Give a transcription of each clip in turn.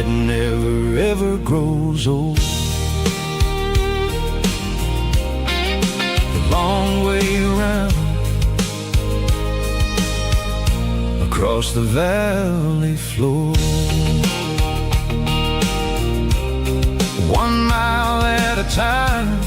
that never ever grows old. The long way around, across the valley floor, 1 mile at a time.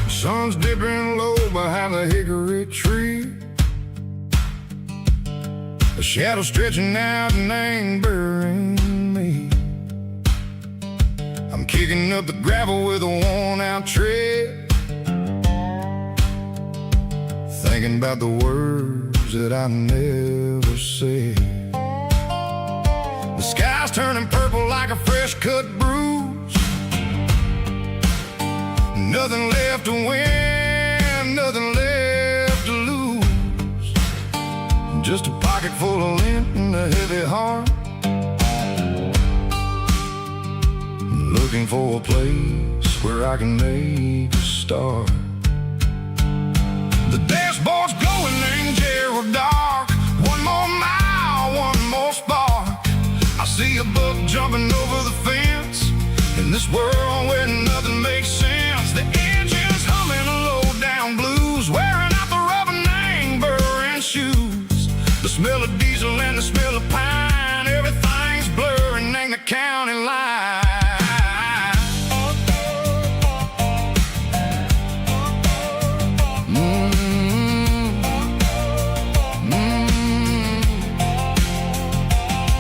Sun's dipping low behind the hickory tree, a shadow stretching out and angering me. I'm kicking up the gravel with a worn-out tread, thinking about the words that I never said. The sky's turning purple like a fresh-cut bruise. Nothing left to win, nothing left to lose. Just a pocket full of lint and a heavy heart, looking for a place where I can make a start. The dashboard's glowing in Gerald dark. 1 more mile, 1 more spark. I see a buck jumping over the fence, in this world where nothing makes sense. The engine's humming a low-down blues, wearing out the rubber name burring shoes. The smell of diesel and the smell of pine, everything's blurring, ain't the county line.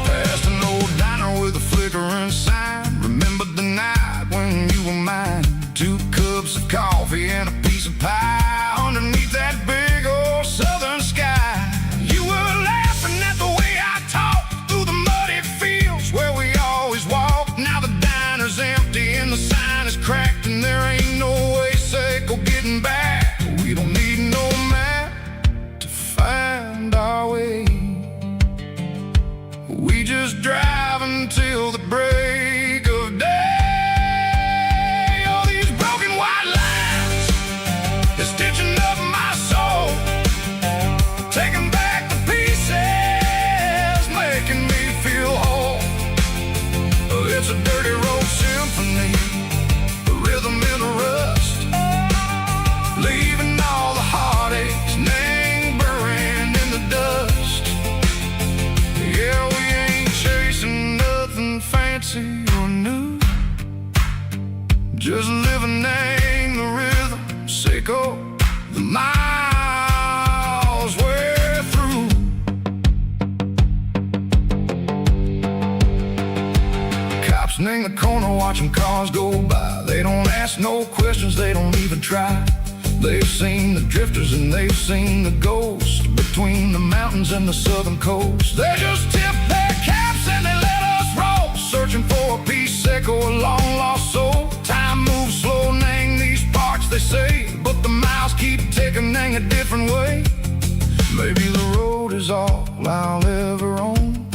Past an old diner with a flickering sign, remember the night when you were mine. 2 cups of coffee and a piece of pie underneath that big old southern sky. You were laughing at the way I talked through the muddy fields where we always walked. Now the diner's empty and the sign is cracked, and there ain't no way safe or getting back. We don't need no map to find our way. We just drive until the break of day. Stitching up my soul, taking back the pieces, making me feel whole. It's a dirty road symphony, the rhythm in the rust, leaving all the heartaches lingering in the dust. Yeah, we ain't chasing nothing fancy or new, just living in the rhythm, sicko. The miles we're through. Cops in the corner watching cars go by. They don't ask no questions, they don't even try. They've seen the drifters and they've seen the ghosts between the mountains and the southern coast. They just tip their caps and they let us roll, searching for a piece sick or a long lost soul. Time moves slow, name these parts they say, but the miles keep ticking in a different way. Maybe the road is all I'll ever own,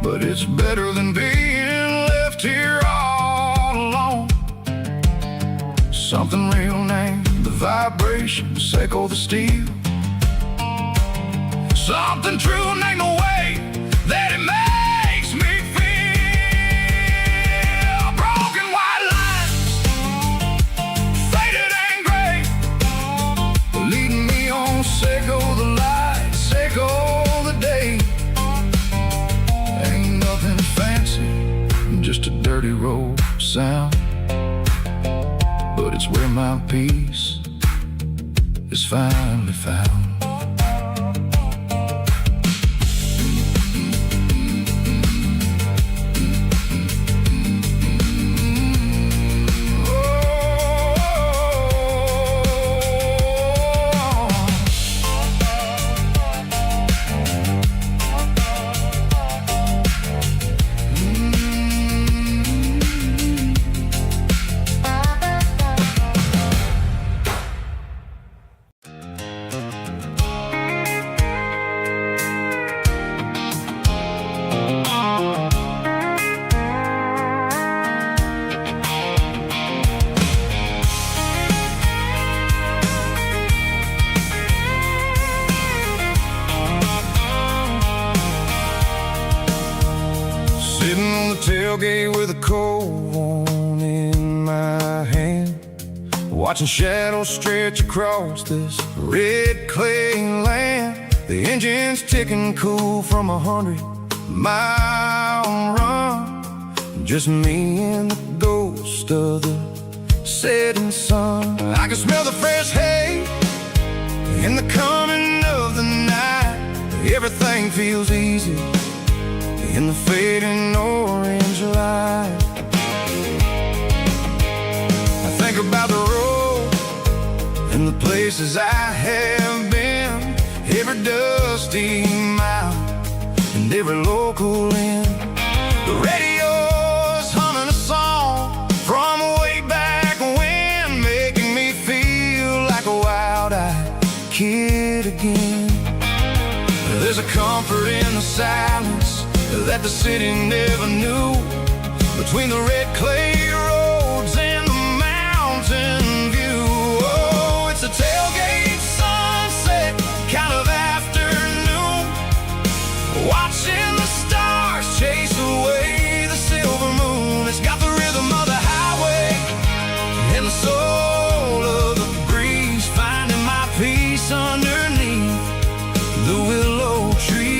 but it's better than being left here all alone. Something real named the vibrations echo the steel. Something true named the way that it makes me feel. Broken white lines, faded and gray, leading me on, Seiko the light, Seiko the day. Ain't nothing fancy, just a dirty road sound, but it's where my peace is finally found. tailgate with a cold one in my hand, watching shadows stretch across this red clay land. The engine's ticking cool from 100-mile run. Just me and the ghost of the setting sun. I can smell the fresh hay in the coming of the night. Everything feels easy in the fading orange light. I think about the road and the places I have been, every dusty mile and every local inn. The radio's humming a song from way back when, making me feel like a wild-eyed kid again. There's a comfort in the silence that the city never knew, between the red clay roads and the mountain view. Oh, it's a tailgate sunset kind of afternoon, watching the stars chase away the silver moon. It's got the rhythm of the highway and the soul of the breeze, finding my peace underneath the willow trees.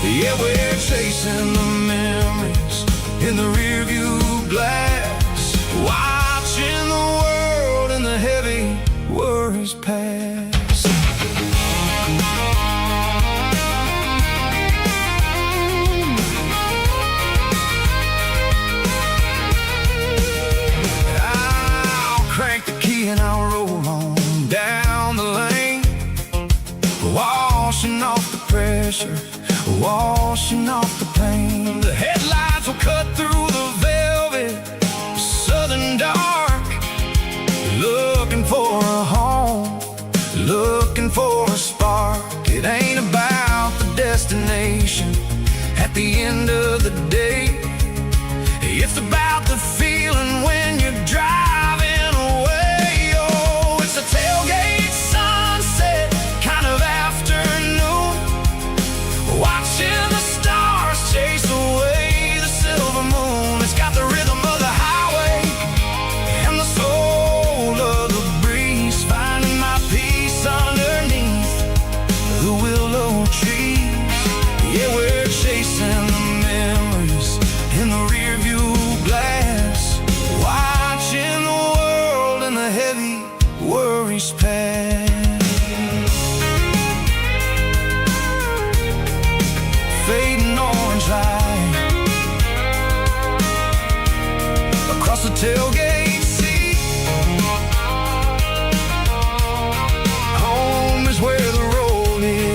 Yeah, we're chasing the memories in the rearview glass, watching the world and the heavy worries pass. I'll crank the key and I'll roll on down the lane, washing off the pressure, washing off the pain. The headlights will cut through the velvet southern dark, looking for a home, looking for a spark. It ain't about the destination at the end of the day, it's about the feeling when you're driving away. Oh, it's a tailgate sunset kind of afternoon, watching the stars chase away the silver moon. It's got the rhythm of the highway and the soul of the breeze, finding my peace underneath the willow trees. Yeah, we're chasing the memories in the rearview glass, watching the world and the heavy worries pass. Fading orange light across the tailgate seat. Home is where the road is.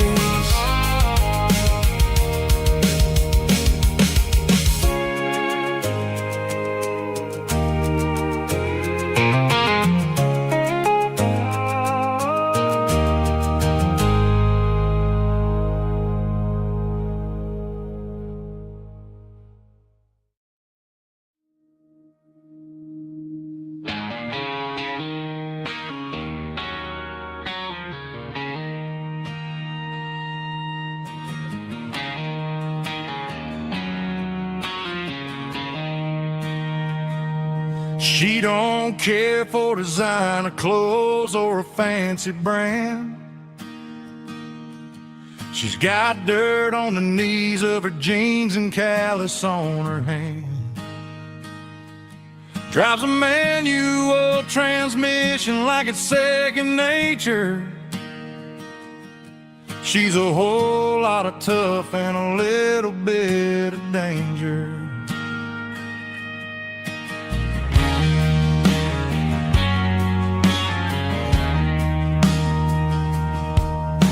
She don't care for designer clothes or a fancy brand. She's got dirt on the knees of her jeans and callus on her hand. Drives a manual transmission like it's second nature. She's a whole lot of tough and a little bit of danger.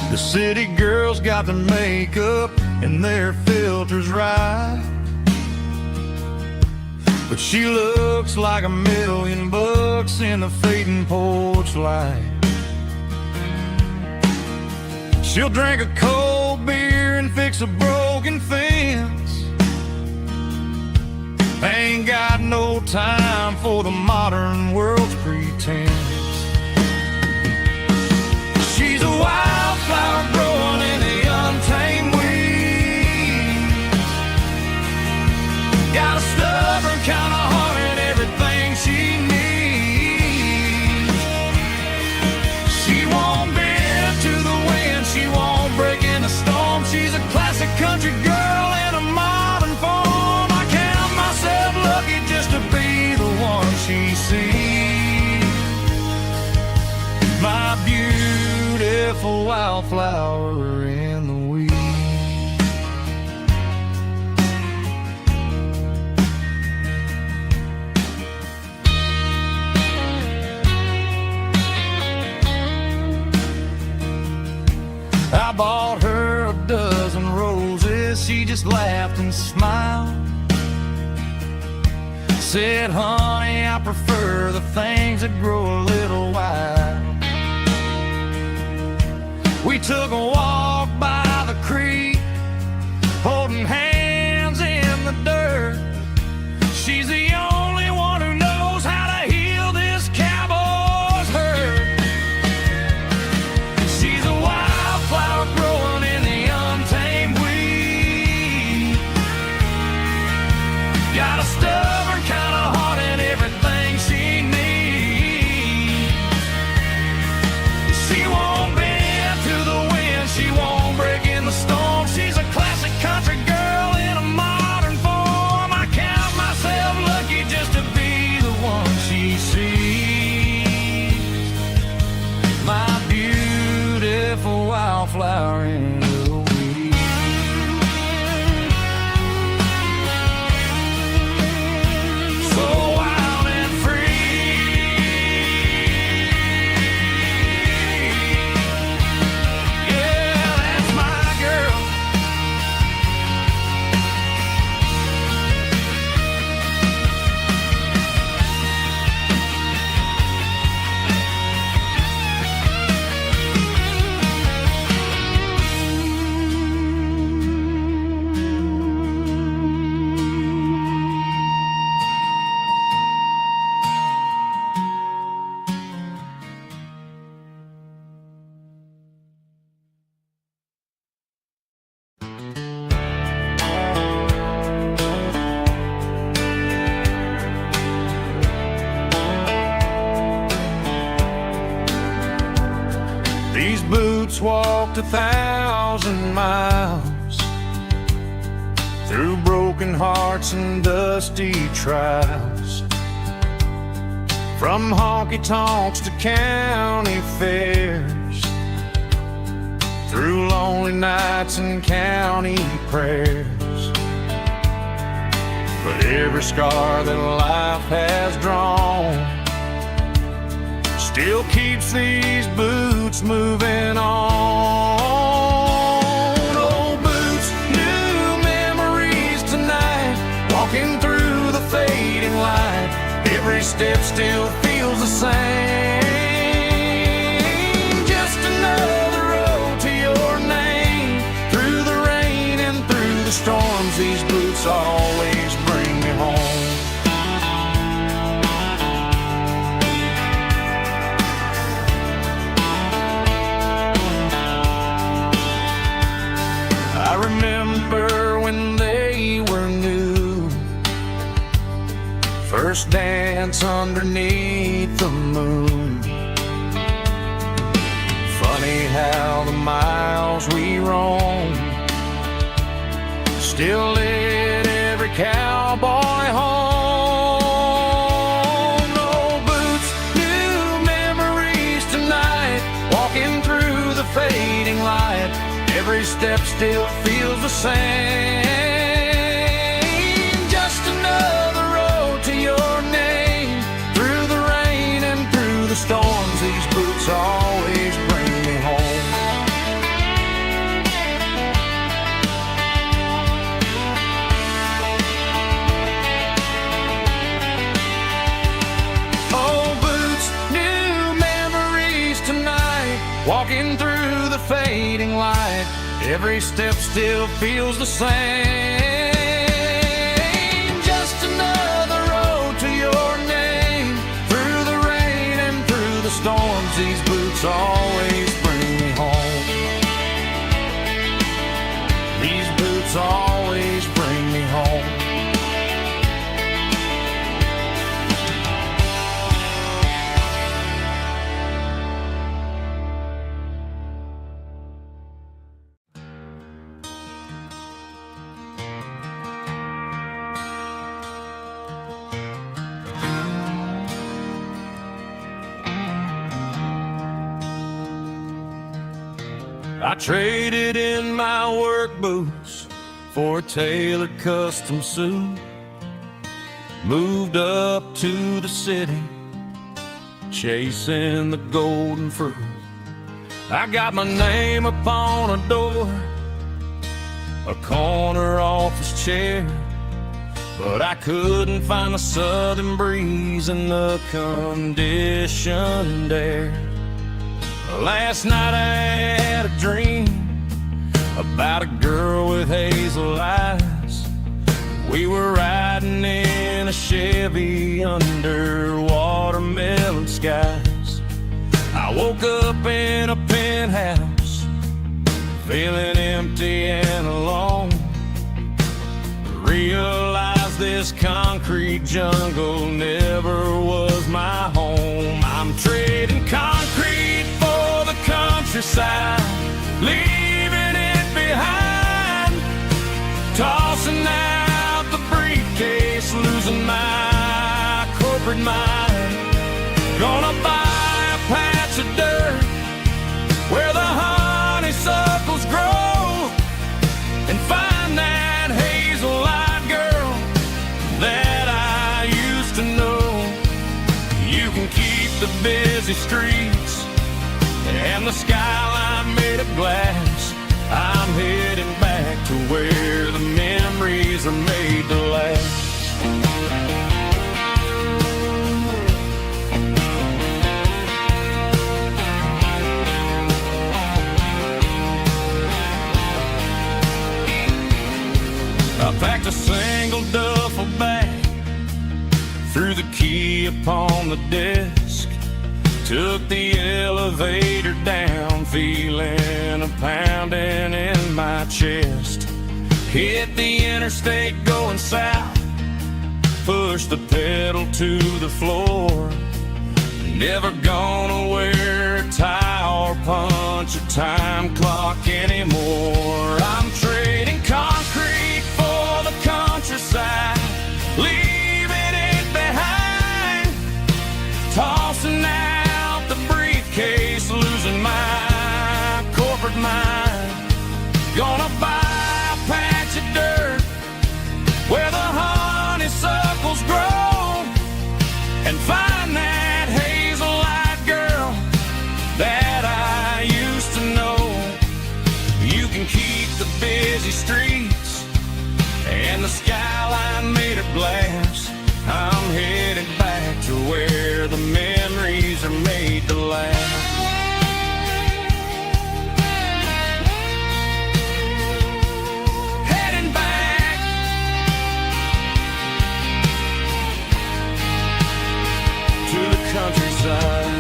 The city girls got their makeup and their filters right, but she looks like $1,000,000 in the fading porch light. She'll drink a cold beer and fix a broken fence. Ain't got no time for the modern world's pretense. She's a wildflower growing in the untamed weeds. Got a beautiful wildflower in the weeds. I bought her a dozen roses, she just laughed and smiled. Said, honey, I prefer the things that grow a little wild. We took a walk by the creek, holding hands in the dirt. She's the only one who knows how to heal this cowboy's hurt. She's a wildflower growing in the untamed weed. Got a stubborn kind of heart and everything she needs. She won't bend to the wind, she won't break in the storm. She's a classic country girl in a modern form. I count myself lucky just to be the one she sees. My beautiful wildflower in the weeds. So wild and free, yeah, that's my girl. These boots walked 1,000 miles through broken hearts and dusty trials, from honky-tonks to county fairs, through lonely nights and county prayers. But every scar that life has drawn still keeps these boots moving on. Old boots, new memories tonight, walking through the fading light. Every step still feels the same. Just another road to your name. Through the rain and through the storms, these boots always bring me home. I remember when they were new, first dance underneath the moon. Funny how the miles we roam still lit every cowboy home. No boots, new memories tonight, walking through the fading light. Every step still feels the same. Just another road to your name. Through the rain and through the storms, these boots always bring me home. Old boots, new memories tonight, walking through the fading light. Every step still feels the same. Just another road to your name. Through the rain and through the storms, these boots always bring me home. These boots always bring me home. I traded in my work boots for a tailored custom suit. Moved up to the city, chasing the golden fruit. I got my name upon a door, a corner office chair, but I couldn't find the southern breeze in the conditioned air. Last night I had a dream about a girl with hazel eyes. We were riding in a Chevy under watermelon skies. I woke up in a penthouse, feeling empty and alone. Realized this concrete jungle never was my home. I'm trading concrete for the countryside, leaving it behind, tossing out the briefcase, losing my corporate mind. Gonna buy a patch of dirt where the honeysuckles grow and find that hazel-eyed girl that I used to know. You can keep the busy streets and the skyline made of glass. I'm heading back to where the memories are made to last. I packed a single duffel bag, threw the key upon the desk, took the elevator down, feeling a pounding in my chest. Hit the interstate going south, pushed the pedal to the floor. Never gonna wear a tie or punch a time clock anymore. I'm trading concrete for the countryside, leaving it behind, tossing out the briefcase, losing my corporate mind. Gonna buy a patch of dirt where the honeysuckles grow and find that hazel-eyed girl that I used to know. You can keep the busy streets and the skyline made of glass. I'm headed back to where the memories are made to last. Heading back to the countryside.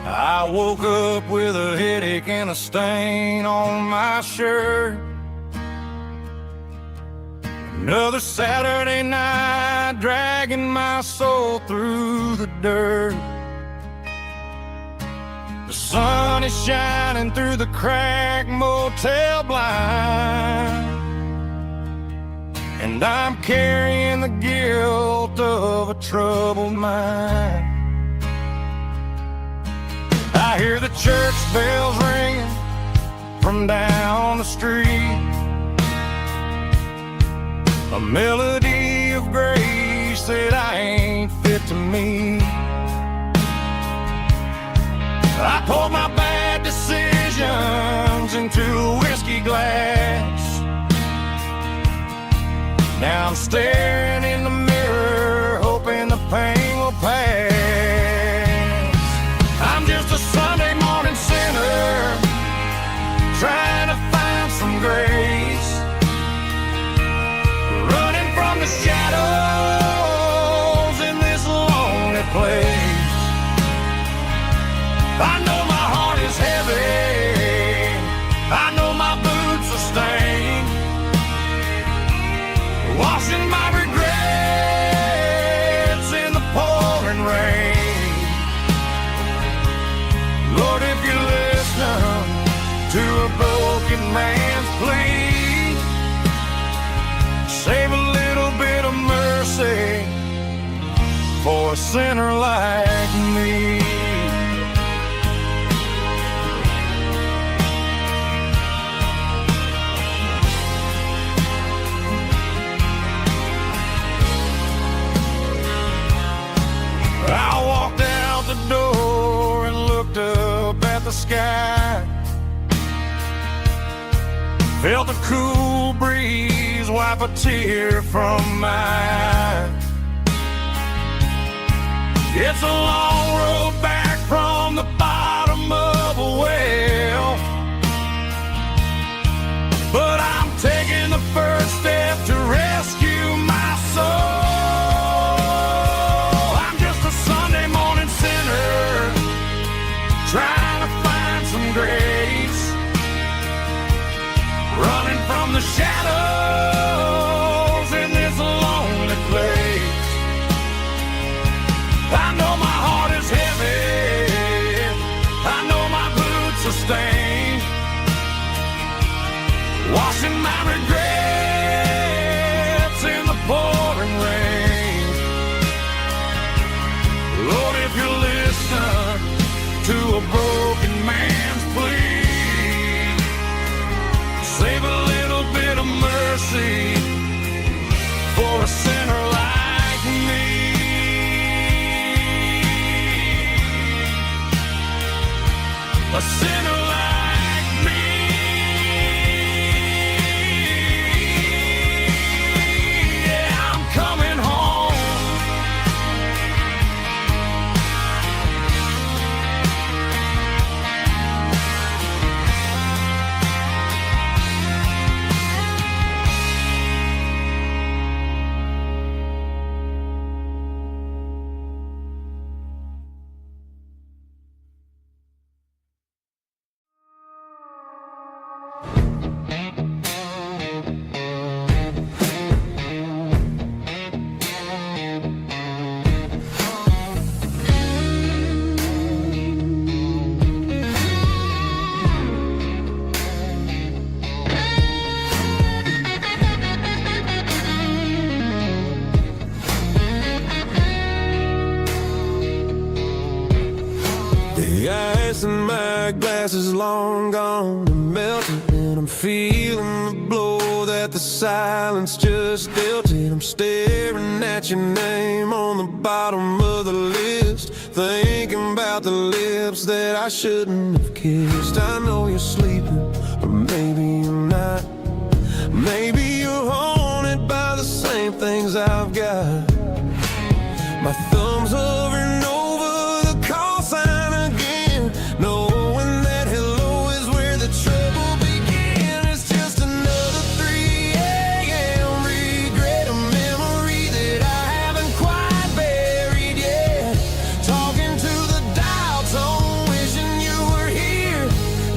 I woke up with a headache and a stain on my shirt. Another Saturday night, dragging my soul through the dirt. The sun is shining through the cracked motel blind, and I'm carrying the guilt of a troubled mind. I hear the church bells ringing from down the street, a melody of grace that I ain't fit to meet. I poured my bad decisions into a whiskey glass. Now I'm staring in the mirror, hoping the pain will pass. I'm just a Sunday morning sinner, man's plea. Save a little bit of mercy for a sinner like me. I walked out the door and looked up at the sky. Felt the cool breeze wipe a tear from my eye. It's a long road back from the bottom of a well, but I'm taking the first step to rescue my soul. I'm just a Sunday morning sinner trying to find some grace, running from the shadows in this lonely place. I know my heart is heavy, I know my boots are stained, washing my regrets in the pouring rain. Lord, if you listen to a broken man's plea, save a little bit of mercy for a sinner like me. A sinner like me. Yeah, I'm coming home. The ice in my glass is long gone and melted, and I'm feeling the blow that the silence just dealt it. I'm staring at your name on the bottom of the list, thinking about the lips that I shouldn't have kissed. I know you're sleeping, or maybe you're not. Maybe you're haunted by the same things I've got. My thumb's hovering over the call sign again, knowing that hello is where the trouble began. It's just another 3 a.m. regret, a memory that I haven't quite buried yet. Talking to the dial tone, wishing you were here,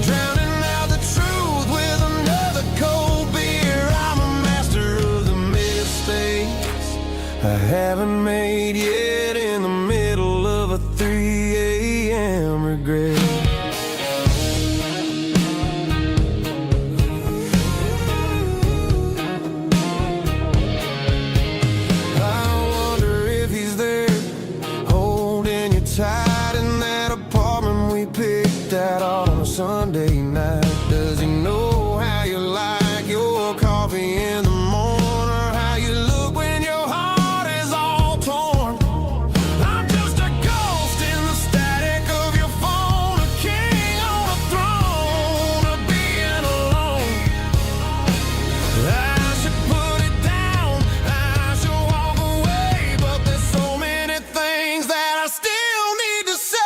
drowning out the truth with another cold beer. I'm a master of the mistakes I haven't made yet, in the middle of a 3 a.m. regret. I wonder if he's there, holding you tight in that apartment we picked out on a Sunday night. Does he know how you like your coffee in the morning, or how you look when your heart is all torn? I'm just a ghost in the static of your phone, a king on a throne of being alone. I should put it down, I should walk away, but there's so many things that I still need to say.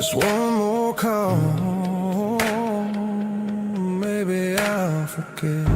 Just one more call, maybe I'll forget.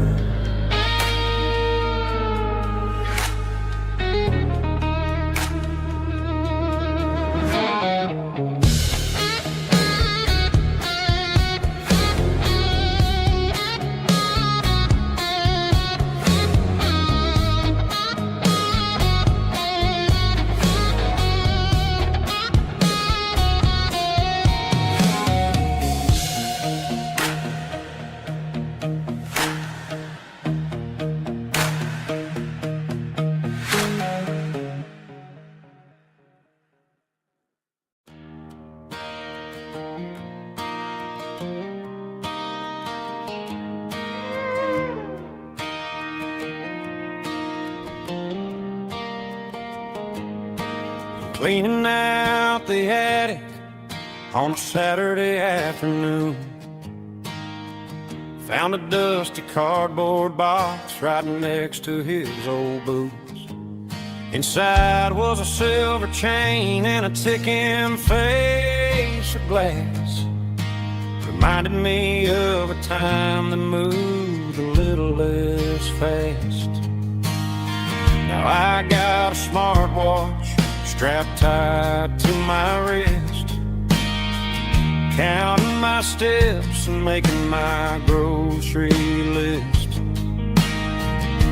Cleaning out the attic on a Saturday afternoon. Found a dusty cardboard box right next to his old boots. Inside was a silver chain and a ticking face of glass. Reminded me of a time that moved a little less fast. Now I got a smartwatch strapped tight to my wrist, counting my steps and making my grocery list.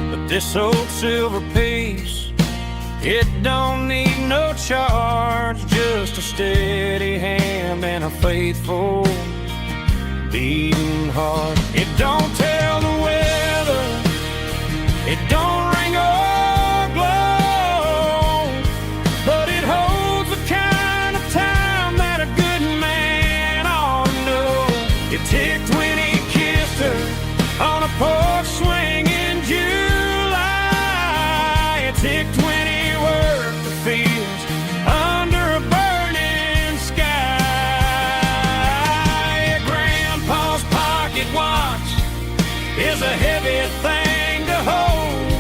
But this old silver piece, it don't need no charge, just a steady hand and a faithful beating heart. It don't tell the weather, it don't ring or glow, but it holds the kind of time that a good man ought to know. It ticked when he kissed her on a porch swing in July. It ticked when he worked the fields under a burning sky. Grandpa's pocket watch is a heavy thing to hold,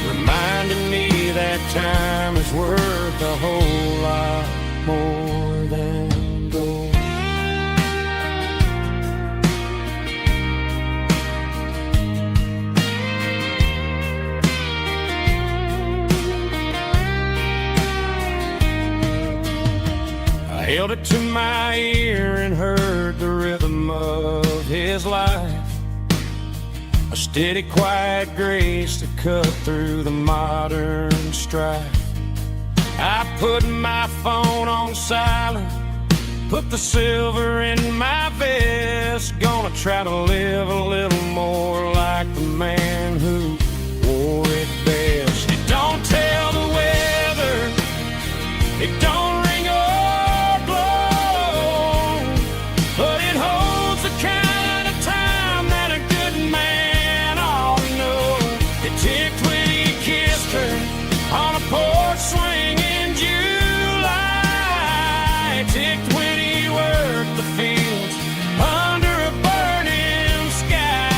reminding me that time is worth a whole lot more than gold. I held it to my ear and heard the rhythm of his life, a steady, quiet grace that cut through the modern strife. I put my phone on silent, put the silver in my vest. Gonna try to live a little more like the man who wore it best. It don't tell the weather, it don't ring or blow, but it holds the kind of time that a good man ought to know. It ticked when he kissed her on a porch swing in July. It ticked when he worked the fields under a burning sky.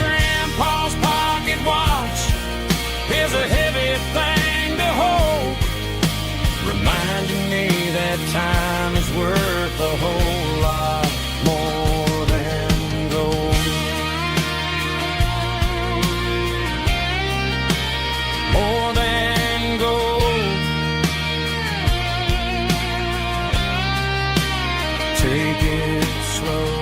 Grandpa's pocket watch is a heavy thing to hold, reminding me that time is worth a whole lot more than gold. More than gold. Take it slow.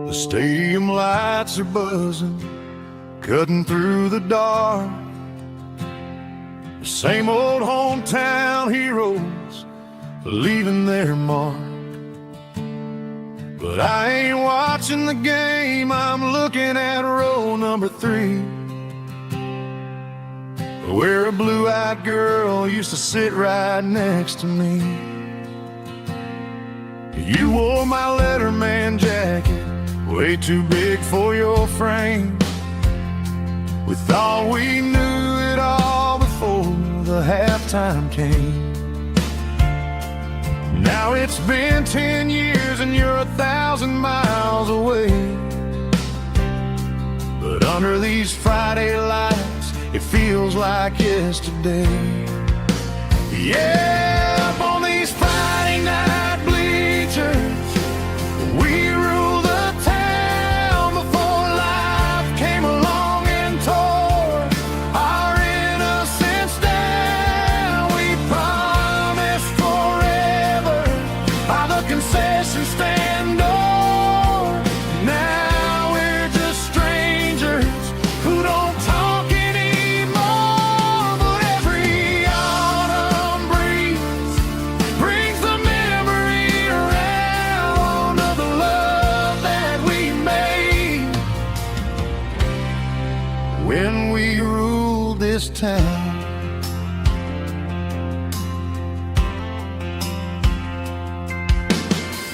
The stadium lights are buzzing, cutting through the dark. The same old hometown heroes leaving their mark. But I ain't watching the game, I'm looking at row number 3, where a blue-eyed girl used to sit right next to me. You wore my Letterman jacket, way too big for your frame. We thought we knew it all before the halftime came. Now it's been 10 years and you're 1,000 miles away. But under these Friday lights, it feels like yesterday. Yeah, up on these Friday night bleachers, we rule the town before life came along and tore our innocence down. We promised forever by the concession stand door. Now we're just strangers who don't talk anymore. But every autumn breeze brings the memory around of the love that we made when we ruled this town.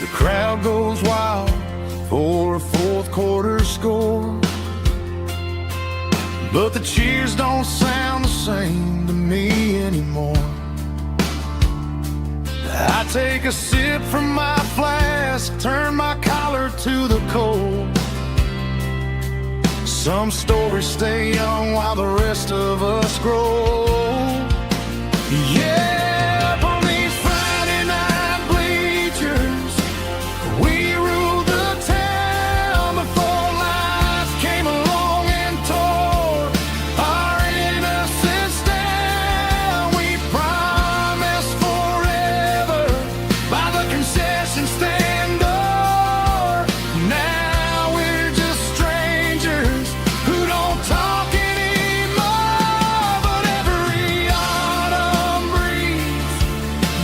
The crowd goes wild for a fourth quarter score, but the cheers don't sound the same to me anymore. I take a sip from my flask, turn my collar to the cold. Some stories stay young while the rest of us grow. Yeah, up on these Friday night bleachers, we ruled the town before life came along and tore our innocence down. We promised forever by the concession stand door. Now we're just strangers who don't talk anymore. But every autumn breeze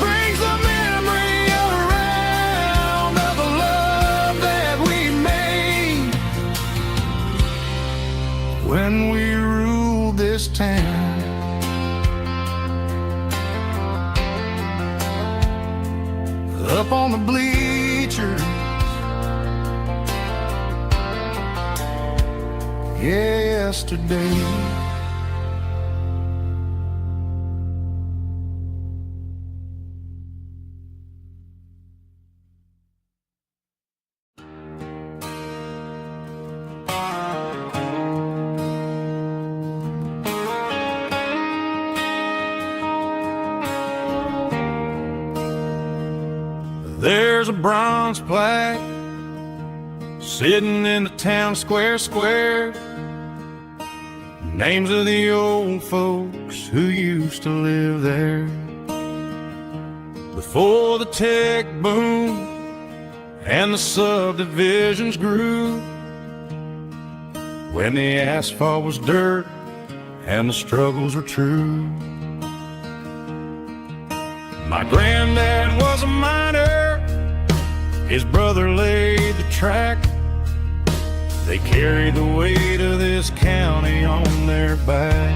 brings the memory around of the love that we made when we ruled this town. Up on the bleachers, yesterday. There's a bronze plaque sitting in the town square. Names of the old folks who used to live there. Before the tech boom and the subdivisions grew, when the asphalt was dirt and the struggles were true. My granddad was a miner, his brother laid the track. They carried the weight of this county on their back.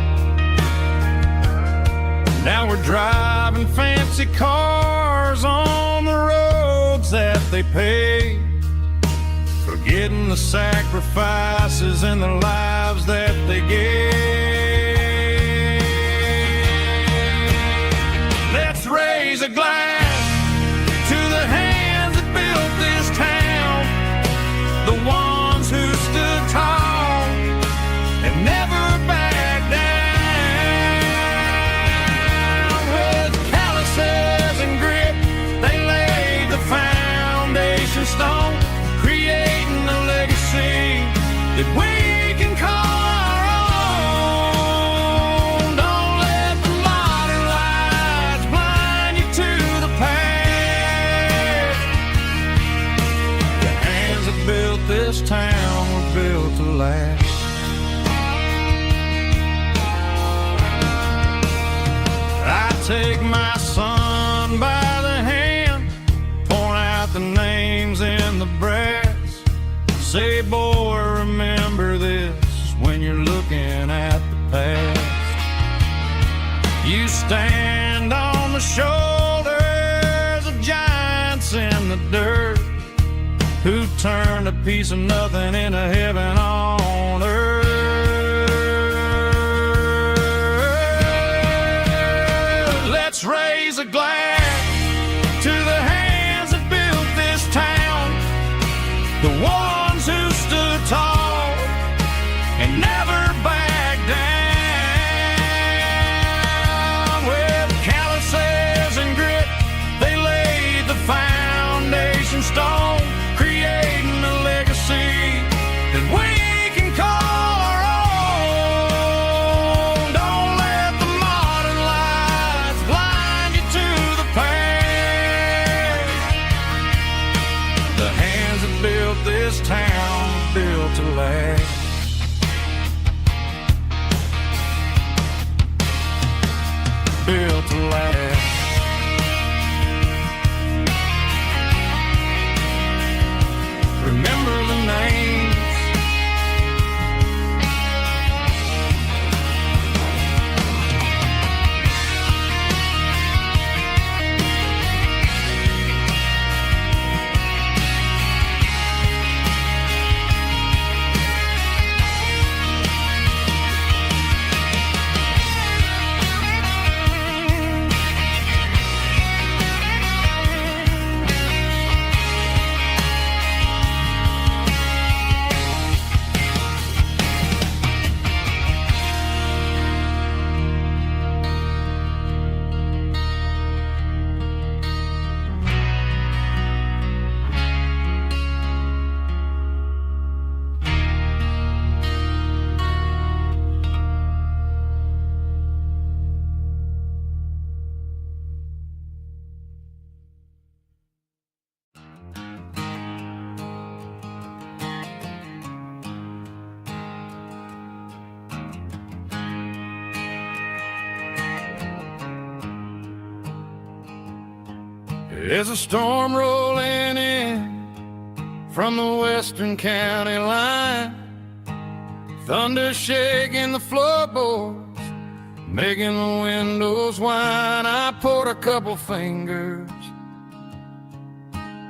Now we're driving fancy cars on the roads that they paved, forgetting the sacrifices and the lives that they gave. Let's raise a glass to the hands that built this town, the ones who stood tall and never backed down. With calluses and grit, they laid the foundation stone, creating a legacy that we can call our own. Don't let the modern lights blind you to the past. The hands that built this town were built to last. I take my son by the hand, point out the names in the brass, say, boy, remember this when you're looking at the past. stand on the shoulders of giants in the dirt, who turned a piece of nothing into heaven on earth. Let's raise a glass to the hands that built this town, the ones who stood tall and never backed down. With calluses and grit, they laid the foundation stone, creating a legacy that we can call our own. Don't let the modern lights blind you to the past. The hands that built this town built to last. Built to last. Remember the names. There's a storm rolling in from the western county line, thunder shaking the floorboards, making the windows whine. I poured a couple fingers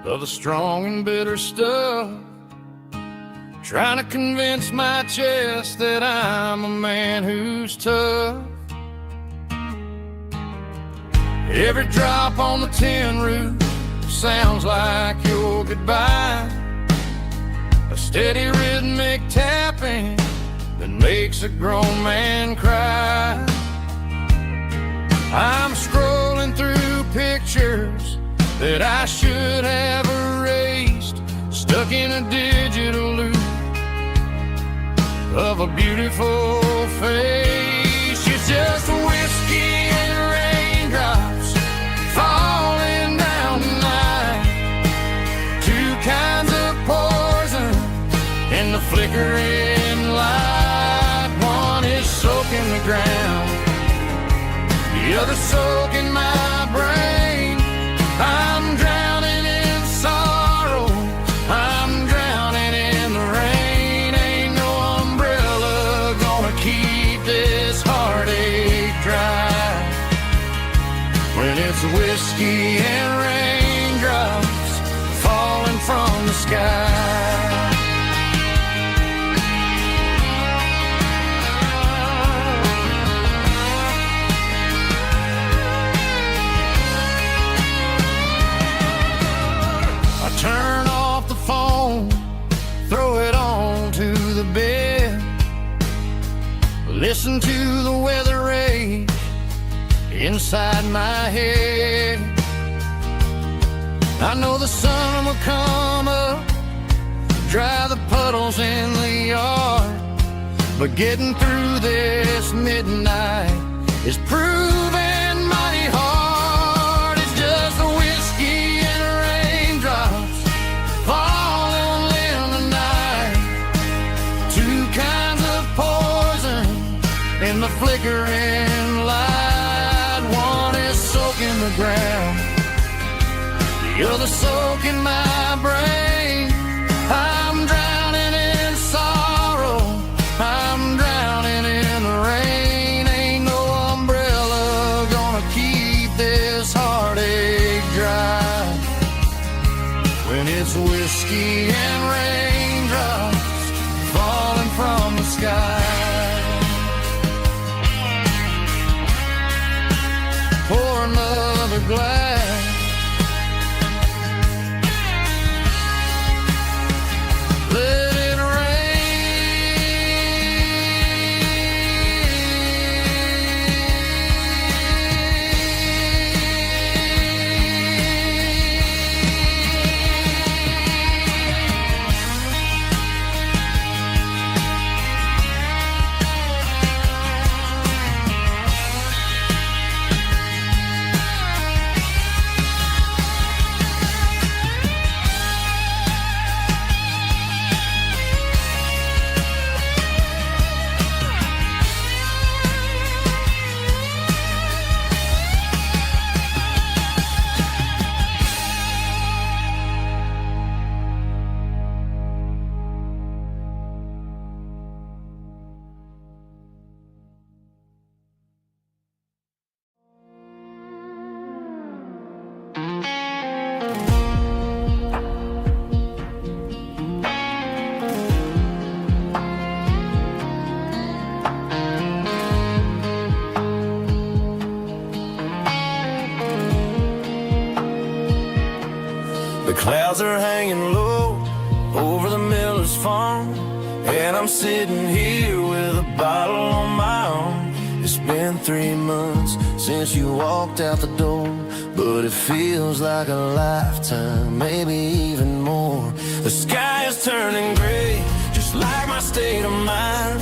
of the strong and bitter stuff, trying to convince my chest that I'm a man who's tough. Every drop on the tin roof sounds like your goodbye, a steady rhythmic tapping that makes a grown man cry. I'm scrolling through pictures that I should have erased, stuck in a digital loop of a beautiful face. It's just whiskey and raindrops falling down tonight, two kinds of poison in the flickering light. One is soaking the ground, the other soaking my brain. I'm drowning in sorrow, I'm drowning in the rain. Ain't no umbrella gonna keep this heartache dry when it's whiskey and raindrops falling from the sky. Turn off the phone, throw it on to the bed, listen to the weather rage inside my head. I know the sun will come up, dry the puddles in the yard, but getting through this midnight is proving mighty hard. It's just the whiskey and raindrops falling in the night, two kinds of poison in the flickering light. One is soaking the ground, the other soaking my brain. I'm drowning in sorrow, I'm drowning in the rain. Ain't no umbrella gonna glass. Let it The clouds are hanging low over the miller's farm, and I'm sitting here with a bottle on my arm. It's been 3 months since you walked out the door, but it feels like a lifetime, maybe even more. The sky is turning gray, just like my state of mind,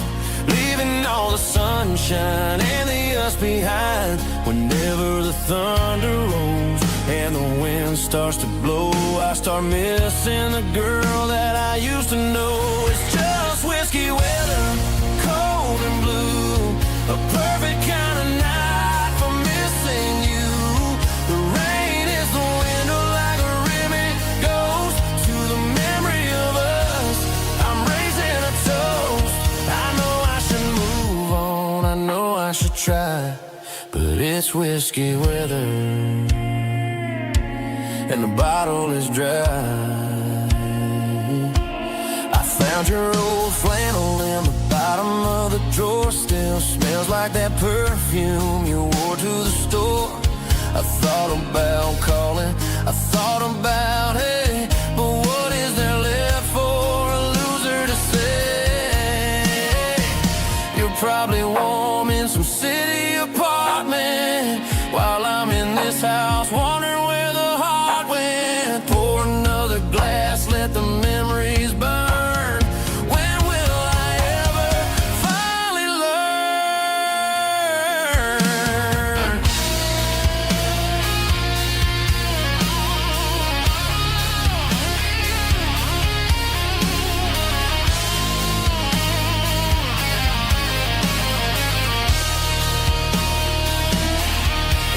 leaving all the sunshine and the us behind. Whenever the thunder rolls and the wind starts to blow, I start missing the girl that I used to know. It's just whiskey weather, cold and blue, a perfect kind of night for missing you. The rain is the window like a ribbon goes to the memory of us. I'm raising a toast. I know I should move on, I know I should try, but it's whiskey weather and the bottle is dry. I found your old flannel in the bottom of the drawer. Still smells like that perfume you wore to the store. I thought about calling, I thought about, hey, but what is there left for a loser to say? You're probably warm in some city apartment, while I'm in this house wondering where the heart went. Pour another glass, let the memories burn. When will I ever finally learn?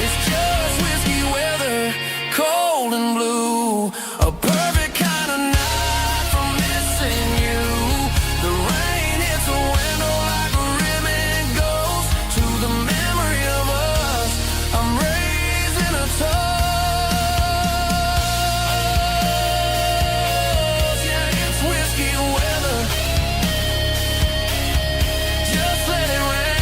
It's just whiskey weather, cold and blue, a perfect kind of night for missing you. The rain hits the window like a ribbon goes to the memory of us. I'm raising a toast. Yeah, it's whiskey weather. Just let it rain.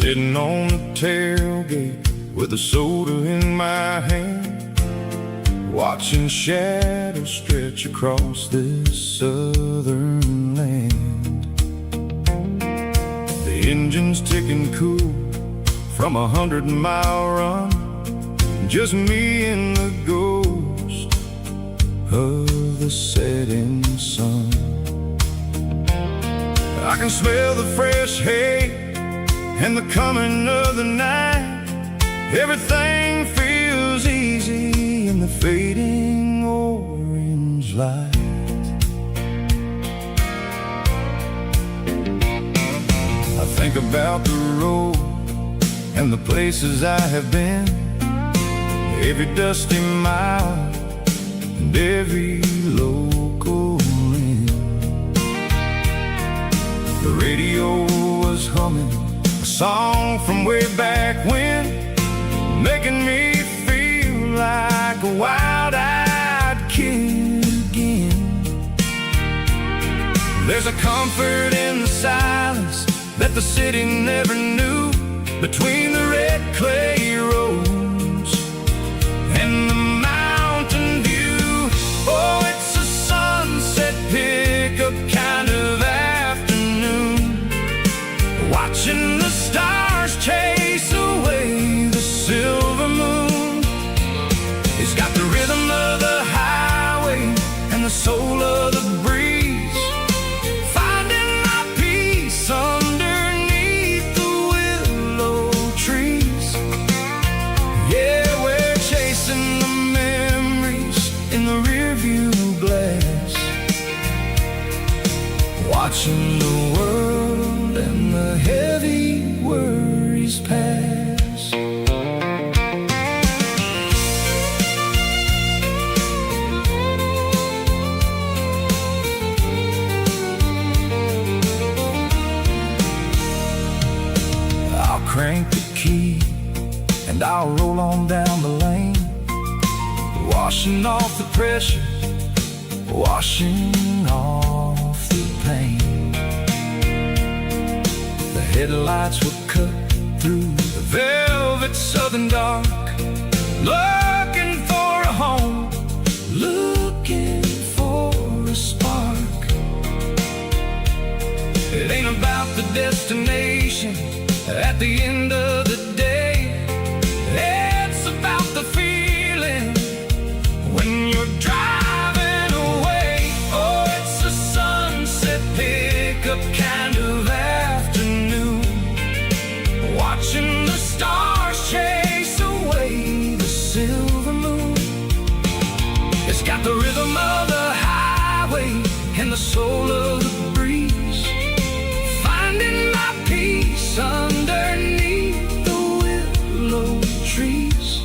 Sitting on the tailgate with a soda in my hand, watching shadows stretch across this southern land. The engine's ticking cool from 100-mile run, just me and the ghost of the setting sun. I can smell the fresh hay and the coming of the night, Everything feels easy in the fading orange light. I think about the road and the places I have been, every dusty mile and every local inn. The radio was humming a song from way back when, making me feel like a wild-eyed kid again. There's a comfort in the silence that the city never knew, between the red clay roads and the mountain view. Oh, it's a sunset pickup kind of afternoon, watching the stars chase away the silver moon. It's got the rhythm of the highway and the soul of the breeze, finding my peace underneath the willow trees. Yeah, we're chasing the memories in the rearview glass, watching the world and the heavy worries pass. I'll crank the key and I'll roll on down the lane, washing off the pressure, washing off the pain. The headlights will cut through the velvet southern dark, looking for a home, looking for a spark. It ain't about the destination at the end of the day, it's about the feeling when you're driving away. Oh, it's a sunset pickup kind of afternoon, watching the stars chase away the silver moon. It's got the rhythm of the highway and the soul of the breeze, finding my peace underneath the willow trees.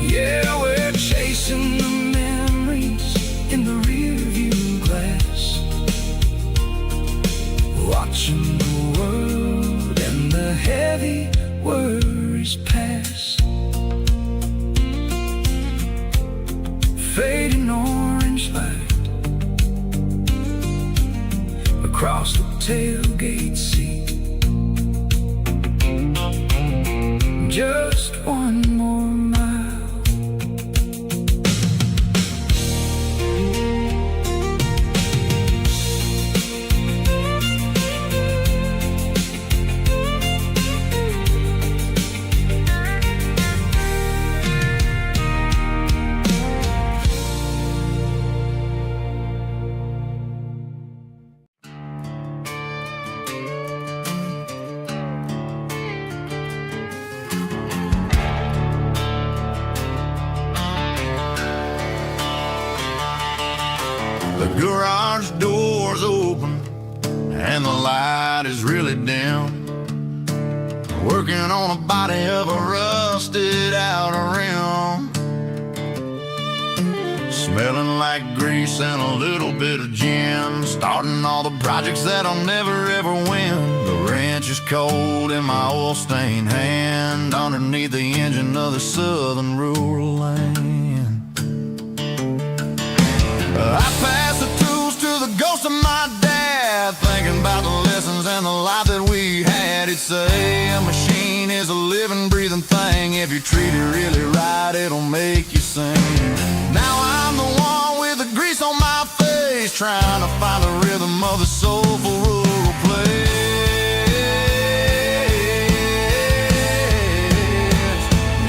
Yeah, we're chasing the memories in the rearview glass, watching the world and the heavy worries pass. Fading orange light across the tailgate seat, just one more mile. The garage door's open and the light is really dim, working on a body of a rusted out rim, smelling like grease and a little bit of gin, starting all the projects that'll never ever win. The wrench is cold in my oil-stained hand, underneath the engine of the southern rural land. I pass the tools to the ghost of my dad, thinking about the lessons and the life that we had. He'd say a machine is a living, breathing thing. If you treat it really right, it'll make you sing. Now I'm the one with the grease on my face, trying to find the rhythm of the soulful rural place.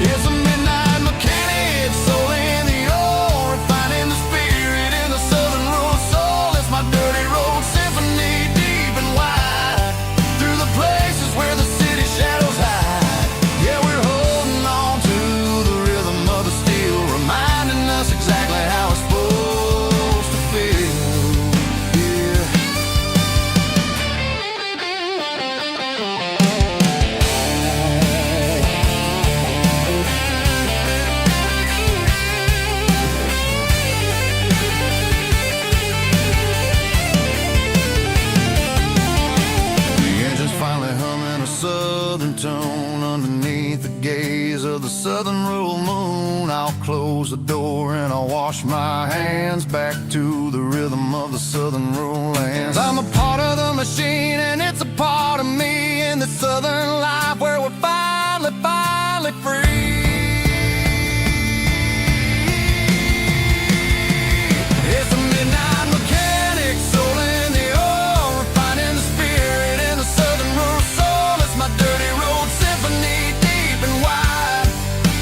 It's a midnight mechanic, soul in the ore, refining the spirit in the southern rural soul. It's my dirty road symphony, deep and wide, through the places where the city shadows hide. Yeah, we're holding southern rural moon, I'll close the door and I'll wash my hands back to the rhythm of the southern rural lands. I'm a part of the machine and it's a part of me in the southern life where we're finally free. It's a midnight mechanic, soul in the oil, refining the spirit in the southern rural soul. It's my dirty road symphony, deep and wide,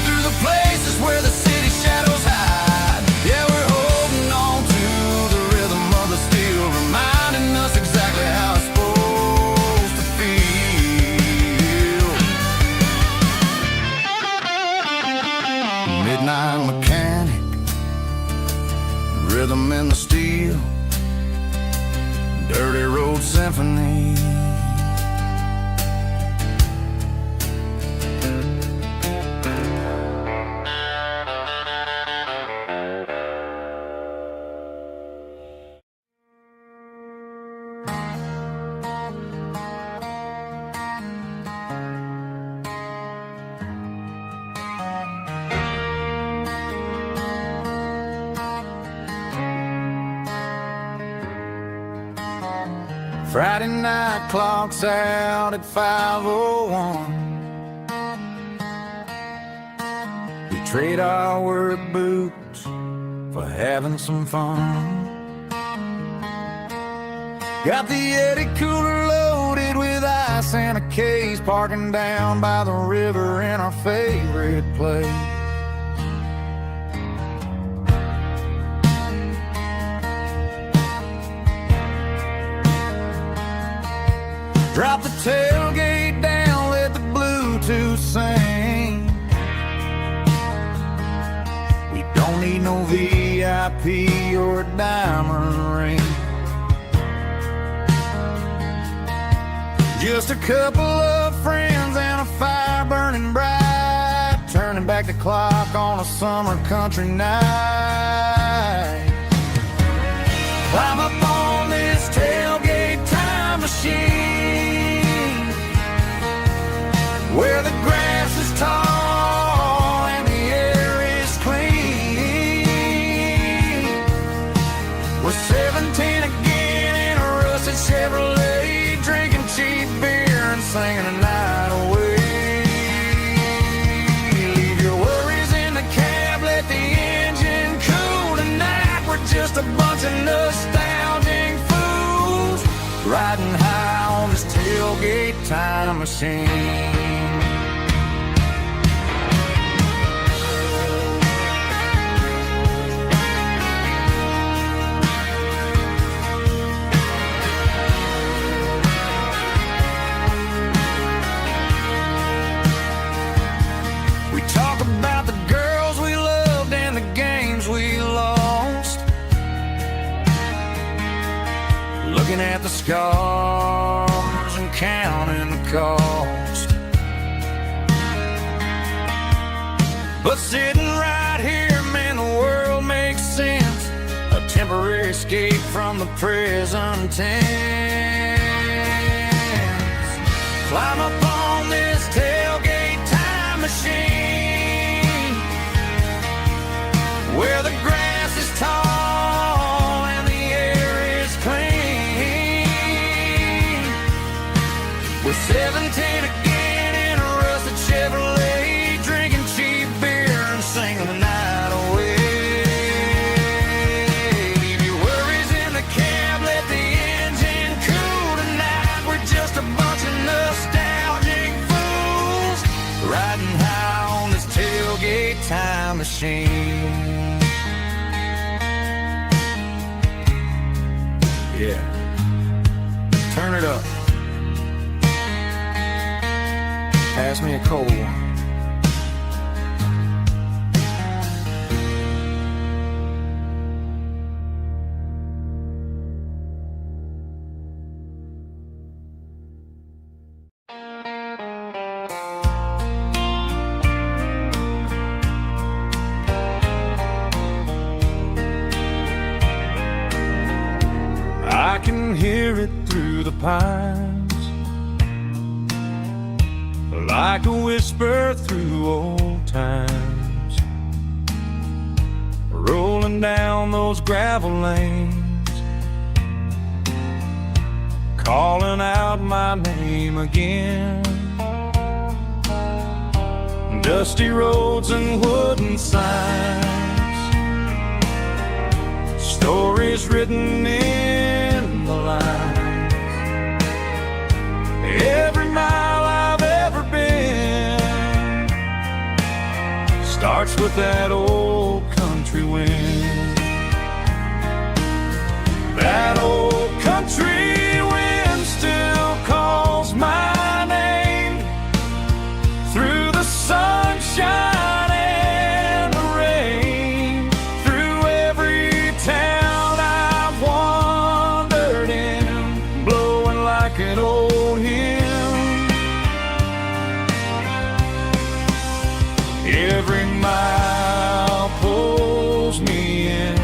through the places where the city shadows hide. Yeah, we're holding on to the rhythm of the steel, reminding us exactly how it's supposed to feel. Midnight mechanic, rhythm in the steel, dirty road symphony. Friday night clocks out at 5:01. We trade our work boots for having some fun. Got the Yeti cooler loaded with ice and a case, parking down by the river in our favorite place. Drop the tailgate down, let the Bluetooth sing. We don't need no VIP or a diamond ring. Just a couple of friends and a fire burning bright, turning back the clock on a summer country night. Climb up on this tailgate time machine, where the grass is tall and the air is clean. We're 17 again in a rusted Chevrolet, drinking cheap beer and singing the night away. Leave your worries in the cab, let the engine cool tonight. We're just a bunch of nostalgic fools, riding high on this tailgate time machine. We talk about the girls we loved and the games we lost, looking at the scars and counting the cost. But sitting right here, man, the world makes sense, a temporary escape from the present tense. Climb up on this tailgate time machine, where the grass is tall and the air is clean. We're 17 again in a rusted Chevrolet, drinking cheap beer and singing the night away. Leave your worries in the cab, let the engine cool tonight. We're just a bunch of nostalgic fools, riding high on this tailgate time machine. Yeah, turn it up. Pass me a cold one. I can hear it through the pines, like a whisper through old times, rolling down those gravel lanes, calling out my name again. Dusty roads and wooden signs, stories written in the lines. Every mile I've ever been starts with that old country wind. That old country wind still calls my name through the sunshine and the rain, through every town I've wandered in, blowing like an old hymn. Every mile pulls me in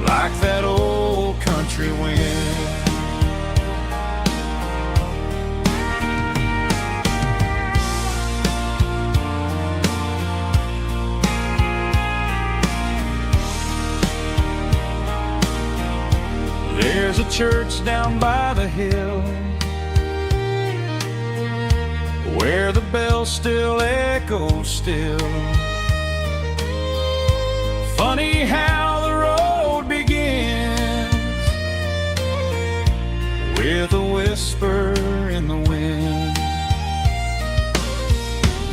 like that old country wind. There's a church down by the hill where the bell still echoes still. Funny how the road begins with a whisper in the wind.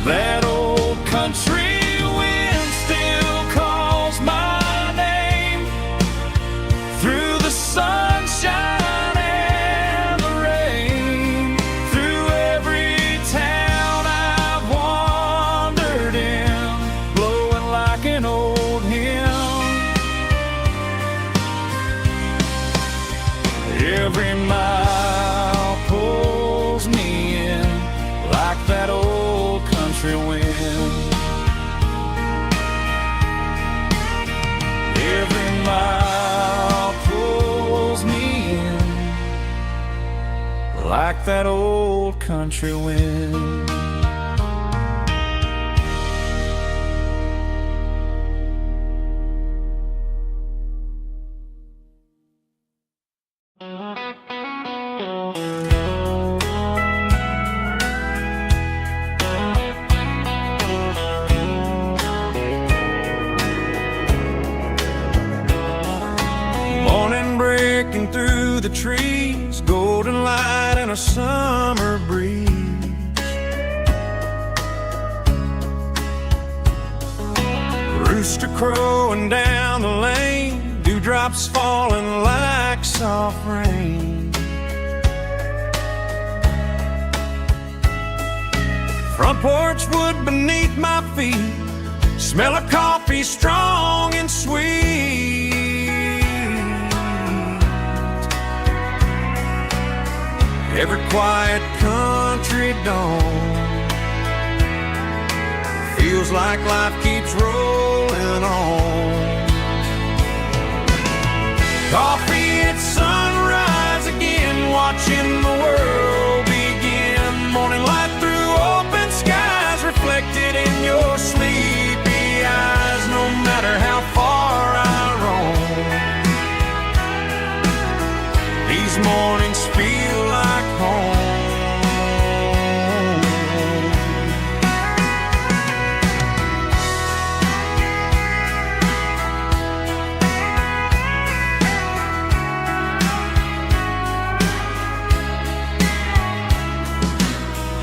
That old country wind still calls my name through the sunshine and the rain, through every town I've wandered in, blowing like an old hymn. Every mile pulls me in like that old country wind. Every mile pulls me in like that old country wind. Morning breaking through the trees, golden light and a summer breeze. Rooster crowing down the lane, dewdrops falling like soft rain. Front porch wood beneath my feet, smell of coffee strong and sweet. Every quiet country dawn feels like life keeps rolling on. Coffee at sunrise again, watching the world begin. Morning light through open skies, reflected in your sleepy eyes. No matter how far I roam, these mornings feel like home.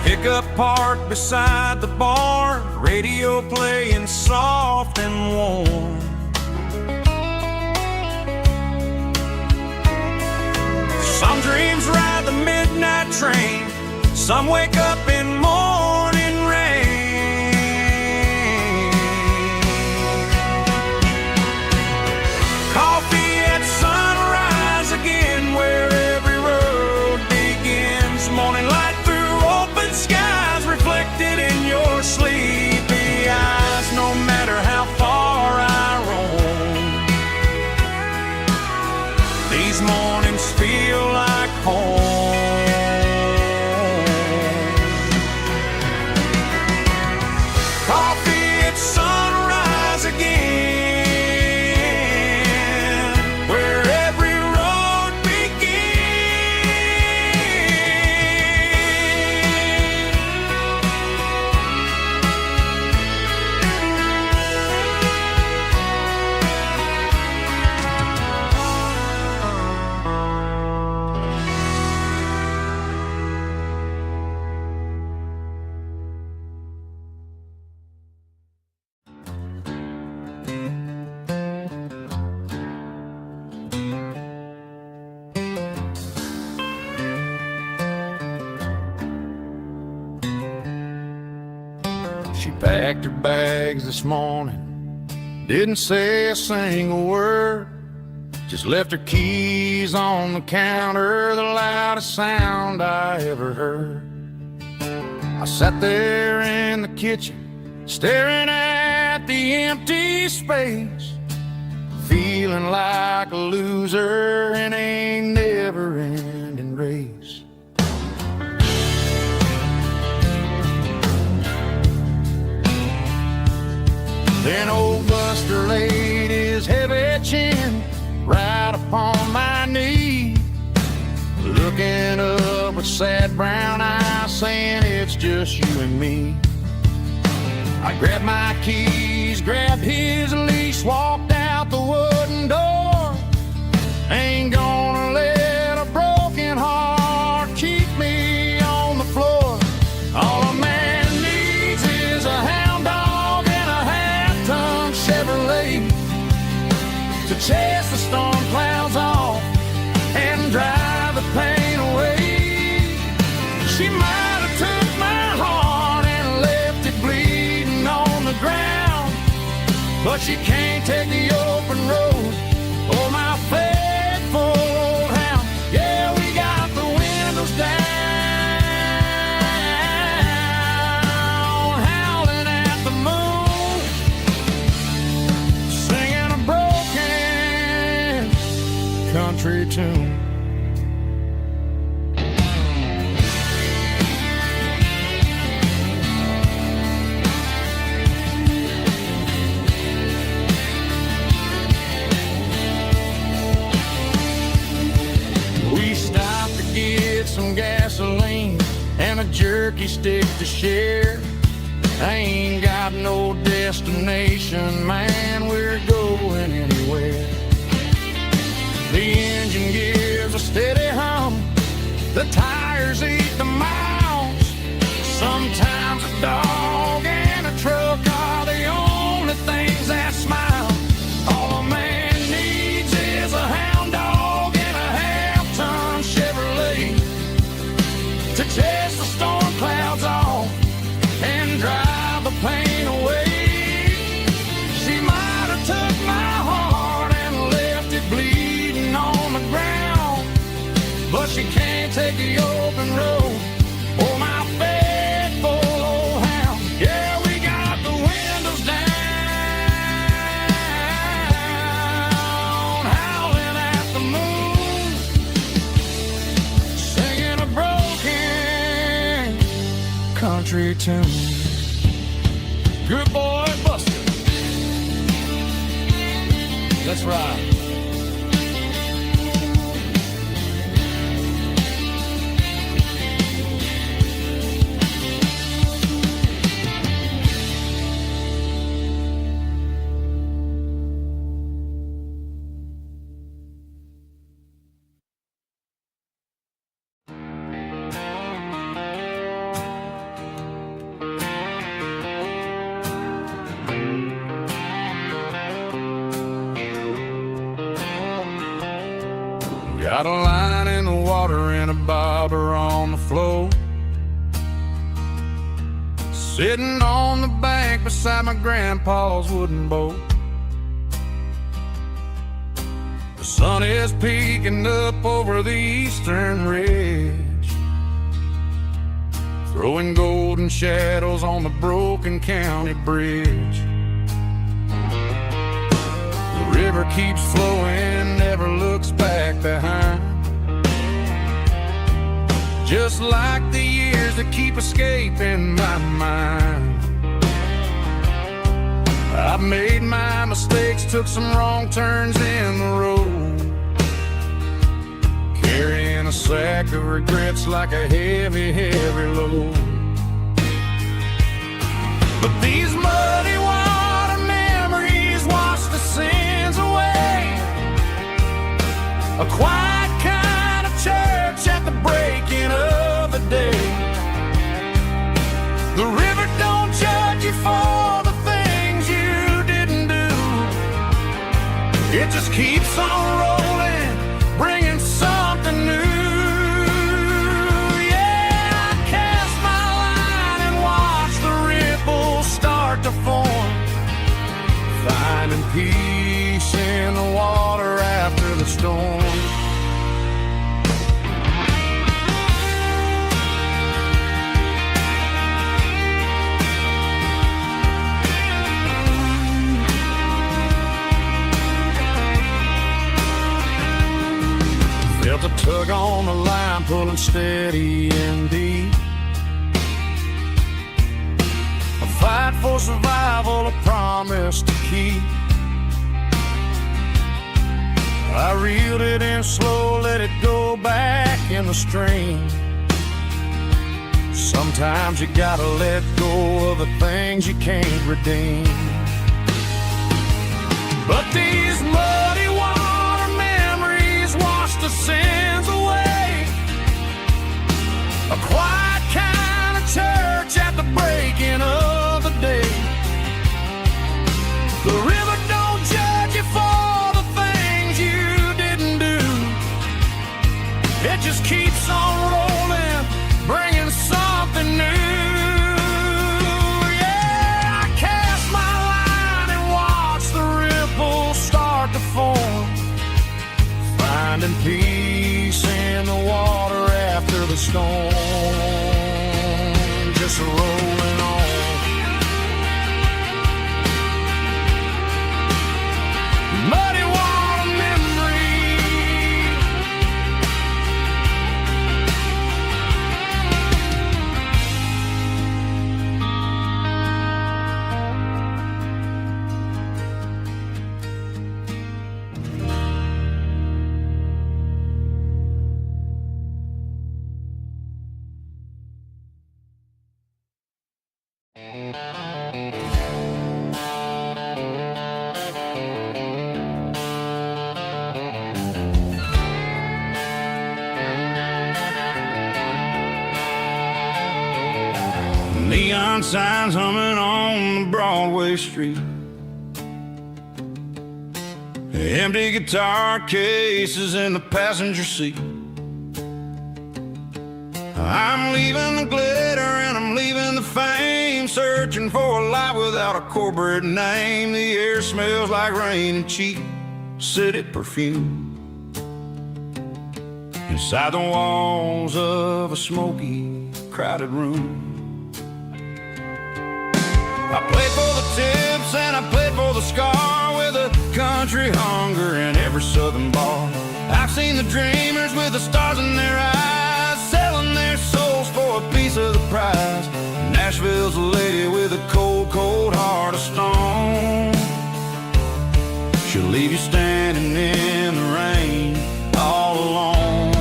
Pickup parked beside the barn, radio playing soft and warm. Some dreams ride the midnight train, some wake up in morning rain. Coffee at sunrise again, where every road begins. Morning light through open skies, reflected in your sleepy eyes. No matter how far I roam, these mornings feel like home. Coffee at She packed her bags this morning, didn't say a single word, just left her keys on the counter, the loudest sound I ever heard. I sat there in the kitchen, staring at the empty space, feeling like a loser in a never-ending race. Then old Buster laid his heavy chin right upon my knee, looking up with sad brown eyes, saying it's just you and me. I grabbed my keys, grabbed his leash, walked out the wooden door. Ain't gonna let a broken heart keep me on the floor. All a man needs is a hound dog and a half-ton Chevrolet to chase the storm clouds off and drive the pain away. She might have took my heart and left it bleeding on the ground, but she can't take the open road or my faithful old hound. Yeah, we got the windows down, howling at the moon, singing a broken country tune. We stopped to get some gasoline and a jerky stick to share. I ain't got no destination, man, we're going anywhere. The engine gives a steady hum, the tires eat the miles. Sometimes a dog and a truck are the only things that smile. All a man needs is a hound dog and a half-ton Chevrolet to chase the storm clouds off and drive the pain away. She might have took my heart and left it bleeding on the ground, but she can't take the open road or my faithful old hound. Yeah, we got the windows down, howling at the moon, singing a broken country tune. Good boy, Buster. Let's ride. Got a line in the water and a bobber on the floor, sitting on the bank beside my grandpa's wooden boat. The sun is peeking up over the eastern ridge, throwing golden shadows on the broken county bridge. The river keeps flowing, never looks back behind, just like the years that keep escaping my mind. I've made my mistakes, took some wrong turns in the road, carrying a sack of regrets like a heavy, heavy load. But these muddy water memories wash the sins away. A quiet kind of church at the breaking of the day. The river don't judge you for the things you didn't do. It just keeps on rolling, bringing something new. Yeah, I cast my line and watch the ripples stop plug on the line, pulling steady and deep. A fight for survival, a promise to keep. I reeled it in slow, let it go back in the stream. Sometimes you gotta let go of the things you can't redeem. But these muddy water memories wash the sins away. A quiet kind of church at the breaking of the day. The river don't judge you for the things you didn't do. It just keeps on rolling, bringing something new. Yeah, I cast my line and watch the ripples start to form, finding peace in the water after the storm. Just rolling on. Muddy water memory. Neon signs humming on the Broadway street. Empty guitar cases in the passenger seat. I'm leaving the glitter and I'm leaving the fame, searching for a life without a corporate name. The air smells like rain and cheap city perfume. Inside the walls of a smoky, crowded room. I played for the tips and I played for the scar, with a country hunger in every southern bar. I've seen the dreamers with the stars in their eyes, selling their souls for a piece of the prize. Nashville's a lady with a cold, cold heart of stone. She'll leave you standing in the rain all alone.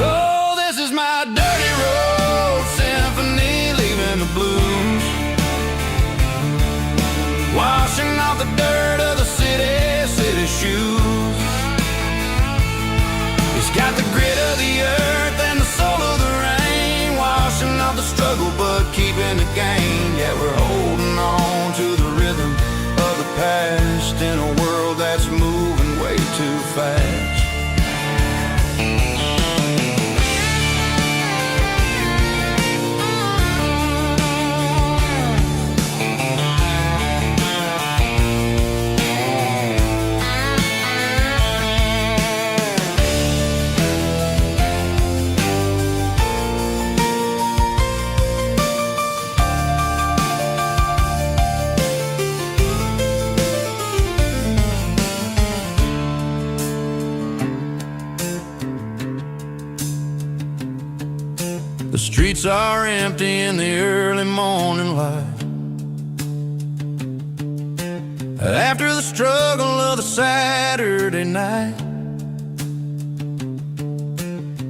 Oh, this is my dirty road symphony, leaving the blues, washing off the dirt of the city shoes. It's got the grit of the earth and the soul of the rain, washing off the struggle but keeping the gain. Yeah, we're holding on to the rhythm of the past in a world that's moving way too fast. The streets are empty in the early morning light. After the struggle of the Saturday night,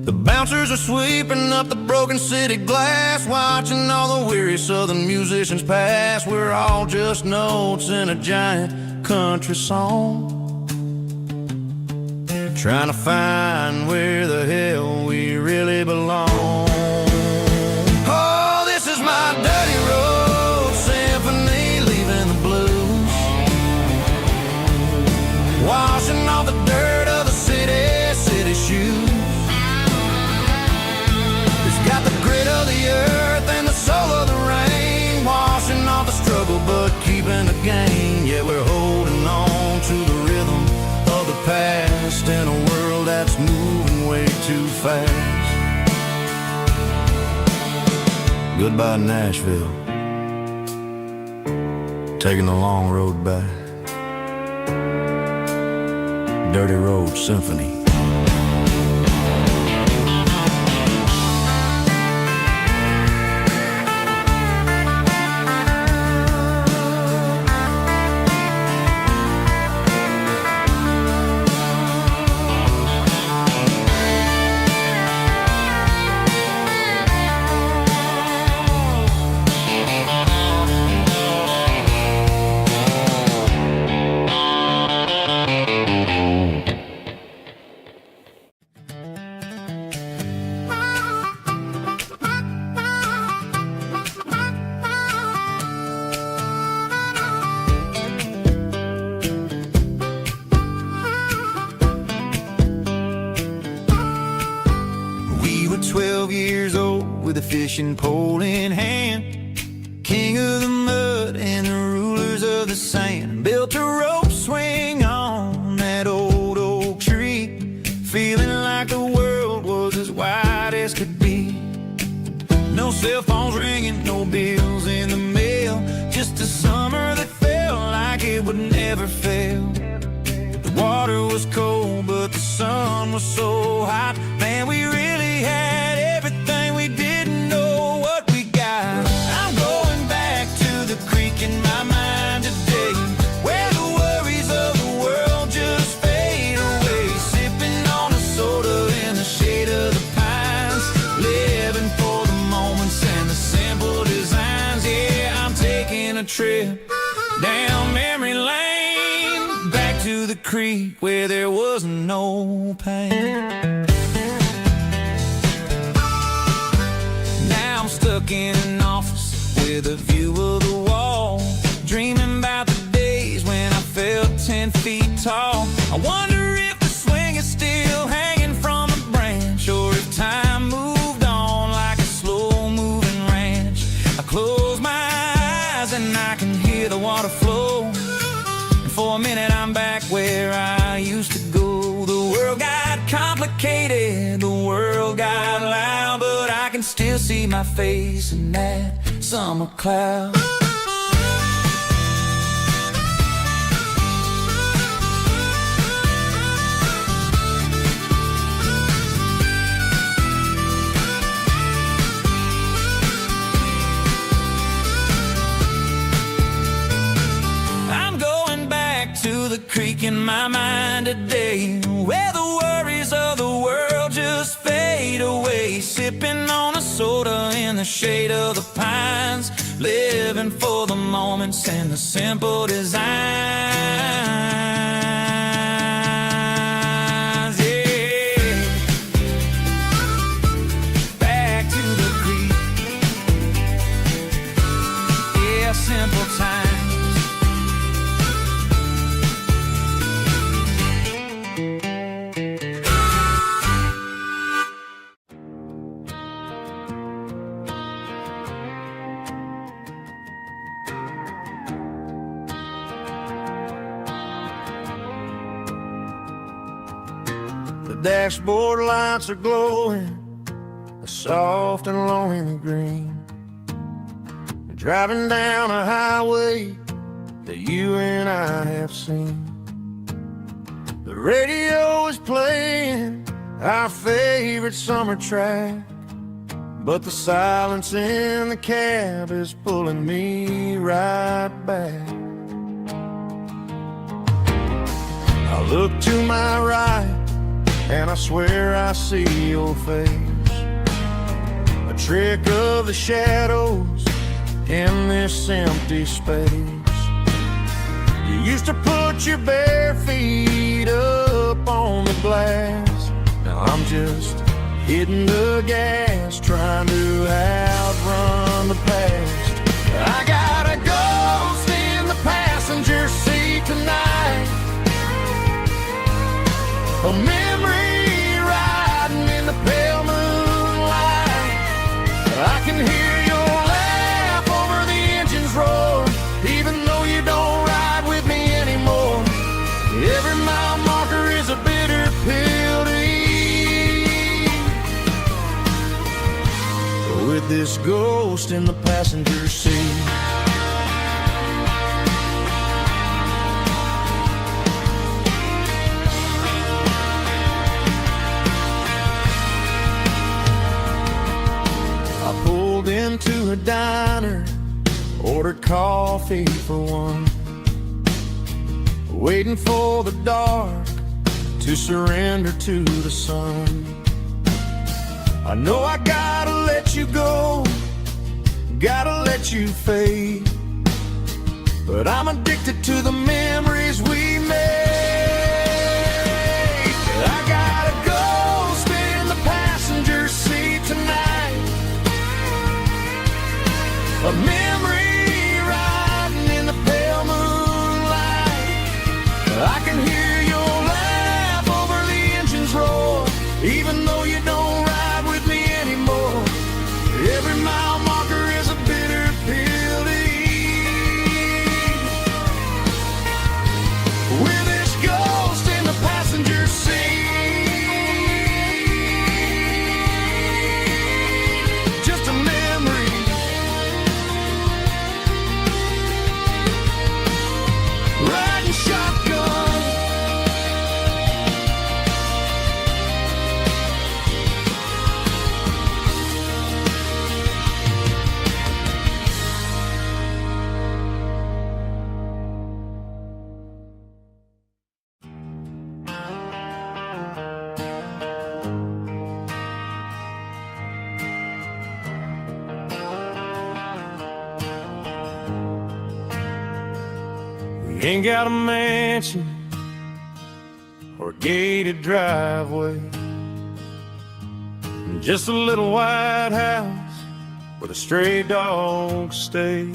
the bouncers are sweeping up the broken city glass, watching all the weary southern musicians pass. We're all just notes in a giant country song, trying to find where the hell we really belong. Oh, this is my dirty road symphony, leaving the blues, washing off the dirt of the city shoes. It's got the grit of the earth and the soul of the rain, washing off the struggle but keeping the gain. Yeah, we're holding on to the rhythm of the past in a world that's moving way too fast. Goodbye, Nashville, taking the long road back. Dirty Road Symphony. boat with a fishing pole in hand. King of the mud and the rulers of the sand built a rope swing on that old oak tree, feeling like the world was as wide as could be. No cell phones ringing, no bills in the mail, just a summer that felt like it would never fail. The water was cold, but the sun was so hot. Man, we really had everything, we didn't know what we got. I'm going back to the creek in my mind today, where the worries of the world just fade away. Sipping on a soda in the shade of the pines, living for the moments and the simple designs. Yeah, I'm taking a trip down memory lane, back to the creek where there was no pain. Now I'm stuck in an office with a view of the wall, dreaming about the days when I felt 10 feet tall. I wonder if the swing is still hanging from a branch, or if time moved on like a slow-moving ranch. I close my eyes and I can hear the water flow, and for a minute I'm back where I used to go. The world got complicated, the world got loud, but I can still see my face in that summer cloud. I'm going back to the creek in my mind today, where the worries of the world just fade away. Sipping on a soda in the shade of the pines, living for the moments and the simple designs. Yeah, back to the creek. Yeah, simple times. The dashboard lights are glowing, a soft and lonely green. You're driving down a highway that you and I have seen. The radio is playing our favorite summer track, but the silence in the cab is pulling me right back. I look to my right and I swear I see your face, a trick of the shadows in this empty space. You used to put your bare feet up on the glass. Now I'm just hitting the gas, trying to outrun the past. I got a ghost in the passenger seat tonight, a memory riding in the pale moonlight. I can hear your laugh over the engine's roar, even though you don't ride with me anymore. Every mile marker is a bitter pill to eat, with this ghost in the passenger seat. Into a diner, ordered coffee for one, waiting for the dark to surrender to the sun. I know I gotta let you go, gotta let you fade, but I'm addicted to the memories we made. I got a ghost in the passenger seat tonight, a memory riding in the pale moonlight. I can hear your laugh over the engine's roar, even though you don't ride with me anymore. ain't got a mansion or a gated driveway, just a little white house where the stray dogs stay.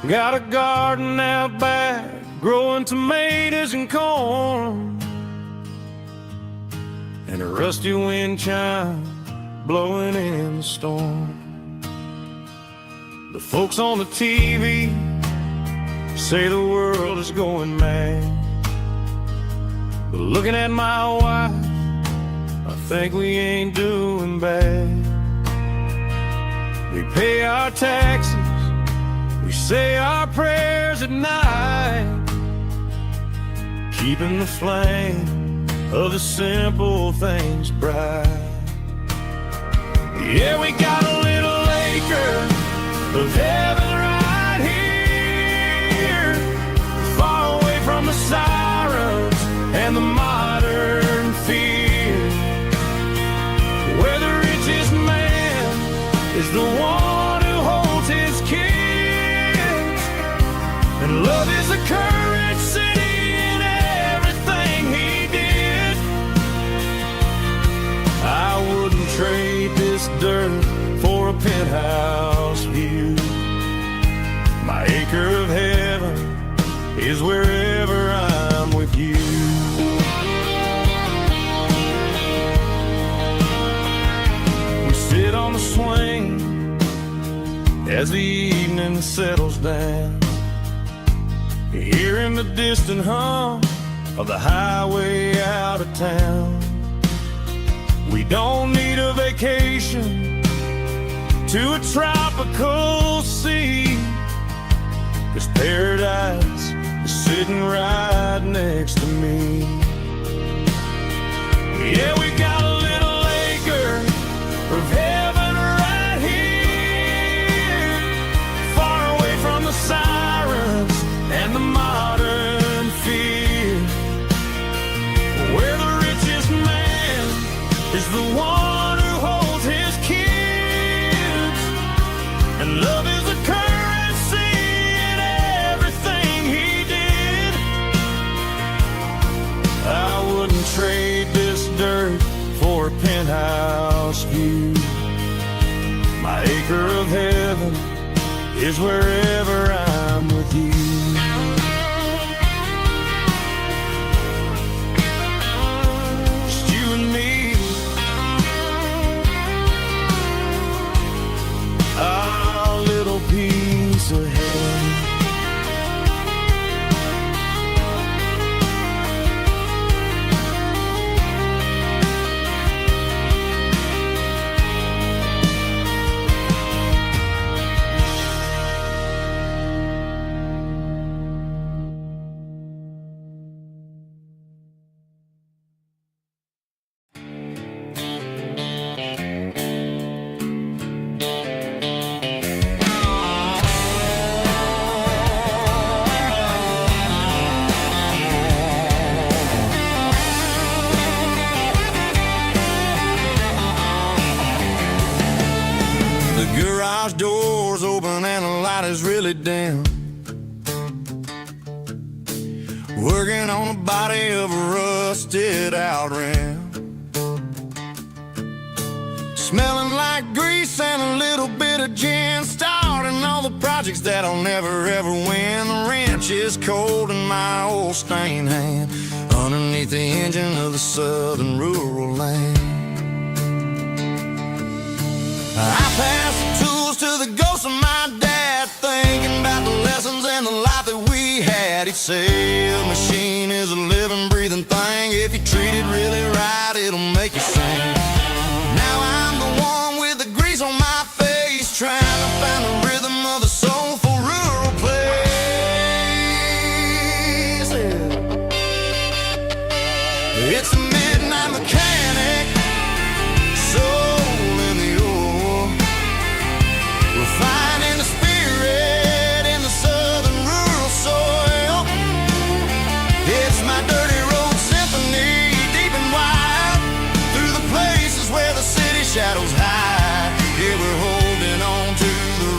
Got a garden out back, growing tomatoes and corn, and a rusty wind chime blowing in the storm. The folks on the TV say the world is going mad, but looking at my wife, I think we ain't doing bad. We pay our taxes, we say our prayers at night, keeping the flame of the simple things bright. Yeah, we got a little acre of heaven right here, far away from the sirens and the modern fear, where the richest man is the one who holds his kids, and love is a currency in everything he did. I wouldn't trade this dirt for a penthouse view. My acre of heaven is wherever I'm with you. We sit on the swing as the evening settles down, hearing the distant hum of the highway out of town. We don't need a vacation to a tropical sea, 'cause paradise is sitting right next to me. Yeah, we got a little acre of heaven right here, far away from the sirens and the modern fear, where the richest man is the one who holds his kids, and love is a currency in everything he did. I wouldn't trade this dirt for a penthouse view. My acre of heaven is wherever I'm with you. Just you and me, our little piece of heaven. The garage door's open and the light is really dim, working on the body of a rusted out rim, smelling like grease and a little bit of gin, starting all the projects that'll never ever win. The wrench is cold in my old stained hand, underneath the engine of the southern rural land. I pass the tools to the ghost of my dad, thinking about the lessons and the life that we had. He'd say a machine is a living, breathing thing. If you treat it really right, it'll make you sing. Now I'm the one with the grease on my face, trying to find the rhythm of the soulful rural place. It's a midnight mechanic, soul in the ore, refining the spirit in the southern rural soil. It's my dirty road symphony, deep and wide, through the places where the city shadows hide. Yeah, we're holding on to the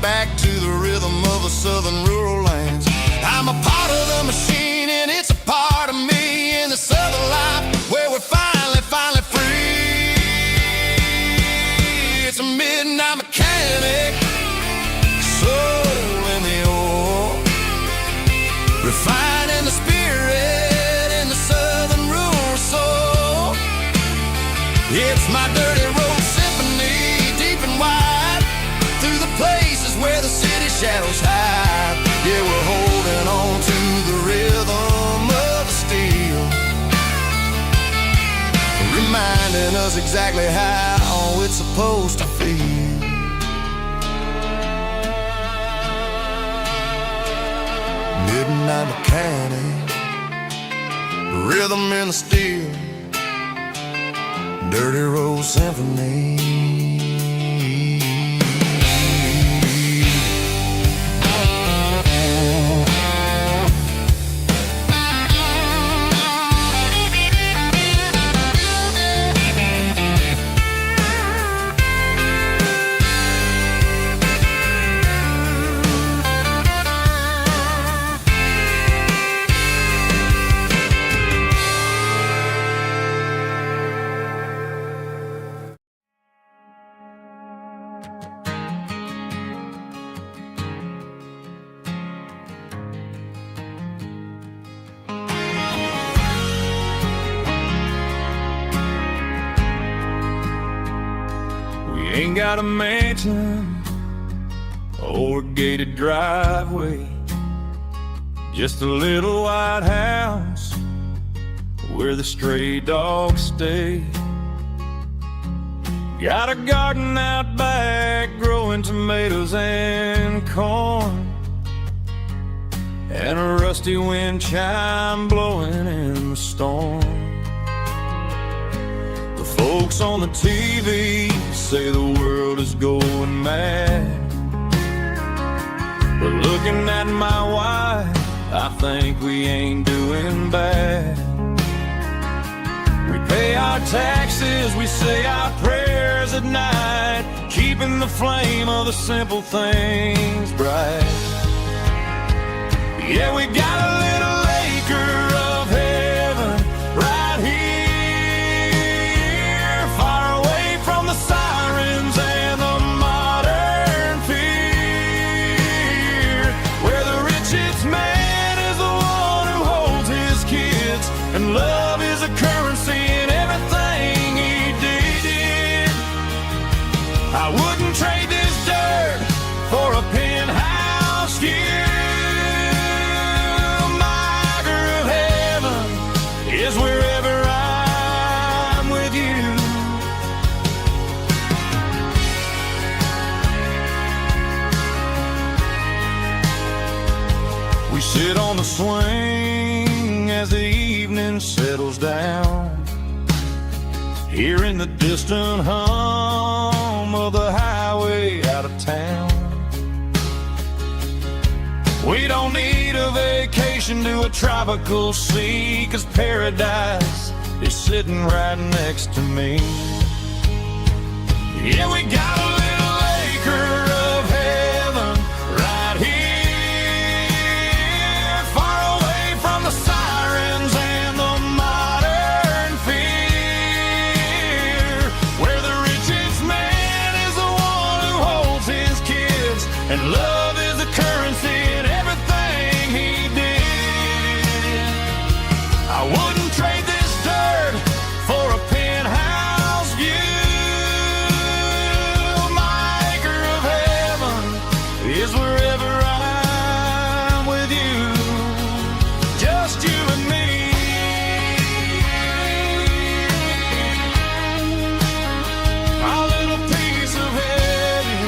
back to the rhythm of the southern rural lands. I'm a part of the machine and it's a part of me in the southern life where we're finally free. It's a midnight mechanic, soul in the ore, refining the spirit in the southern rural soul. It's my dirty road symphony, deep and wide, through the places where the city shadows hide. Yeah, we're holding on to the rhythm of the steel, reminding us exactly how it's supposed to feel. Midnight mechanic, rhythm in the steel, dirty road symphony. Ain't got a mansion or a gated driveway, just a little white house where the stray dogs stay. Got a garden out back growing tomatoes and corn, and a rusty wind chime blowing in the storm. Folks on the TV say the world is going mad, but looking at my wife, I think we ain't doing bad. We pay our taxes, we say our prayers at night, keeping the flame of the simple things bright. Yeah, we got a little acre of heaven right here, sirens and the modern fear, where the richest man is the one who holds his kids, and love is a currency in everything he did. I wouldn't trade this dirt for a penthouse view. My acre of heaven is wherever I'm with you. We sit on the swing as the evening settles down, hearing the distant hum of the highway out of town. We don't need a vacation to a tropical sea, 'cause paradise is sitting right next to me. Yeah, we got a little acre of heaven right here, far away from the sirens and the modern fear, where the richest man is the one who holds his kids, and love is a currency in everything he did. I wouldn't trade this dirt for a penthouse view. My acre of heaven is wherever I'm with you, just you and me. Our little piece of heaven.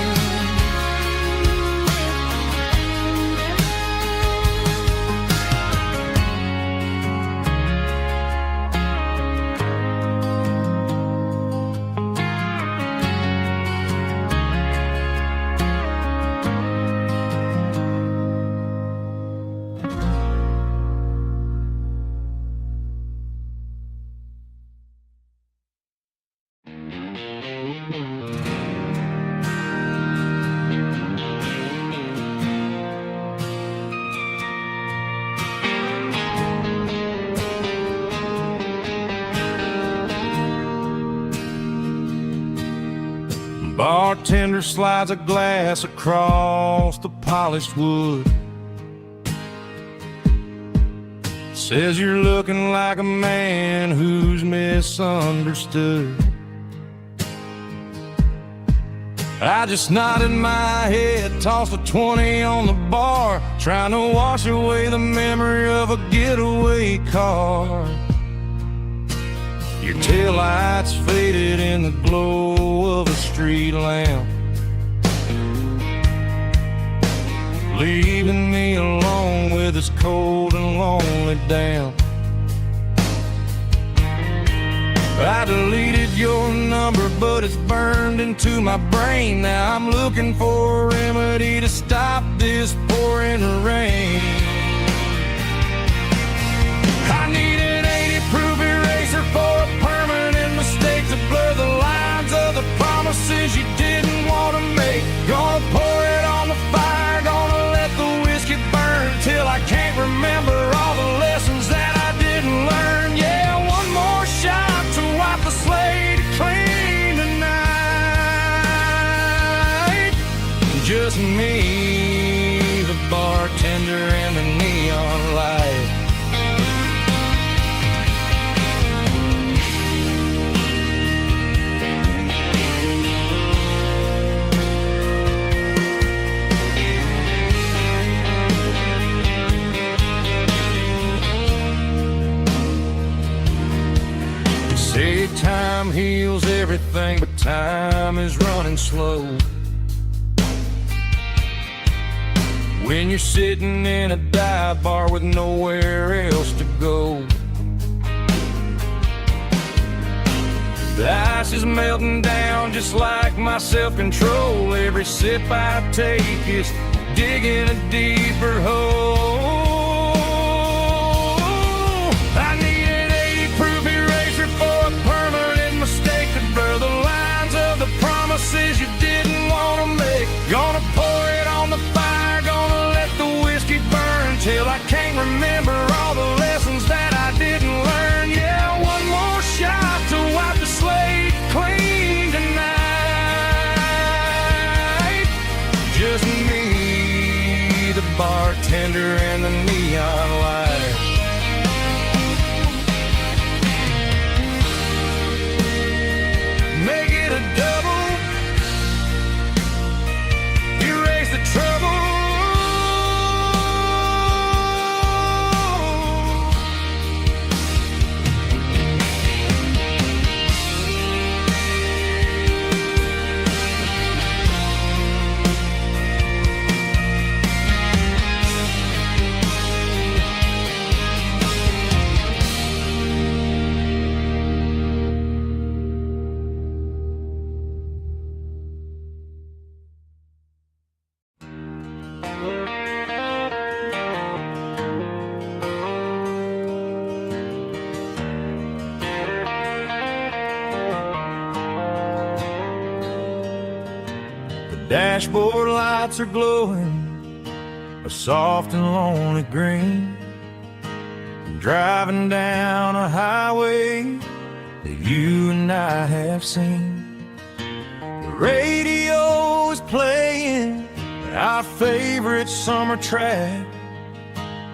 bartender slides a glass across the polished wood. Says you're looking like a man who's misunderstood. I just nodded my head, tossed a 20 on the bar, trying to wash away the memory of a getaway car. Your taillights faded in the glow of a street lamp, leaving me alone with this cold and lonely damp. I deleted your number, but it's burned into my brain. Now I'm looking for a remedy to stop this pouring rain. I need an 80-proof eraser for a permanent mistake to blur the lines of the promises you didn't want to make. Gonna pour it on the fire, gonna let the whiskey burn till I can't remember all the lessons that I didn't learn. Yeah, one more shot to wipe the slate clean tonight. Just me, the bartender, and the neon light. Say time heals everything, but time is running slow. When you're sitting in a dive bar with nowhere else to go, the ice is melting down just like my self-control. Every sip I take is digging a deeper hole. I need an 80-proof eraser for a permanent mistake to blur the lines of the promises you didn't want to make. Gonna pour it on the fire, gonna let the whiskey burn till I can't remember all the lessons that I didn't learn. Yeah, one more shot to wipe the slate clean tonight. Just me, the bartender, and the neon light. Make it a double, erase the trouble. Dashboard lights are glowing a soft and lonely green. I'm driving down a highway that you and I have seen. The radio is playing our favorite summer track,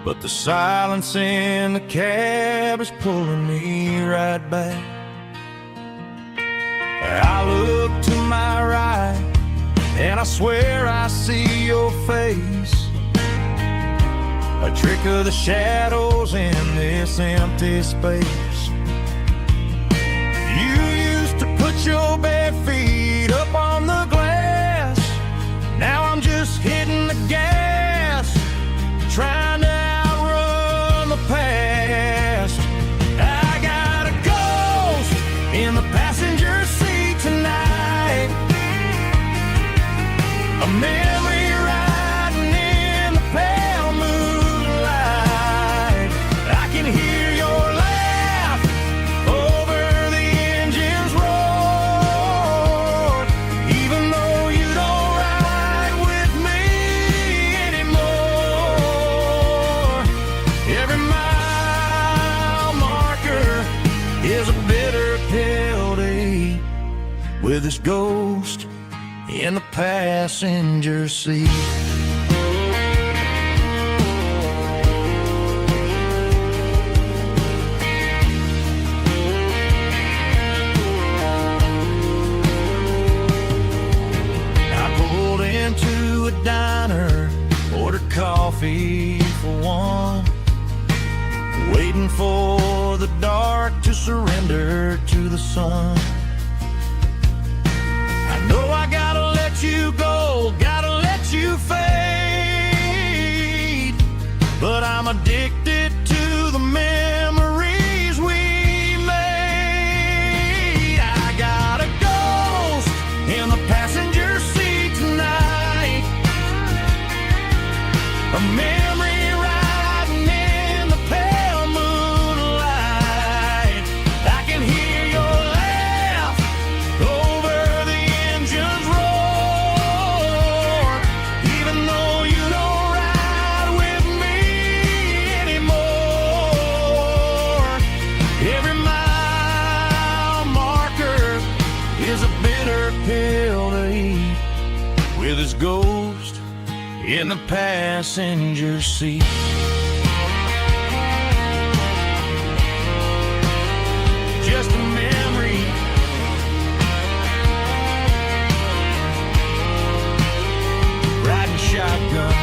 but the silence in the cab is pulling me right back. I look to my right and I swear I see your face, a trick of the shadows in this empty space. You used to put your bare feet up on the glass. Now I'm just hitting the gas, trying to outrun the past. I got a ghost in the passenger seat tonight, a memory riding in the pale moonlight. I can hear your laugh over the engine's roar, even though you don't ride with me anymore. Every mile marker is a bitter pill to eat with this ghost in the passenger seat. Into a diner, ordered coffee for one, waiting for the dark to surrender to the sun. I know I gotta let you go, gotta let you fade, but I'm addicted to the memories we made. I got a ghost in the passenger seat tonight, a memory riding in the pale moonlight. I can hear your laugh over the engine's roar, even though you don't ride with me anymore. Every mile marker is a bitter pill to eat, with his ghost in the passenger seat. Just a memory, riding shotgun.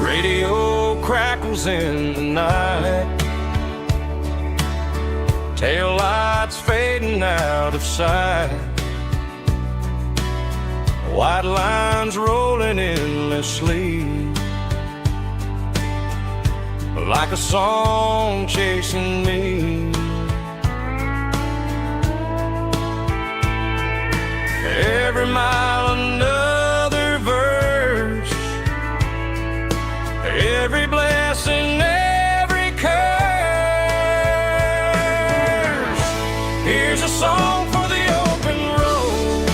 Radio crackles in the night, tail lights fading out of sight, white lines rolling endlessly, like a song chasing me. Every mile another verse, every blessing, every curse. Here's a song for the open road,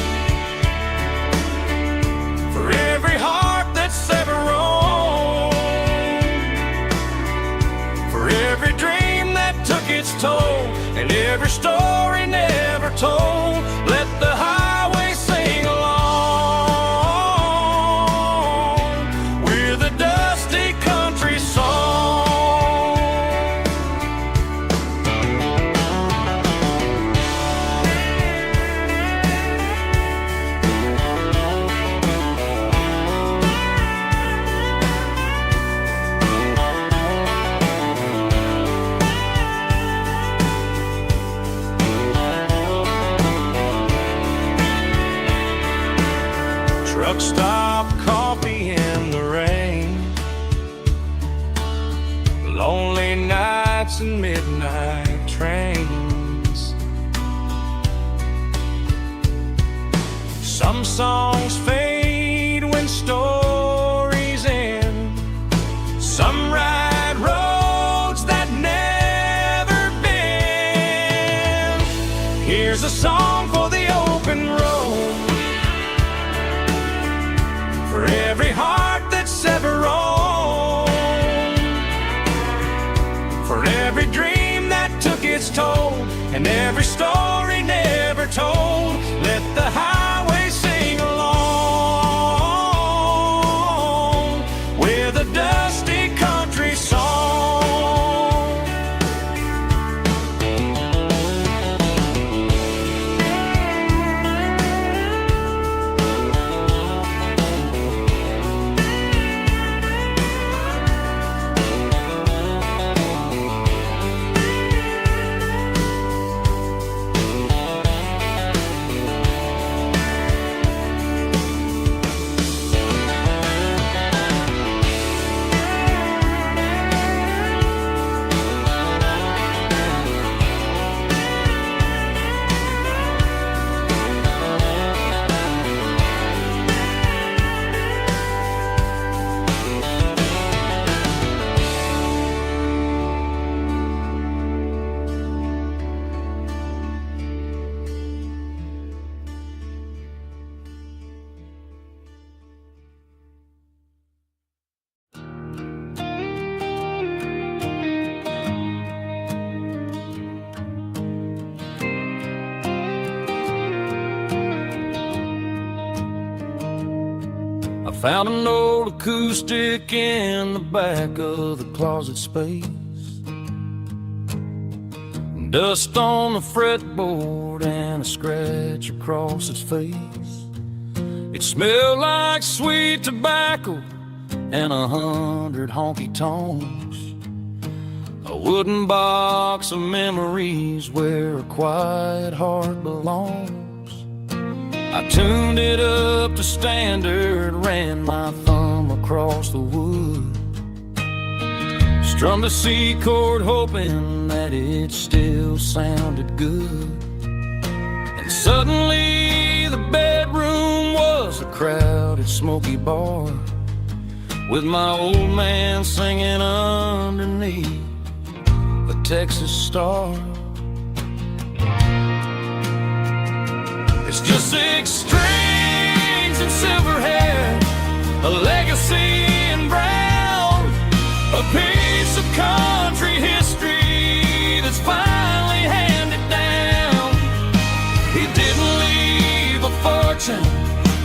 for every heart that's ever roamed, for every dream that took its toll, and every story never told. Let the highway sing along with a dusty country song. Truck stop, coffee in the rain, lonely nights and midnight trains. Some songs fade when stories end, some ride roads that never bend. Here's a song for the open road, for every heart that's ever roamed, for every dream that took its toll, and every story never told. Let the highway sing along with a dusty country song. Found an old acoustic in the back of the closet space. Dust on the fretboard and a scratch across its face. It smelled like sweet tobacco and 100 honky tonks. A wooden box of memories where a quiet heart belongs. I tuned it up to standard, ran my thumb across the wood, strummed a C chord hoping that it still sounded good. And suddenly the bedroom was a crowded smoky bar, with my old man singing underneath the Texas star. It's just 6 strings and silver hair, a legacy in brown, a piece of country history that's finally handed down. He didn't leave a fortune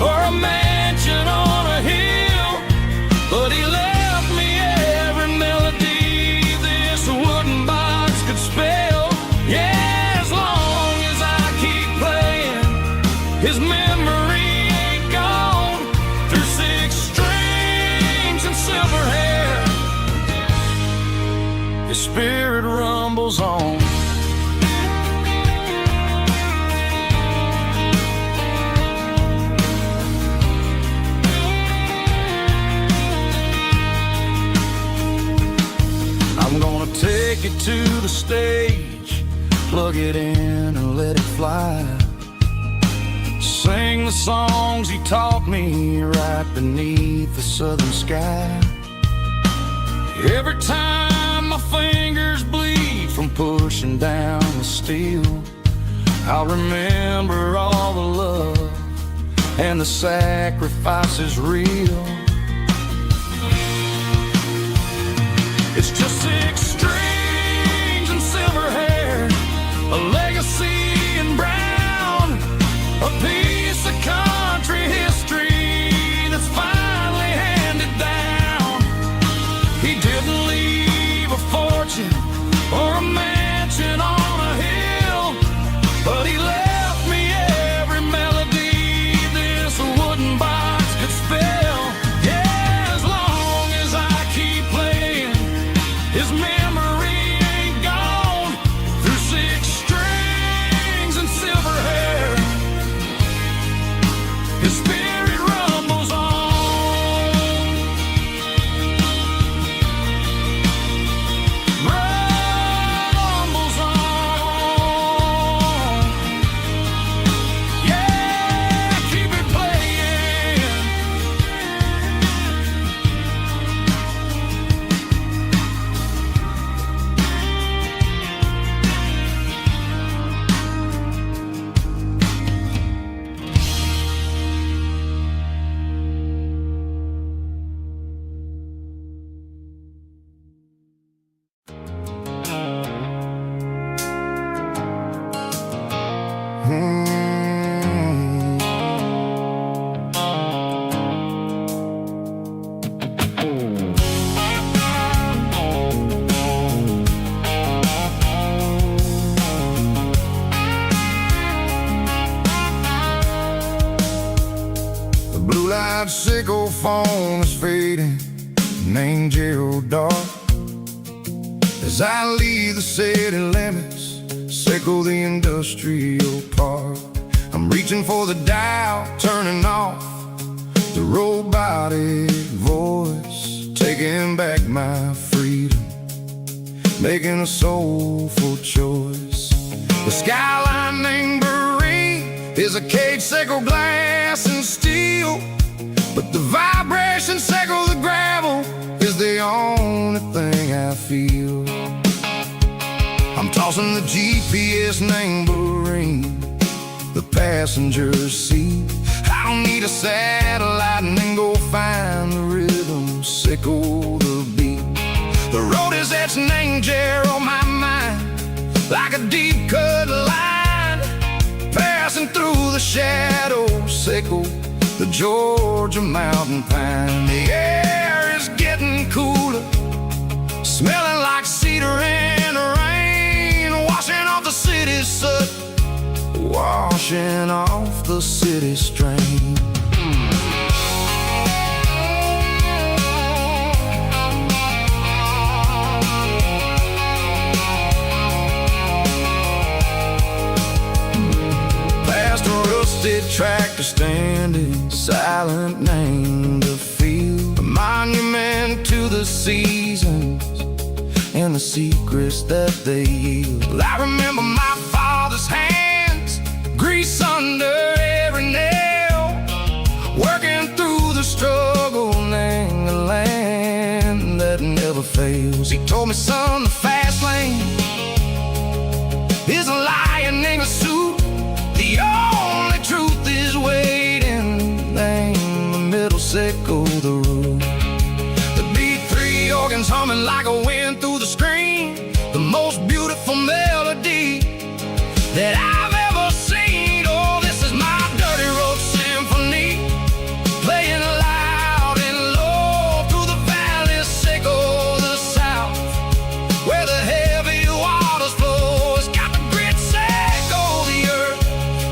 or a mansion on a hill, but he left me every melody this wooden box could spell. Yeah, as long as I keep playing, his memory ain't gone. Through 6 strings and silver hair, his spirit rumbles on. I'm gonna take it to the stage, plug it in and let it fly. Sing the songs he taught me right beneath the southern sky. Every time my fingers bleed from pushing down the steel, I'll remember all the love and the sacrifices real. It's just 6 strings and silver hair, a legacy in brown, a piece of country history that's finally handed down. He didn't leave a fortune or a mansion on a hill, but he left me every melody this wooden box could spell. Yeah, as long as I keep playing, his memory ain't gone. Through 6 strings and silver hair, his spirit rumbles on. Rumbles on. Yeah, keep it playing. The blue light sickle phone is fading, an angel dark. As I leave the city limits, sickle the industrial park. I'm reaching for the dial, turning off the robotic voice, taking back my freedom, making a soulful choice. The skyline named Marine is a cage, sickle glass and steel, but the vibration sickle the gravel is the only thing I feel. I'm tossing the GPS named Marine, the passenger seat. I don't need a satellite and then go find the rhythm, sickle the beat. The road is etched named Geralkyo on my mind, like a deep cut line, passing through the shadows, sickle the Georgia mountain pine. The air is getting cooler, smelling like cedar in the rain, washing off the city's soot, washing off the city strain. Past a rusted tractor standing silent, named a field, a monument to the seasons and the secrets that they yield. I remember my father's hands, grease under every nail, working through the struggle and the land that never fails. He told me, son, the fast lane is a lion in a suit. The only truth is waiting. Name the middle, sickle the root. The B3 organs humming like a wind through the screen, the most beautiful melody that I've ever seen. Oh, this is my dirty road symphony, playing loud and low through the valleys, sickle the south, where the heavy waters flow. It's got the grit, sickle the earth,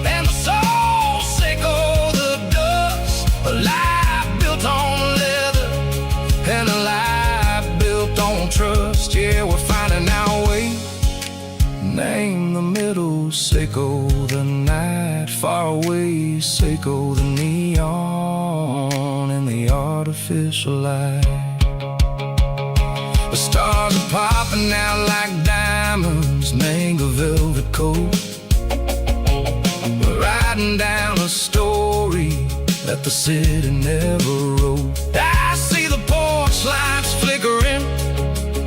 and the soul, sickle the dust. A life built on leather and a life built on trust. Yeah, we're finding our way. Name the middle, sickle the night, far away, sickle the neon and the artificial light. The stars are popping out like diamonds, mango velvet coat. We're riding down a story that the city never wrote. I see the porch lights flickering,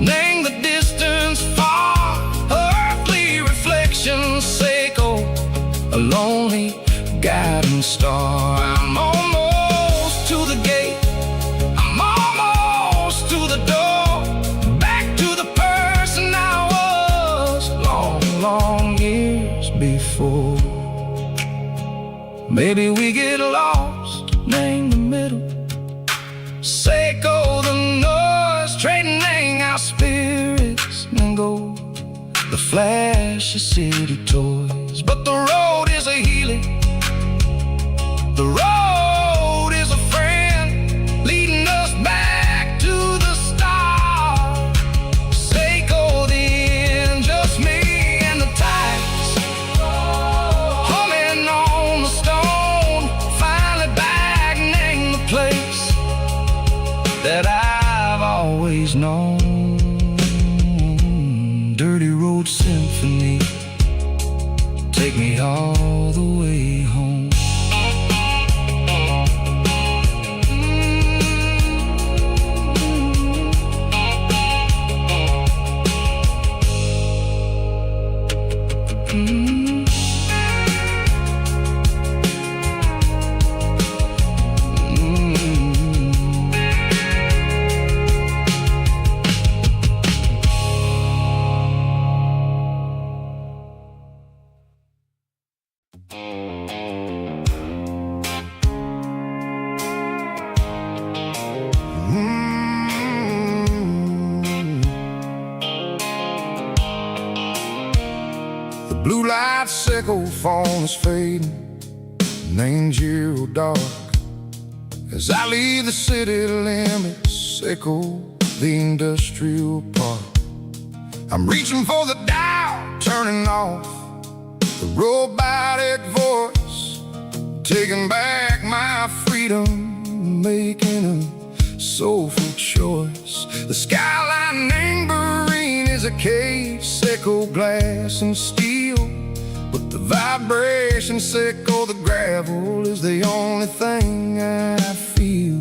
name the distance far, earthly reflections, sickle a lonely guiding star. I'm almost to the gate, I'm almost to the door, back to the person I was long, long years before. Maybe we get lost, name the middle, sickle the noise, trading our spirits and go the flash of city toys. But the road is a healing, the road is a friend, leading us back to the start. Sickle the end, just me and the tides, humming on the stone, finally back, name the place that I've always known. Dirty road symphony, take me all the way home. Blue light sickle phone is fading, named Giro dark. As I leave the city limits, sickle the industrial park. I'm reaching for the dial, turning off the robotic voice, taking back my freedom, making a soulful choice. The skyline named Marine is a cave, sickle glass and steel, but the vibration, sickle the gravel, is the only thing I feel.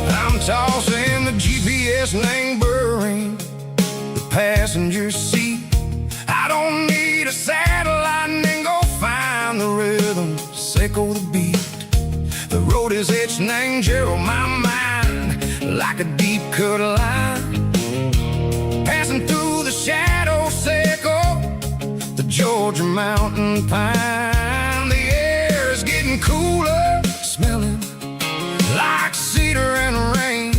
I'm tossing the GPS named Burring, the passenger seat. I don't need a satellite and go find the rhythm, sickle the beat. The road is itch named Gerald, my mind like a deep cut line, passing through the shadow circle, the Georgia mountain pine. The air is getting cooler, smelling like cedar and rain,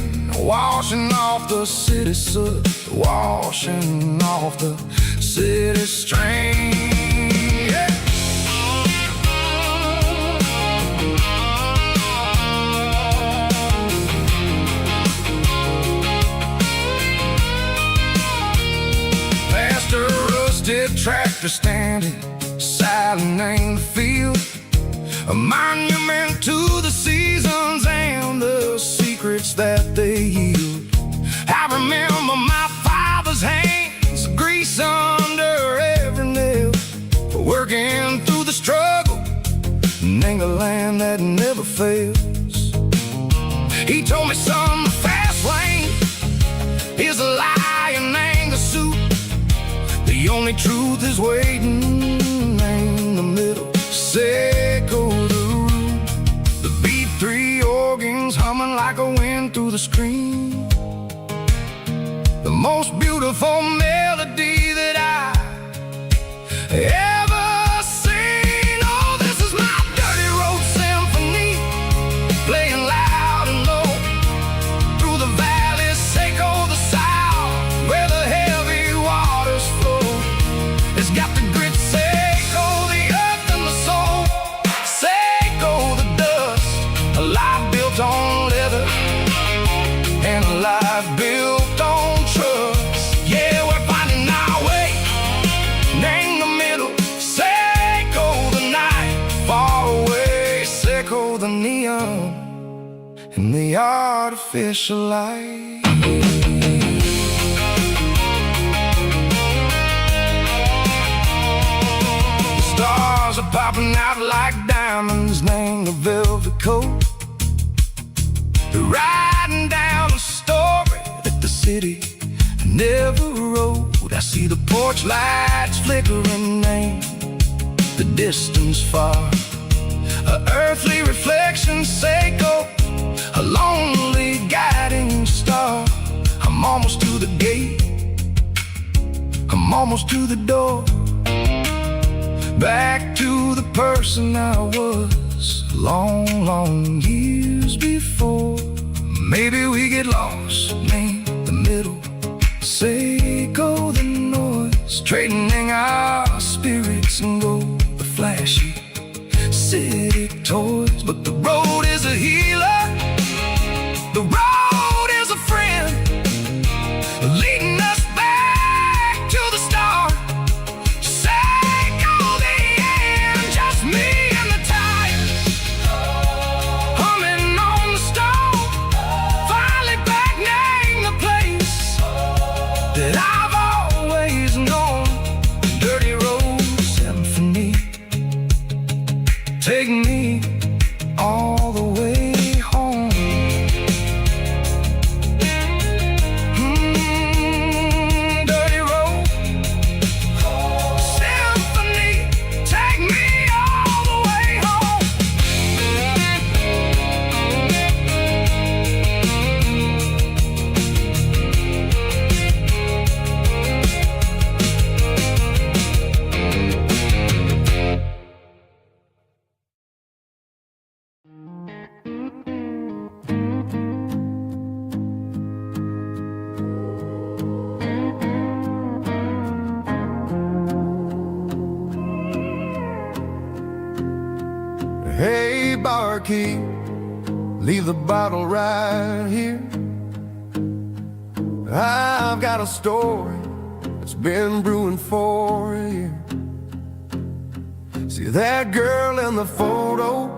washing off the city soot, washing off the city strain. Yeah. Past a rusted tractor standing silent in the field, a monument to the seasons and the secrets that they yield. I remember my father's hands, grease under every nail, working through the struggle in a land that never fails. He told me, son, the fast lane is a lie and ain't the suit. The only truth is waiting in the middle. Echo the root, the B3 organs humming like a wind through the screen. The most beautiful melody that I ever seen. Oh, this is my dirty road symphony, playing loud and low through the valleys, Seco the south, where the heavy waters flow. It's got the grit, Seco the earth and the soul, Seco the dust, a life built on leather and a life built on trust. Yeah, we're finding our way in the middle. Seco the night, far away, Seco the neon and the artificial light. The stars are popping out like diamonds, named the velvet coat. They're riding down a story that the city never wrote. I see the porch lights flickering in the distance far, a earthly reflection, Seco, a lonely guiding star. I'm almost to the gate, I'm almost to the door, back to the person I was long, long years before. Maybe we get lost in the middle, Seco the noise, trading our spirits and go the flashy city toys. But the road is a healer, the road is a friend, leading us back to the start. Seco the end, just me and the tires, humming on the stove, finally back name the place that I've always known. Dirty road symphony, take me all the way home. Dirty road symphony, take me all the way home. Hey, barkeep, leave the bottle right here. I've got a story that's been brewing for a year. See that girl in the photo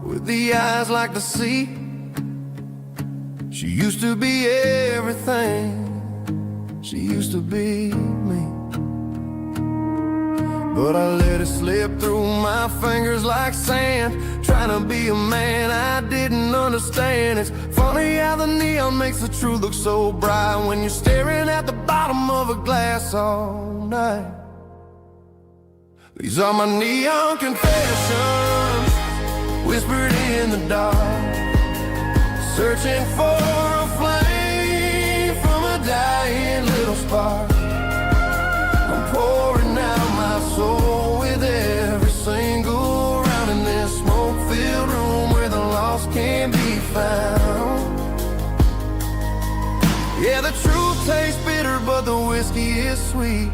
with the eyes like the sea? She used to be everything, she used to be me. But I let it slip through my fingers like sand, trying to be a man I didn't understand. It's funny how the neon makes the truth look so bright when you're staring at the bottom of a glass all night. These are my neon confessions, whispered in the dark. searching for a flame from a dying little spark. I'm pouring out my soul with every single round in this smoke-filled room where the lost can be found. Yeah, the truth tastes bitter, but the whiskey is sweet.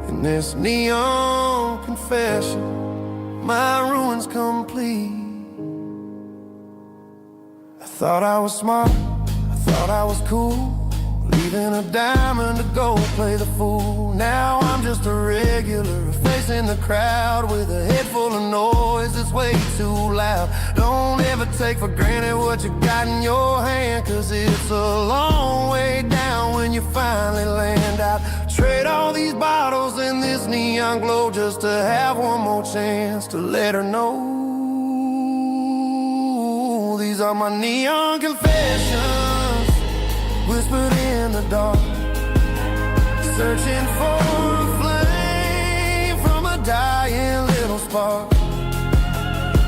In this neon confession, my ruin's complete. I thought I was smart, I thought I was cool, leaving a diamond to go play the fool. Now I'm just a regular, facing the crowd with a head full of noise that's way too loud. Don't ever take for granted what you got in your hand, cause it's a long way down when you finally land out. Trade all these bottles and this neon glow just to have one more chance to let her know. These are my neon confessions, whispered in the dark, searching for a flame from a dying little spark.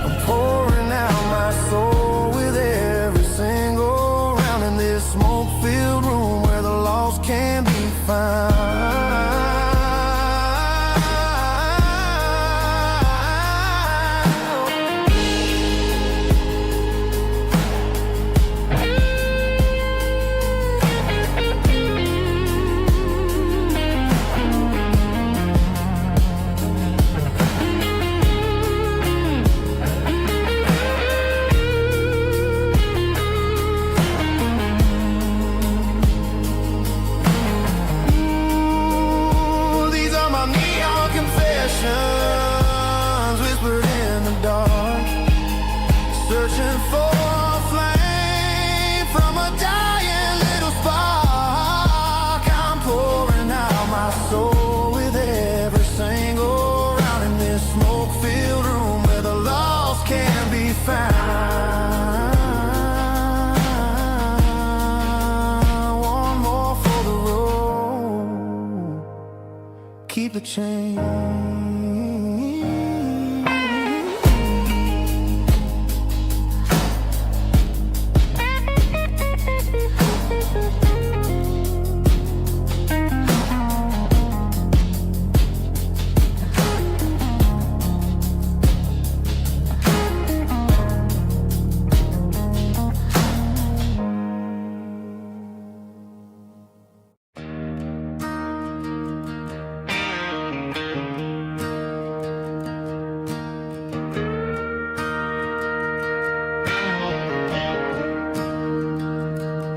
I'm pouring out my soul with every single round in this smoke-filled room where the lost can be found. Whispered in the dark, searching for a flame from a dying little spark. I'm pouring out my soul with every single round in this smoke-filled room where the lost can be found. One more for the road, keep the change.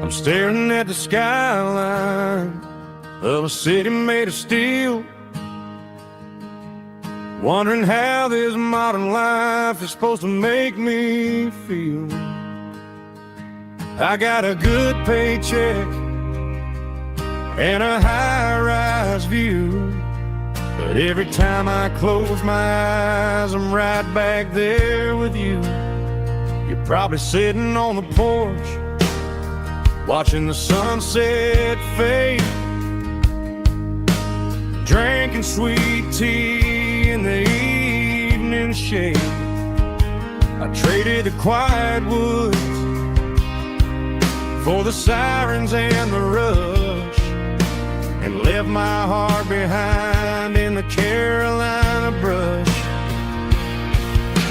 I'm staring at the skyline of a city made of steel, wondering how this modern life is supposed to make me feel. I got a good paycheck and a high-rise view, but every time I close my eyes, I'm right back there with you. You're probably sitting on the porch, watching the sunset fade, drinking sweet tea in the evening shade. I traded the quiet woods for the sirens and the rush, and left my heart behind in the Carolina brush.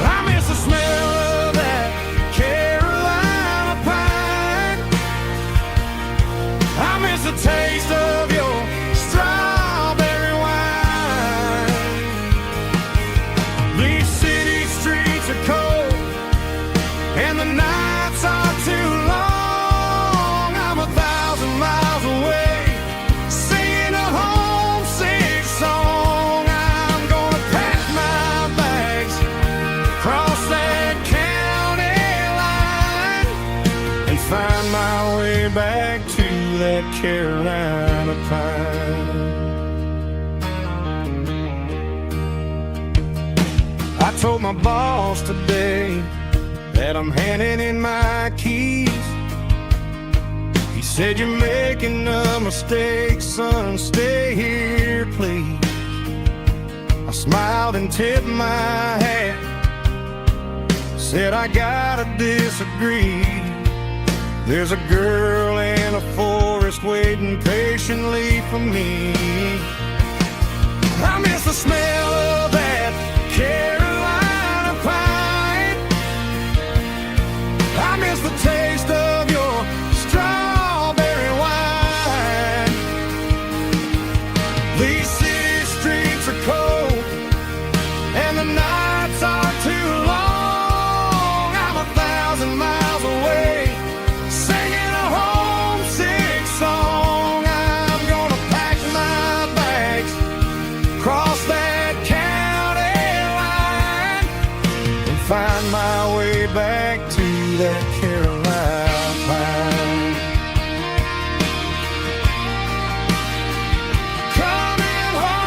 I miss the smell of that Carolina pine. I miss the taste of your strawberry wine. These city streets are cold and the nights are too long. I'm 1,000 miles away, singing a homesick song. I'm gonna pack my bags, cross that county line, and find my way back to that Carolina pine. I told my boss today that I'm handing in my keys. He said, "You're making a mistake, son, stay here, please." I smiled and tipped my hat, said I gotta disagree. There's a girl in a forest waiting patiently for me. I miss the smell of that Carolina pine. I miss the taste of your strawberry wine. These city streets are cold and the nights are too long. I'm 1,000 miles away, singing a homesick song. I'm gonna pack my bags, cross that county line, and find my way back to that Carolina pine. Coming home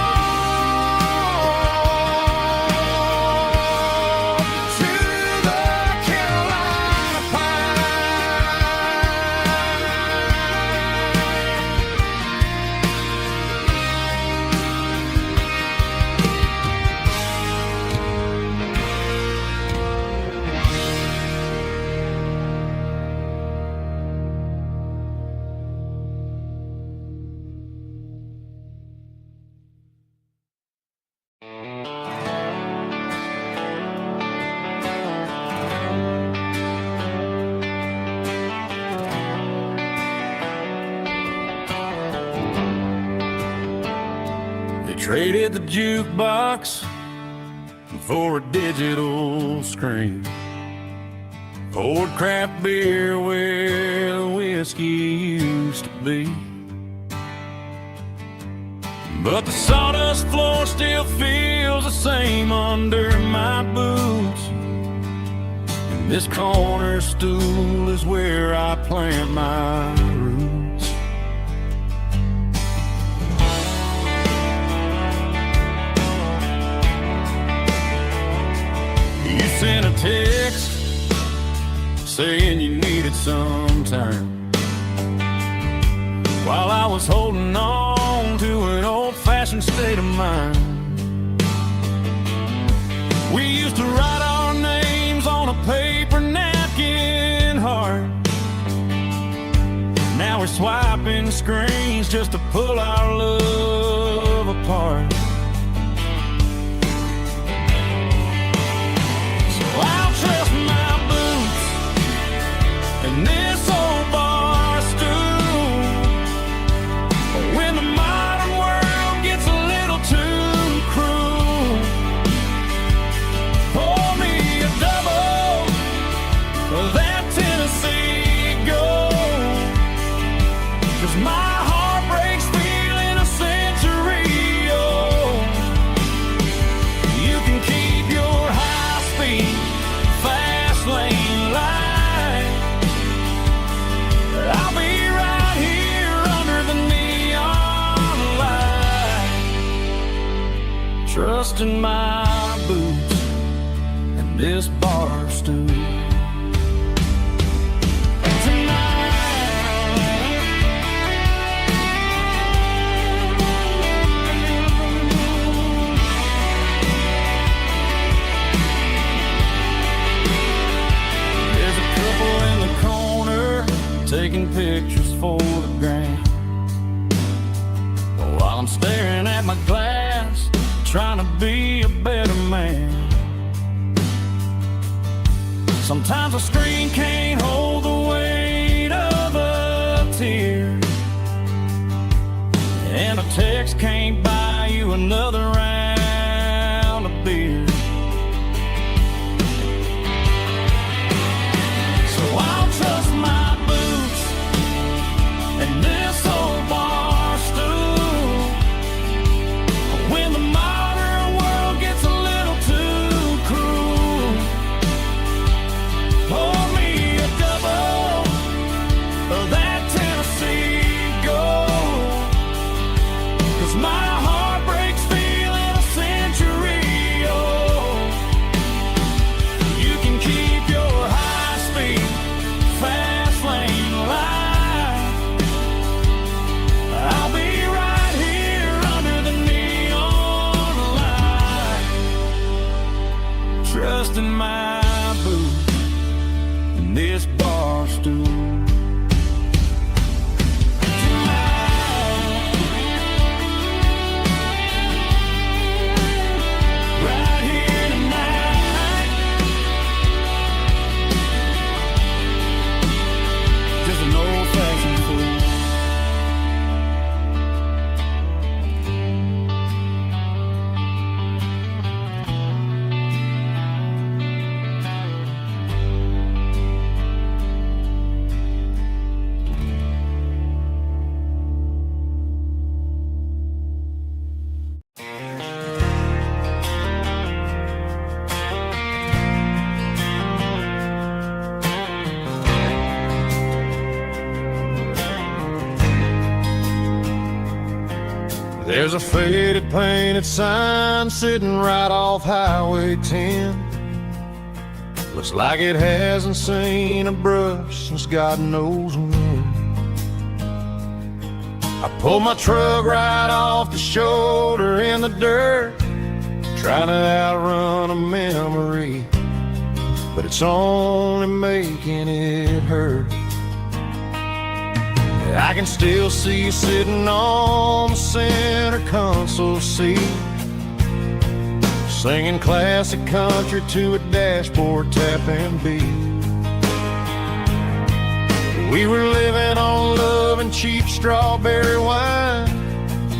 to the Carolina They traded the jukebox for a digital screen, poured craft beer where the whiskey used to be. But the sawdust floor still feels the same under my boots, and this corner stool is where I plant my roots. You sent a text saying you needed some time, while I was holding on to an old-fashioned state of mind. We used to write our names on a paper napkin heart. Now we're swiping screens just to pull our love apart. I'll trust my boots and this old bar stool. When the modern world gets a little too cruel, pour me a double of that Tennessee Gold, 'cause my heart breaks feeling a century old. You can keep your high-speed fast lane light. I'll be right here under the neon light, trusting my boots and this bar stool. Taking pictures for the gram, while I'm staring at my glass, trying to be a better man. Sometimes a screen can't hold the weight of a tear, and a text can't buy you another round of beer. So I'll trust my boots and this old bar stool. When the modern world gets a little too cruel, pour me a double of that Tennessee Gold, 'cause my heart breaks feeling a century old. You can keep your high-speed fast lane light. I'll be right here under the neon light, trusting my boots and this bar stool. There's a faded painted sign sitting right off Highway 10. Looks like it hasn't seen a brush since God knows when. I pulled my truck right off the shoulder in the dirt, trying to outrun a memory, but it's only making it hurt. I can still see you sitting on the center console seat, singing classic country to a dashboard tapping beat. We were living on love and cheap strawberry wine,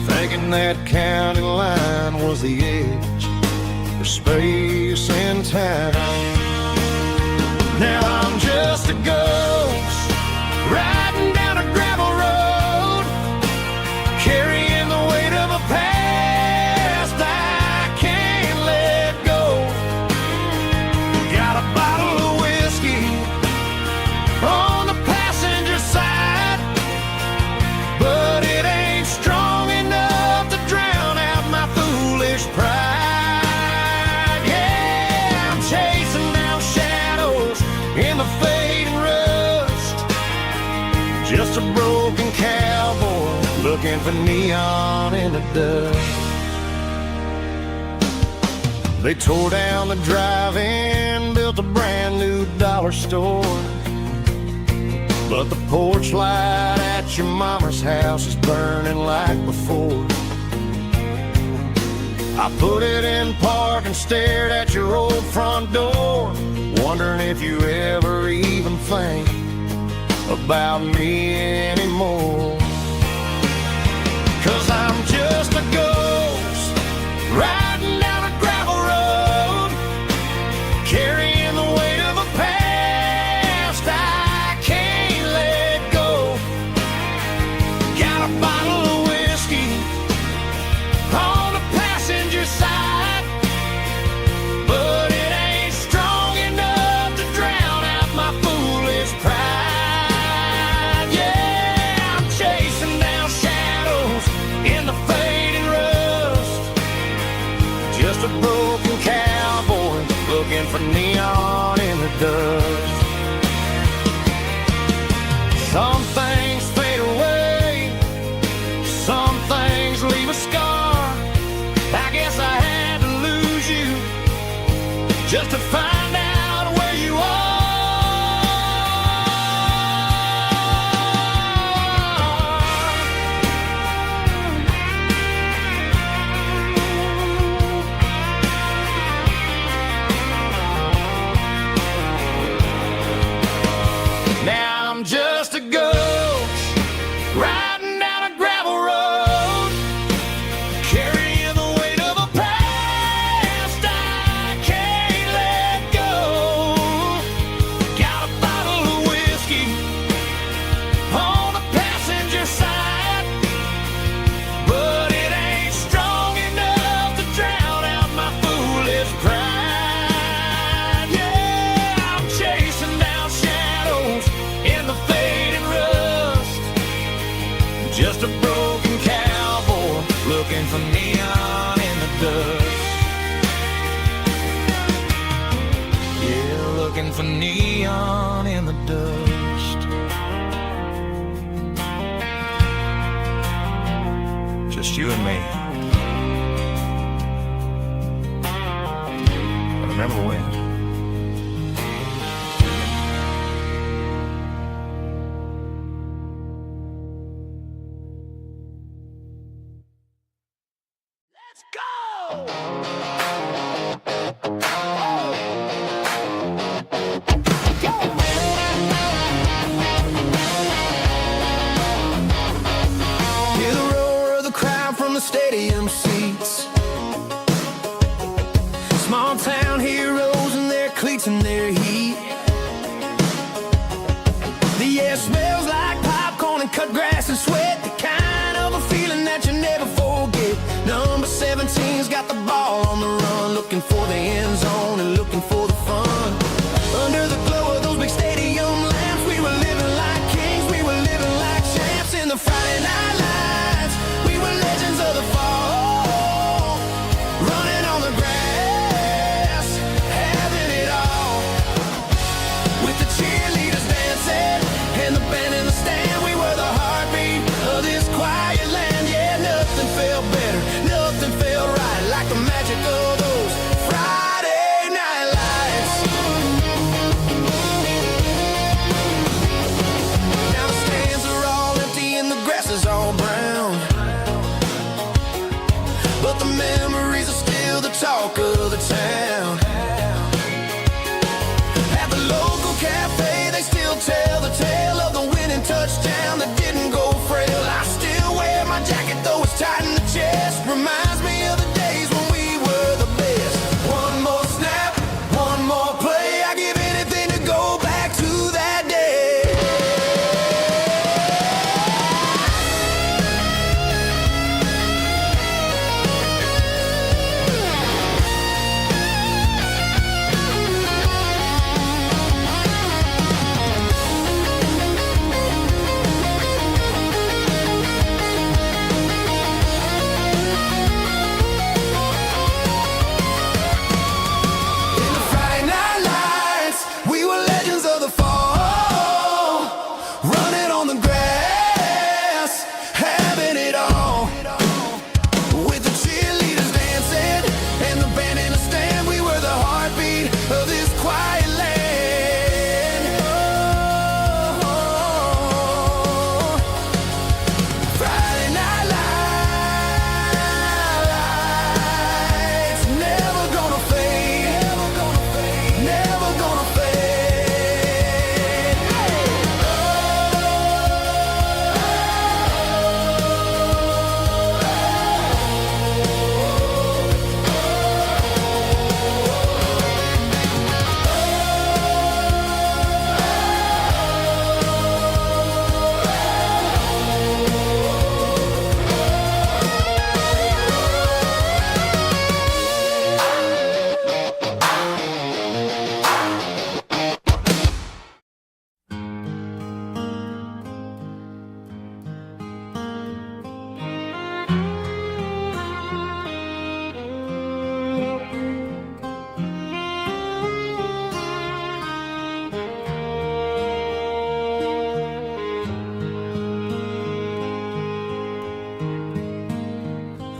thinking that county line was the edge for space and time. Now I'm just a ghost riding down a gravel road, carrying the weight of a past I can't let go. Got a bottle of whiskey on the passenger side, but it ain't strong enough to drown out my foolish pride. Yeah, I'm chasing down shadows in the fading rust, just a broken cowboy looking for neon in the dust. They tore down the drive-in, built a brand new dollar store, but the porch light at your mama's house is burning like before. I put it in park and stared at your old front door, wondering if you ever even think about me anymore. 'Cause I'm just a ghost riding down a gravel road, carrying the weight of a past I can't let go. Got a bottle of whiskey on the passenger side, but it ain't strong enough to drown out my foolish pride. Yeah, I'm chasing down shadows in the fading rust, just a broken cowboy looking for neon in the dust. Some things fade away, some things leave a scar. I guess I had to lose you just to find out where you are. Now I'm just a ghost riding down a gravel road, carrying the weight of a past I can't let go. Got a bottle of whiskey on the passenger side, but it ain't strong enough to drown out my foolish pride. Yeah, I'm chasing down shadows in the fading rust, just a broken cowboy looking for neon in the dust. Yeah, looking for neon in the dust. Just you and me. I remember when. Let's go! Hear the roar of the crowd from the stadium seats. Small town heroes in their cleats and their heat. The air smells like popcorn and cut grass and sweat, the kind of a feeling that you never forget. Number 17's got the ball on the run, looking for the end zone and looking for the fun. Under the glow of those big stadium lamps, we were living like kings, we were living like champs in the Friday night lights. We were legends of the fall. the town. At the local cafe, they still tell the tale of the winning touchdown that didn't go frail. I still wear my jacket, though it's tight in the chest. Reminds me of the days when we were the best. One more snap, one more play. I give anything to go back to that day.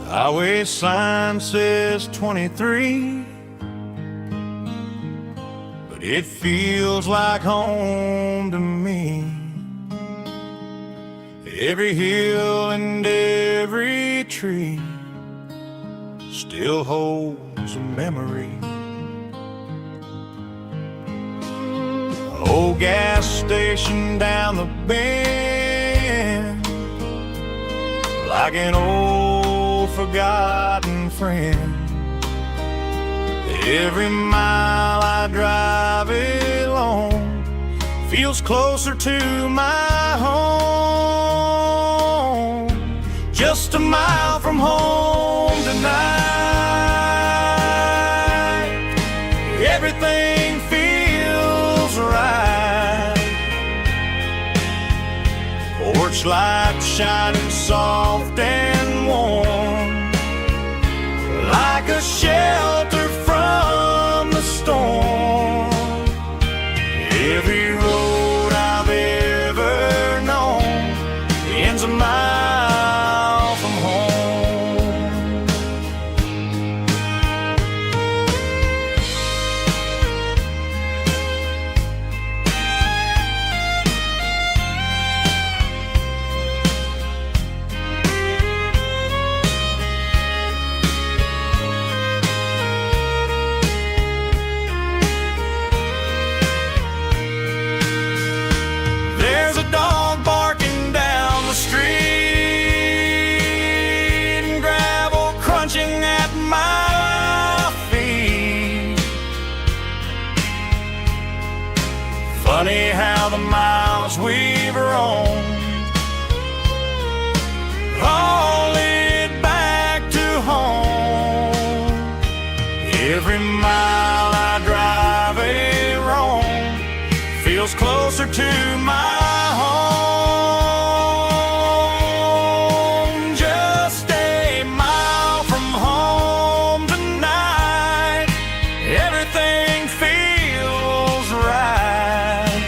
Highway sign says 23, but it feels like home to me. Every hill and every tree still holds a memory. Old gas station down the bend, like an old forgotten friend. Every mile I drive along feels closer to my home. Just a mile from home tonight, everything feels right. Porch light shining soft and warm, like a shelter from the storm. Every road I've ever known ends a mile from home. There's a dog barking down the street, and gravel crunching at my feet. Funny how the miles we've roamed all lead back to home. Every mile I drive roam feels closer to my home. Just a mile from home tonight, everything feels right.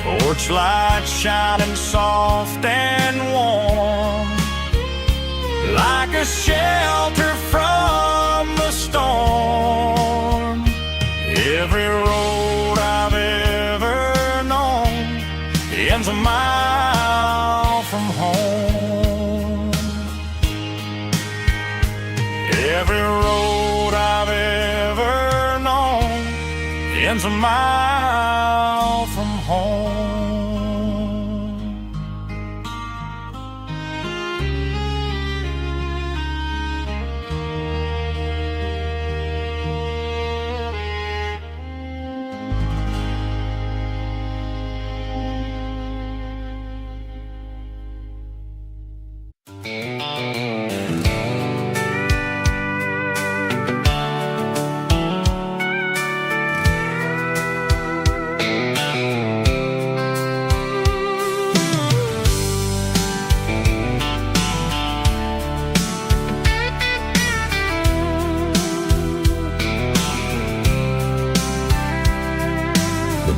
Porch light shining soft and warm, like a shelter from the storm. Every road I've ever known ends a mile from home. Every road ends a mile from home.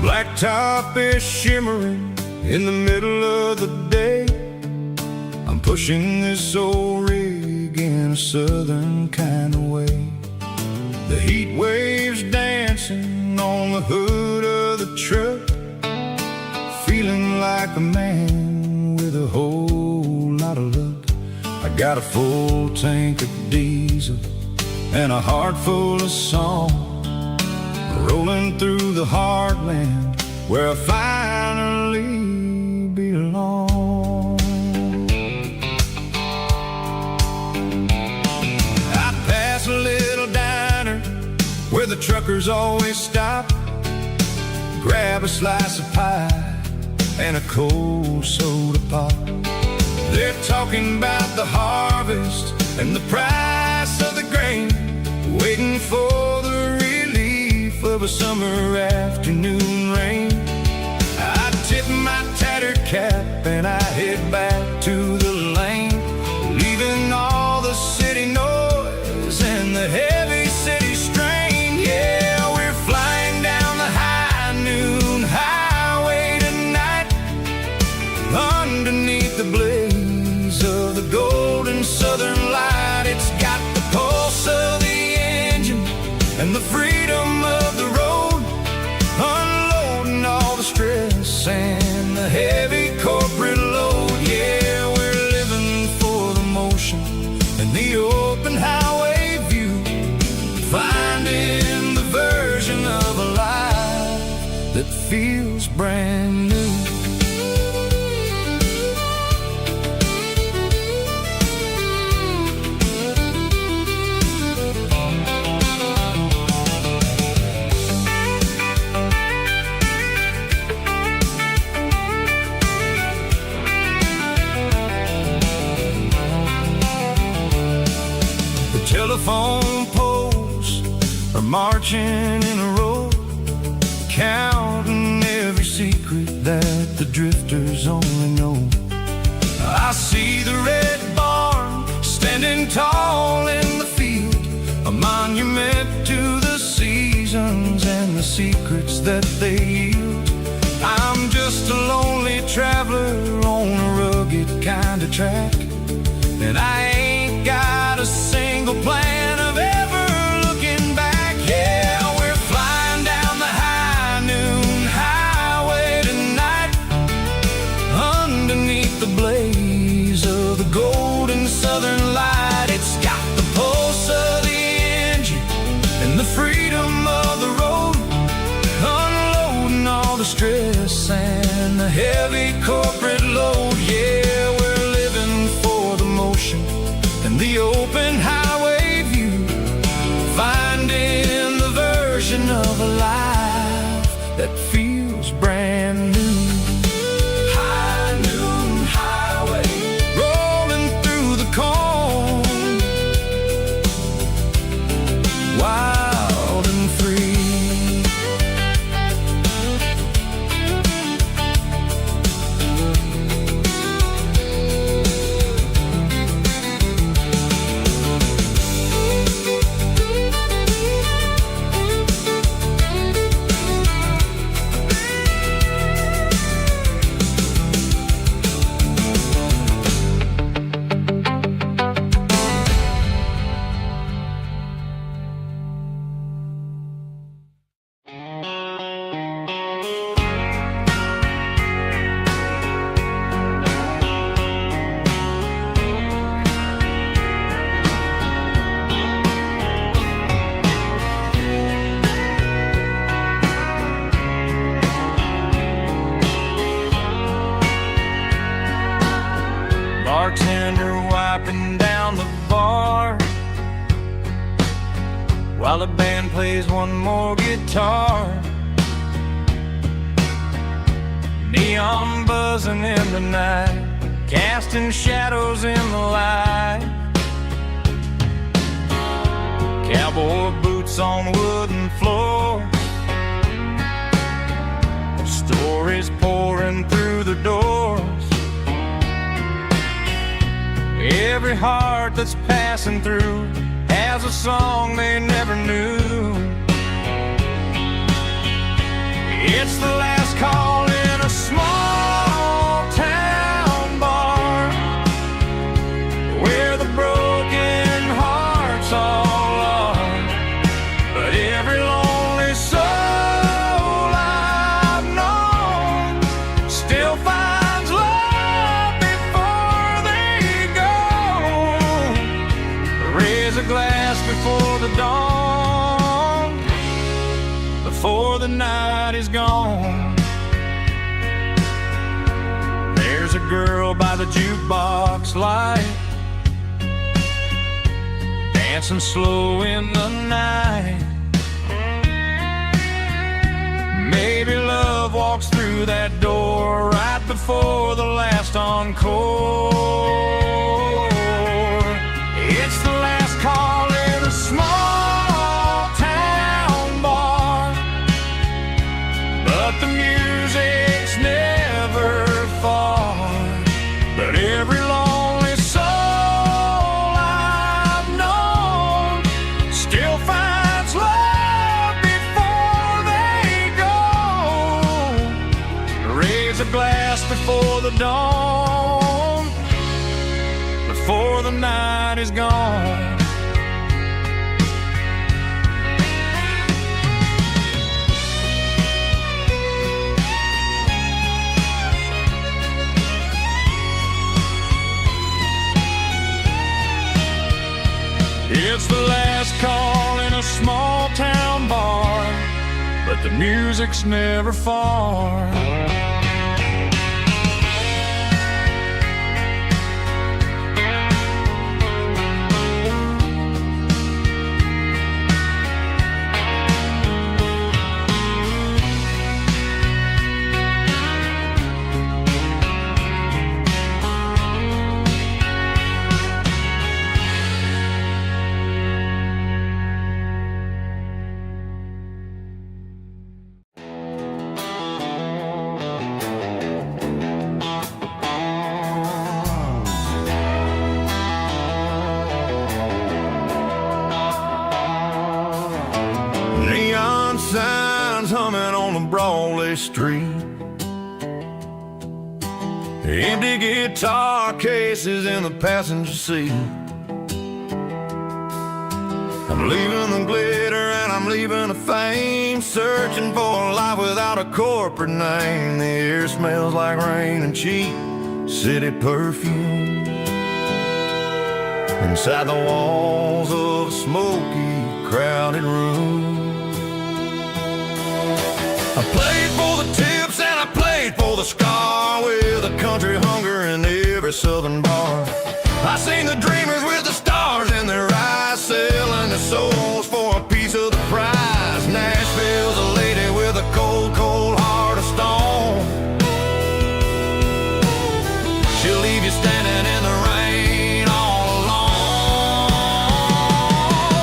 Blacktop is shimmering in the middle of the day. I'm pushing this old rig in a southern kind of way. The heat waves dancing on the hood of the truck, feeling like a man with a whole lot of luck. I got a full tank of diesel and a heart full of song, rolling through the heartland where I finally belong. I pass a little diner where the truckers always stop, grab a slice of pie and a cold soda pop. They're talking about the harvest and the price of the grain, waiting for the relief of a summer afternoon rain. I tip my tattered cap and I head back to the lane, leaving all the city noise and the heavy city strain. Yeah, we're flying down the high noon highway tonight, underneath the blaze of the golden southern light. It's got the pulse of the engine and the freedom of the road, unloading all the stress and the heavy corporate load. Yeah, we're living for the motion and the open highway view, finding the version of a life that feels brand new. Telephone poles are marching in a row, counting every secret that the drifters only know. I see the red barn standing tall in the field, a monument to the seasons and the secrets that they yield. I'm just a lonely traveler on a rugged kind of track, and I ain't got a single plan of ever looking back. Yeah, we're flying down the high noon highway tonight, underneath the blaze of the golden southern light. It's got the pulse of the engine and the freedom of the road, unloading all the stress and the heavy corporate load. Yeah, we're living for the motion and the open highway view, finding the version of a life that feels brand new. High noon highway, rolling through the corn, wild and free. while the band plays one more guitar. Neon buzzing in the night, casting shadows in the light. Cowboy boots on wooden floors, stories pouring through the doors. Every heart that's passing through has a song they never knew. It's the last call in a small town bar, where the broken hearts all are. But every lonely soul I've known still finds love before they go. Raise a glass before the dawn, before the night is gone. There's a girl by the jukebox light, dancing slow in the night. Maybe love walks through that door right before the last encore. It's the last call in a small town bar, but the music's never far. But every lonely soul I've known still finds love before they go. Raise a glass before the dawn, before the night is gone. It's the last call in a small town bar, but the music's never far. Neon signs humming on the Broadway street, empty guitar cases in the passenger seat. I'm leaving the glitter and I'm leaving the fame, searching for a life without a corporate name. The air smells like rain and cheap city perfume, inside the walls of a smoky, crowded room. I played for the tips and I played for the scar, with a country hunger in every southern bar. I seen the dreamers with the stars in their eyes, selling their souls for a piece of the prize. Nashville's a lady with a cold, cold heart of stone. She'll leave you standing in the rain all alone.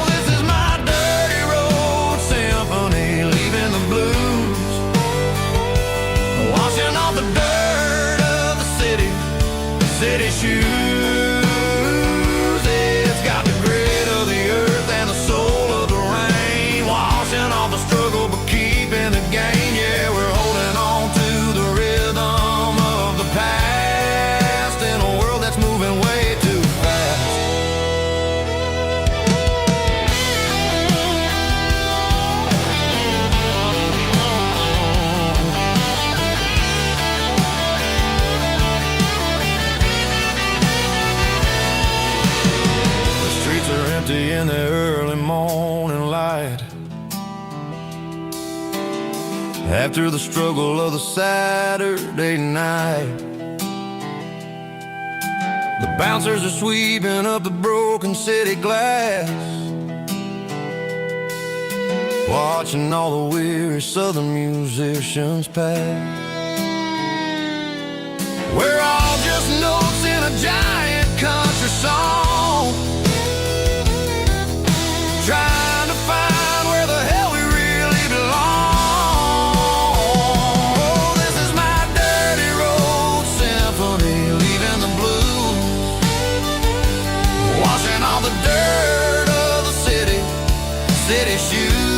This is my dirty road symphony, leaving the blues, washing off the dirt of the city shoes. It's got the grit of the earth and the soul of the rain, washing off the struggle but keeping the gain. Yeah, we're holding on to the rhythm of the past in a world that's moving way too fast. In the early morning light, after the struggle of the Saturday night, the bouncers are sweeping up the broken city glass. watching all the weary southern musicians pass. We're all just notes in a giant country song, trying to find where the hell we really belong. Oh, this is my dirty road symphony, leaving the blues, washing all the dirt of the city shoes.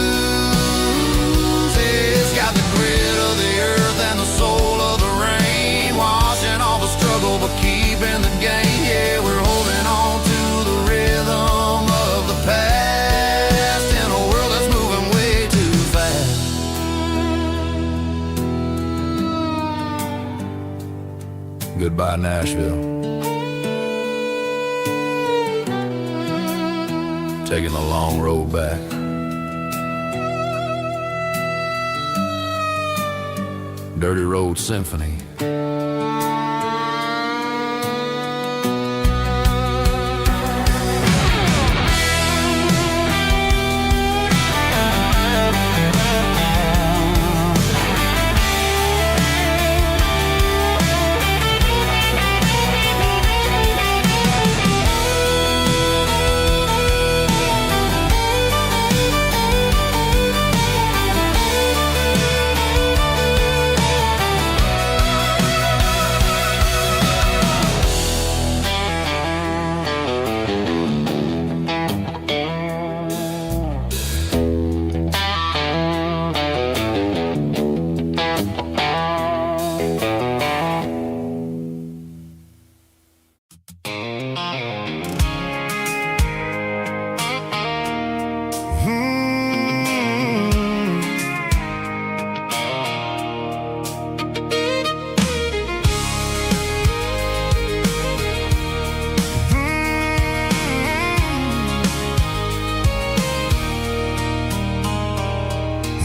It's got the grit of the earth and the soul of the rain, washing all the struggle but keeping the game. Yeah, we're holding on to the rhythm of the past in a world that's moving way too fast. Goodbye, Nashville. Taking the long road back. Dirty Road Symphony.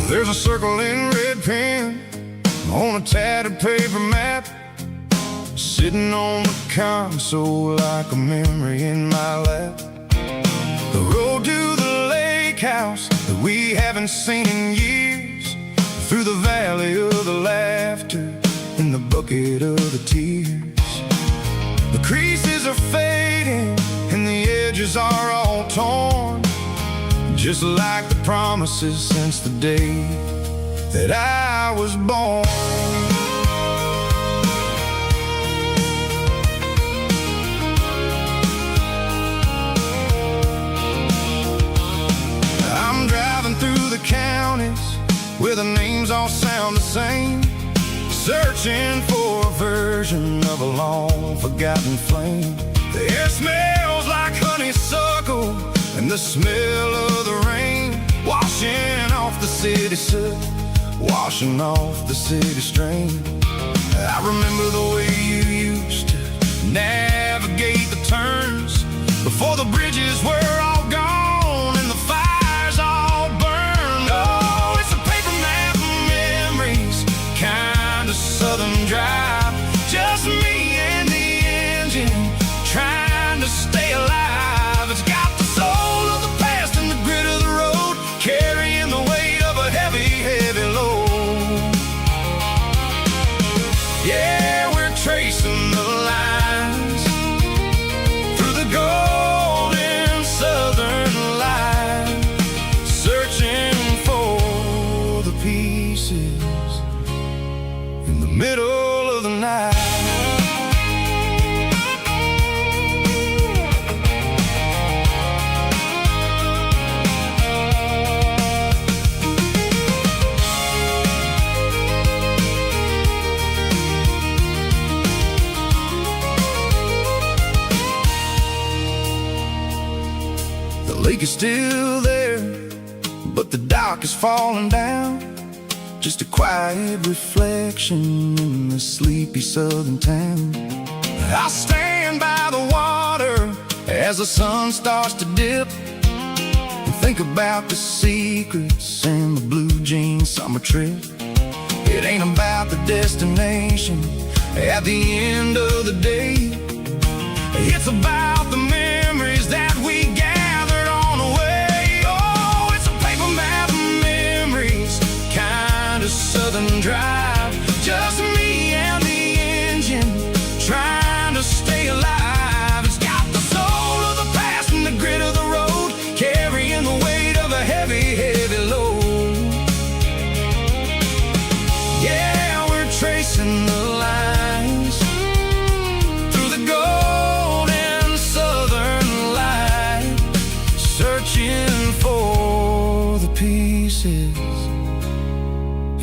There's a circle in red pen on a tattered paper map, sitting on the console like a memory in my lap. The road to the lake house that we haven't seen in years, through the valley of the laughter and the bucket of the tears. The creases are fading and the edges are all torn, just like the promises since the day that I was born. I'm driving through the counties where the names all sound the same, searching for a version of a long forgotten flame. The air smells like honeysuckle and the smell of the rain, washing off the city soot, washing off the city strain. I remember the way you used to navigate the turns before the bridges were all gone and the fires all burned. Oh, it's a paper map of memories, kind of southern drive, just me and the engine trying to stay alive. It's got the soul of the past and the grit of the road, carrying the weight of a heavy, heavy load. Yeah, we're tracing the lines through the golden southern light, searching for the pieces in the middle of the night. The lake is still there, but the dock is falling down, just a quiet reflection in the sleepy southern town. I stand by the water as the sun starts to dip and think about the secrets and the blue jean summer trip. It ain't about the destination at the end of the day, it's about the memories that we gathered on the way. Oh, it's a paper map of faces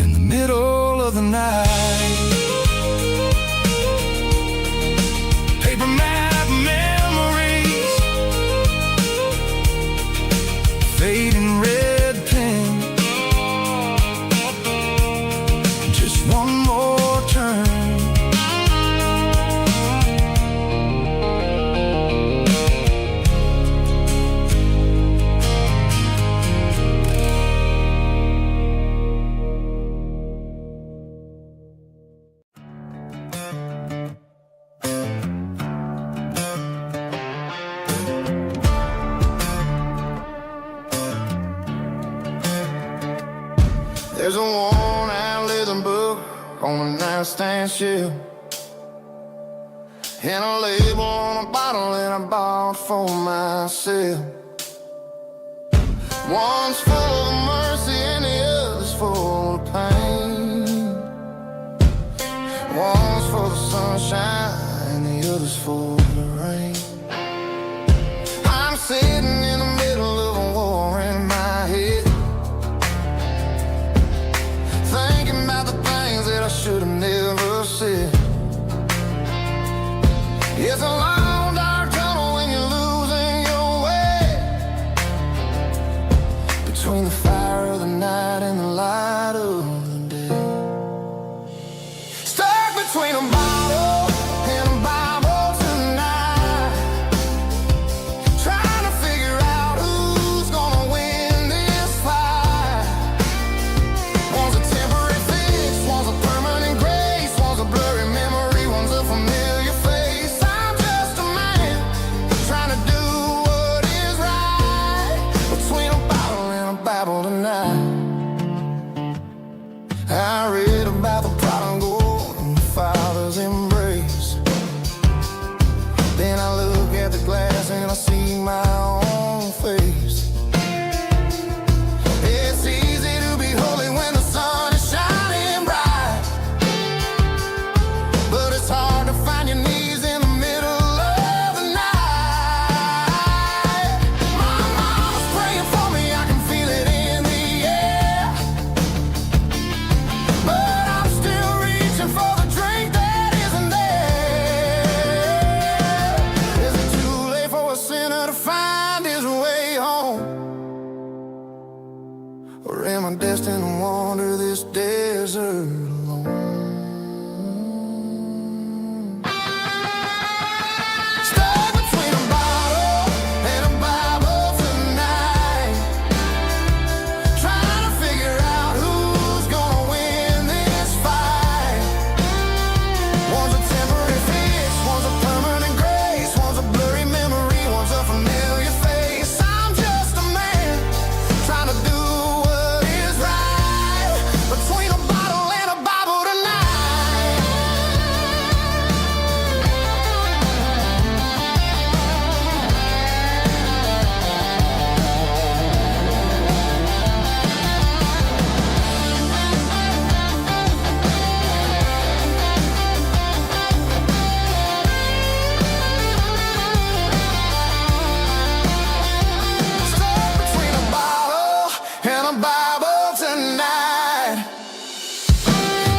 in the middle of the night. Paper map memories, fading red pen, just one more turn. There's a worn-out leather book on the nightstand shelf, and a label on a bottle that I bought for myself. One's full of mercy and the other's full of pain. One's for the sunshine and the other's for the rain. I'm sitting in the middle of a war in my head, thinking about the things that I should have never said. It's a long dark tunnel when you're losing your way, between the fire of the night and the light of the day. Stuck between a bottle and a Bible tonight, trying to figure out who's gonna win this fight. One's a temporary fix, one's a permanent grace, one's a blurry memory, one's a familiar face. I'm just a man trying to do what is right, between a bottle and a Bible tonight. I read about the prodigal and the father's embrace. Then I look at the glass and I see my own face. It's easy to be holy when the sun is shining bright, but it's hard to find your knees in the middle of the night. My mama's praying for me, I can feel it in the air, but I'm still reaching for the drink that isn't there. Is it too late for a sinner to find his way home? Or am I destined to wander this desert alone? Stuck between a bottle and a Bible tonight, trying to figure out who's gonna win this fight. One's a temporary fix, one's a permanent grace, one's a blurry memory, one's a familiar face. I'm just a man trying to do what is right, between a bottle and a Bible tonight. Stuck between a bottle and a Bible tonight,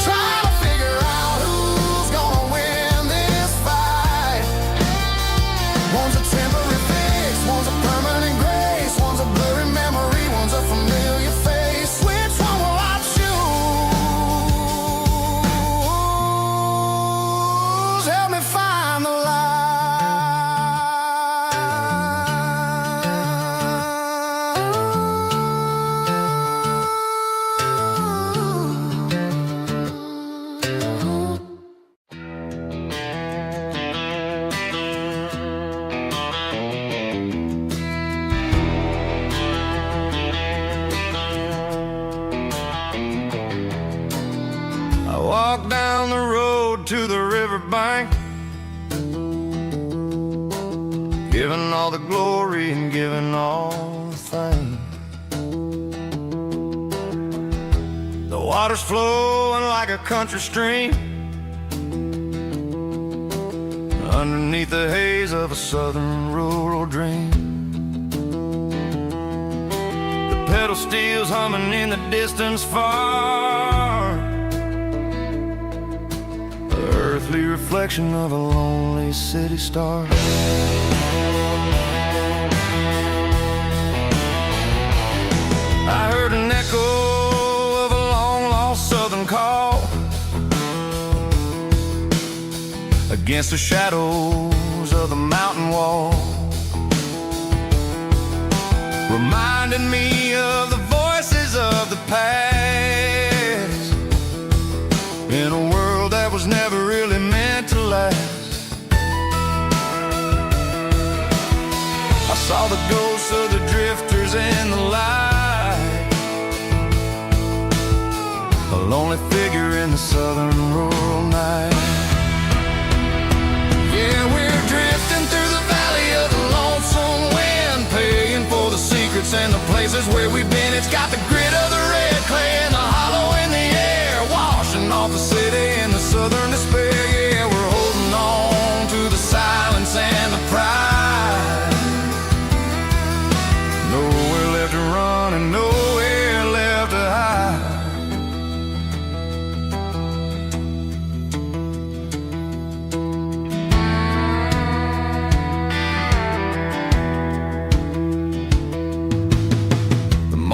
trying to figure out who's gonna win this fight. One's a temporary fix, one's a permanent grace, one's a blurry memory, one's a familiar face. Which one will I choose? Help me find the light. I walk down the road to the riverbank, giving all the glory and giving all the thanks. The water's flowing like a country stream, underneath the haze of a southern rural dream. The pedal steel's humming in the distance far. The earthly reflection of a lonely city star. I heard an echo of a long-lost southern call against the shadows of the mountain wall, reminding me of the voices of the past, in a world that was never really meant to last. I saw the ghosts of the drifters in the light, a lonely figure in the southern rural night. Yeah, we're drifting through the valley of the lonesome wind, paying for the secrets and the places where we've been. It's got the grit of the red clay and the hollow in the air, washing off the city and the southern despair. Yeah, we're holding on to the silence and the pride. Nowhere left to run and nowhere left to hide.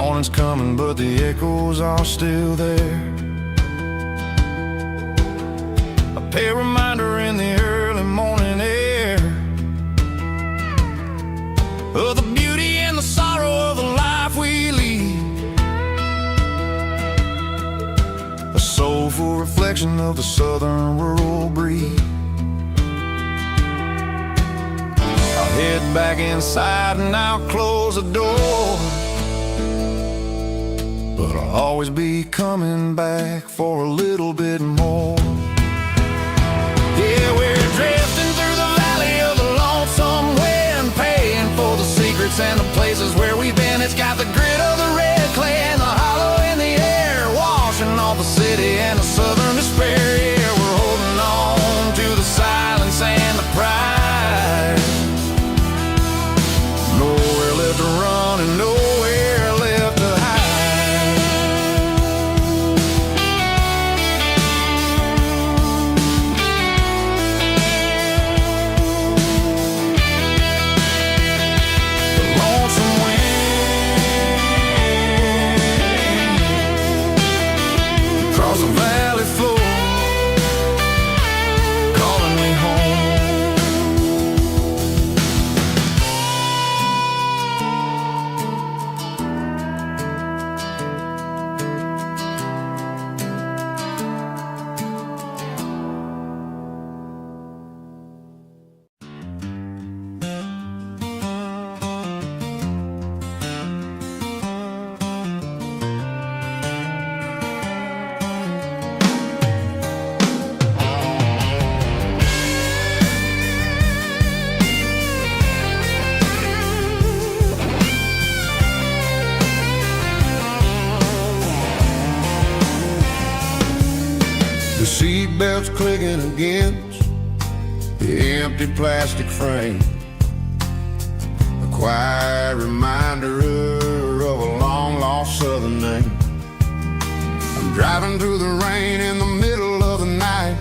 Morning's coming, but the echoes are still there. A pale reminder in the early morning air of the beauty and the sorrow of the life we lead. A soulful reflection of the southern rural breed. I'll head back inside and I'll close the door, but I'll always be coming back for a little bit more. Yeah, we're drifting through the valley of the lonesome wind, paying for the secrets and the places where we've been. It's got the grit of the red clay and the hollow in the air, washing off the city and the southern despair. Yeah, we're holding on to the silence and the pride. Nowhere left to run and nowhere left to hide. The seatbelt's clicking against the empty plastic frame, a quiet reminder of a long-lost southern name. I'm driving through the rain in the middle of the night,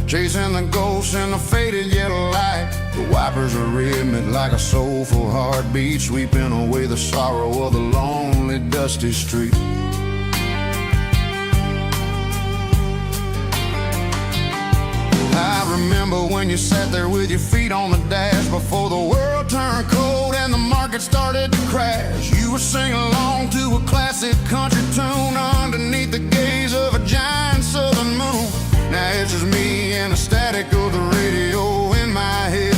chasing the ghosts in the faded yellow light. The wipers are rhythmic like a soulful heartbeat, sweeping away the sorrow of the lonely, dusty street. I remember when you sat there with your feet on the dash before the world turned cold and the market started to crash. You were singing along to a classic country tune underneath the gaze of a giant southern moon. Now it's just me and the static of the radio in my head,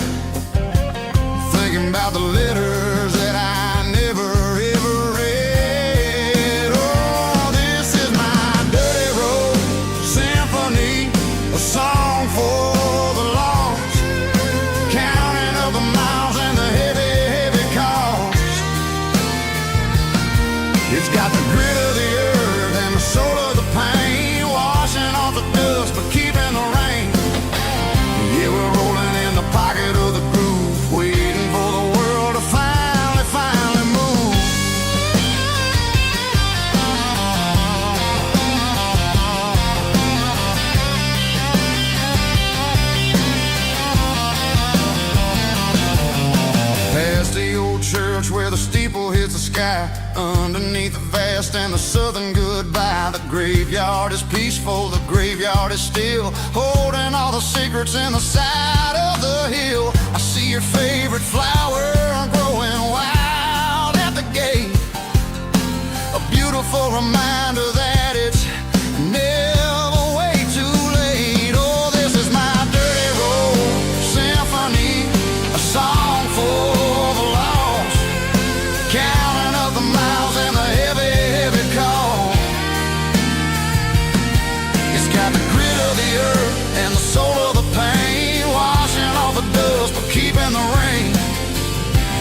thinking about the letters that I never ever read. Oh, this is my dirty road symphony, a song for the lost, counting up the miles and the heavy, heavy cost. It's got the grit of the earth underneath the vast and the southern goodbye. The graveyard is peaceful, the graveyard is still, holding all the secrets in the side of the hill. I see your favorite flower growing wild at the gate, a beautiful reminder that it's never way too late. Oh, this is my dirty road symphony, a song for the lost, counting up the miles and the heavy, heavy call. It's got the grit of the earth and the soul of the pain, washing off the dust but keeping the rain.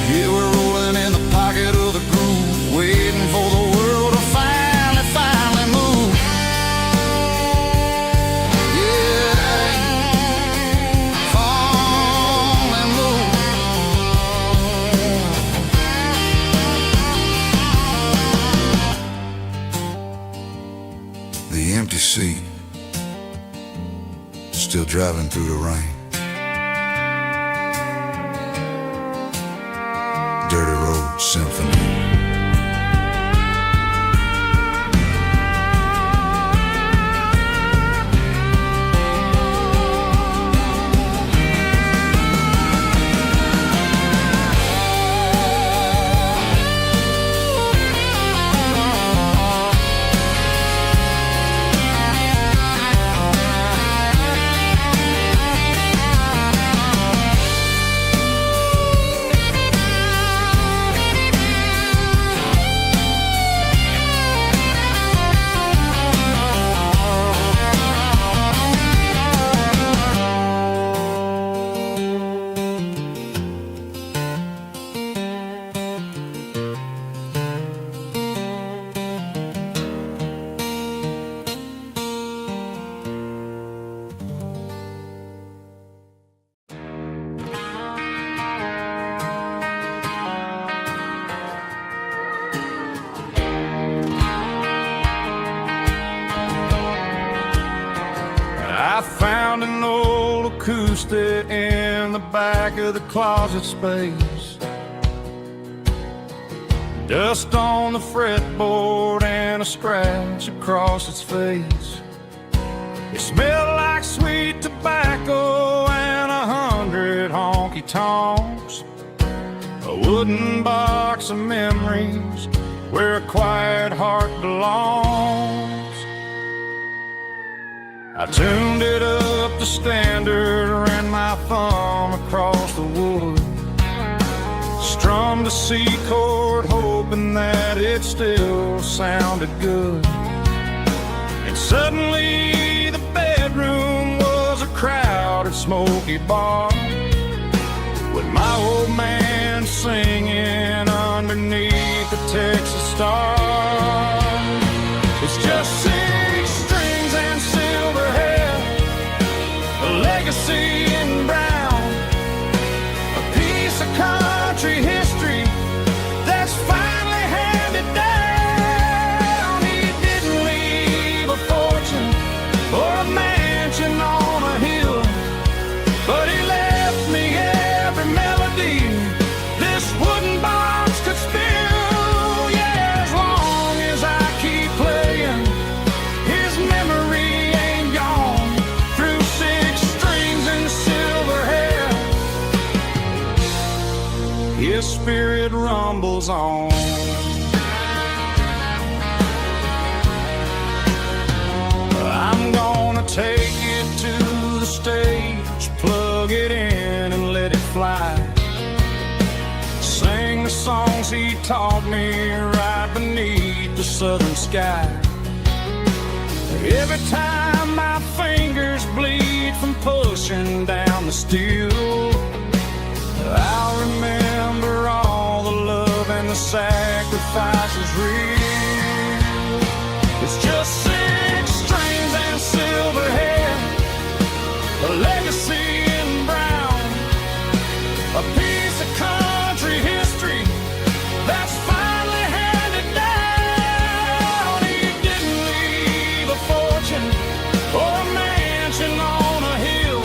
Yeah, we're rolling in the pocket of the groove, waiting for the world to finally move. Yeah, finally move. The empty seat, still driving through the rain. Dirty Road Symphony. I found an old acoustic in the back of the closet space, dust on the fretboard and a scratch across its face. It smelled like sweet tobacco and 100 honky-tonks, a wooden box of memories where a quiet heart belongs. I tuned it up to standard, ran my thumb across the wood, strummed a C chord hoping that it still sounded good. And suddenly the bedroom was a crowded smoky bar, with my old man singing underneath the Texas stars. It's just 6 strings and silver hair, a legacy in brown, a piece of country history that's finally handed down. He didn't leave a fortune or a mansion on a hill, but he left me every melody this wooden box could spill. Yeah, as long as I keep playing, his memory ain't gone. Through 6 strings and silver hair, his spirit rumbles on. I'm gonna take it to the stage, plug it in and let it fly, sing the songs he taught me right beneath the southern sky. Every time my fingers bleed from pushing down the steel, I'll remember all the love and the sacrifices real. It's just 6 strings and silver hair, a legacy in brown, a piece of country history that's finally handed down. He didn't leave a fortune or a mansion on a hill,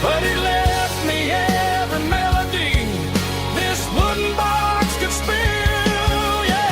but he left me every melody this wooden box could spill. Yeah.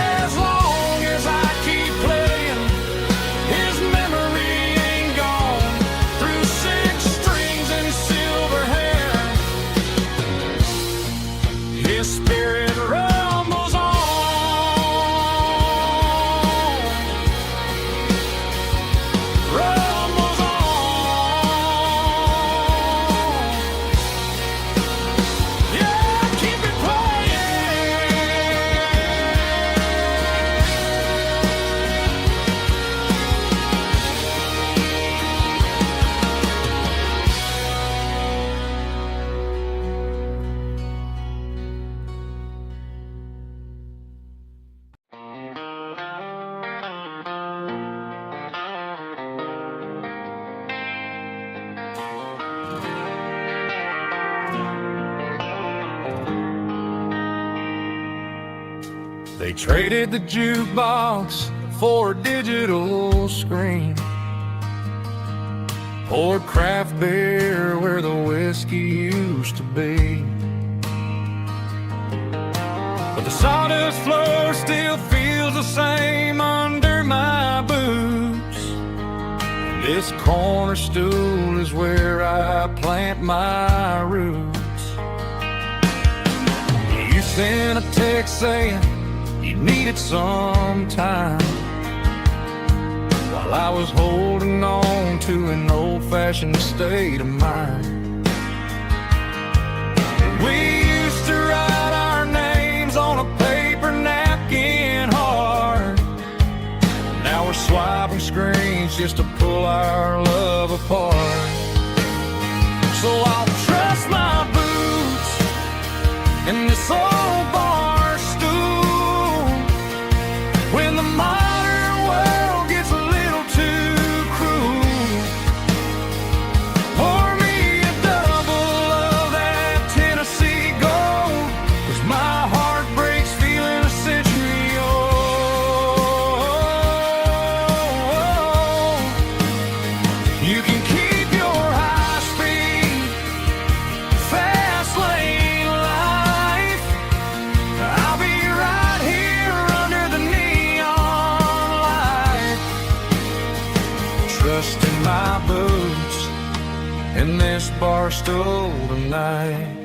traded the jukebox for a digital screen, poured craft beer where the whiskey used to be. But the sawdust floor still feels the same under my boots. This corner stool is where I plant my roots. You sent a text saying you needed some time, while I was holding on to an old-fashioned state of mind. We used to write our names on a paper napkin hard. Now we're swiping screens just to pull our love apart. So I'll trust my boots in this old bar stool when the modern world gets a little too cruel. Pour me a double of that Tennessee Gold, 'cause my heart breaks feeling a century old. You can keep your high-speed fast lane life. I'll be right here under the neon light, trusting my boots in this bar stool tonight.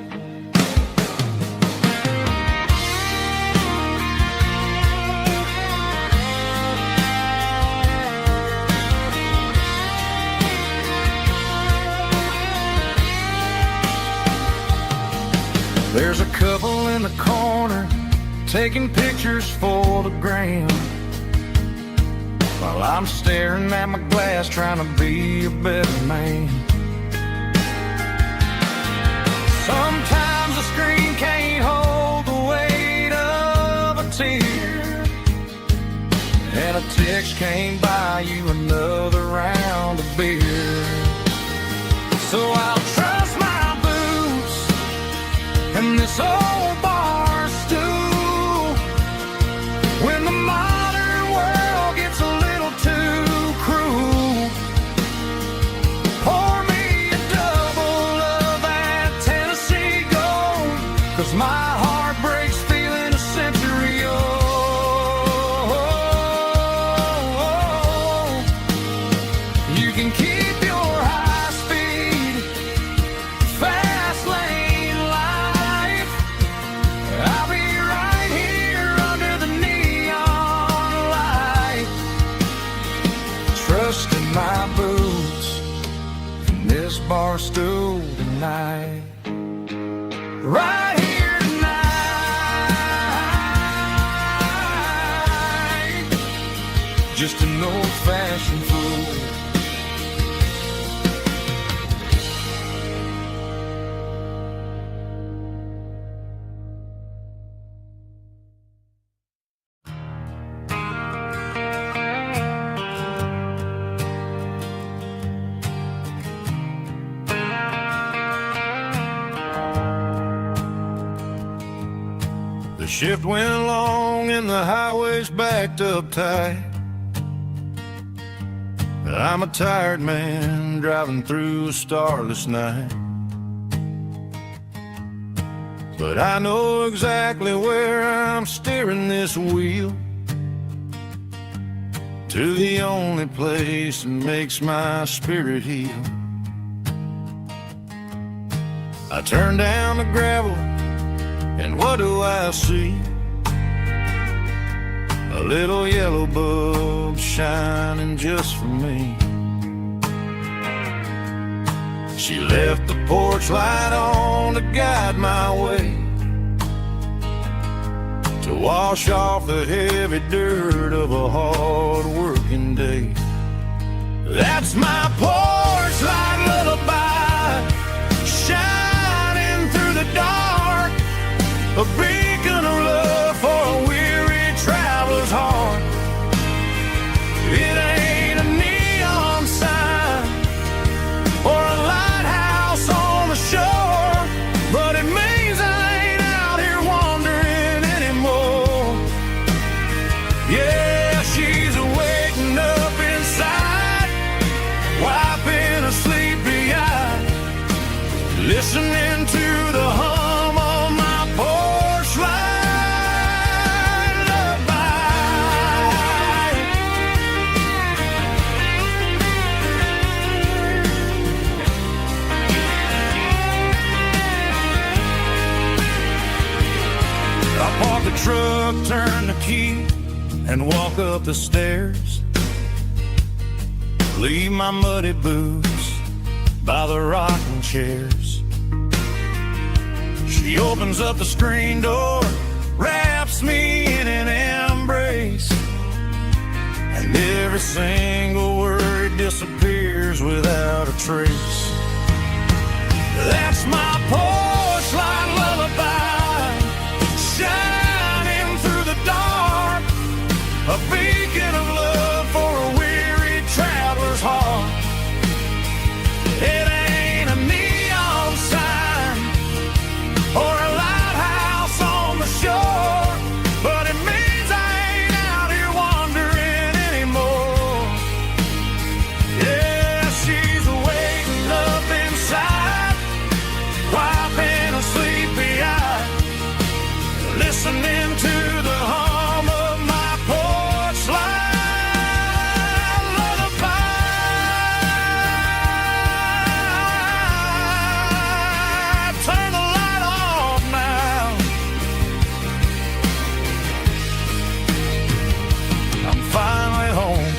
There's a couple in the corner taking pictures for the gram, while I'm staring at my glass trying to be a better man. Sometimes the screen can't hold the weight of a tear, and a text can't buy you another round of beer. So I'll trust my boots in this old bar stool when the modern world gets a little too cruel. Pour me a double of that Tennessee Gold, 'cause my heart breaks feeling a century old. You can keep your high-speed fast lane life. I'll be right here under the neon light, trusting my boots in this bar stool tonight. Right here tonight, just an old-fashioned fool. The shift went long and the highway's backed up tight. I'm a tired man driving through a starless night, but I know exactly where I'm steering this wheel, to the only place that makes my spirit heal. I turn down the gravel, and what do I see? A little yellow bulb shining just for me. She left the porch light on to guide my way, to wash off the heavy dirt of a hard-working day. That's my porch light lullaby, shining through the dark, a beacon of love for a weary traveler's heart. It ain't a neon sign or a lighthouse on the shore, but it means I ain't out here wandering anymore. turn the key and walk up the stairs. Leave my muddy boots by the rocking chairs. She opens up the screen door, wraps me in an embrace, and every single word disappears without a trace. That's my porch light lullaby, shining through the dark, a beacon of love for a weary traveler's heart. It ain't a neon sign or a lighthouse on the shore, but it means I ain't out here wandering anymore. Yeah, she's waiting up inside, wiping a sleepy eye, listening to the hum of my porch light lullaby. Turn the light off now. I'm finally home.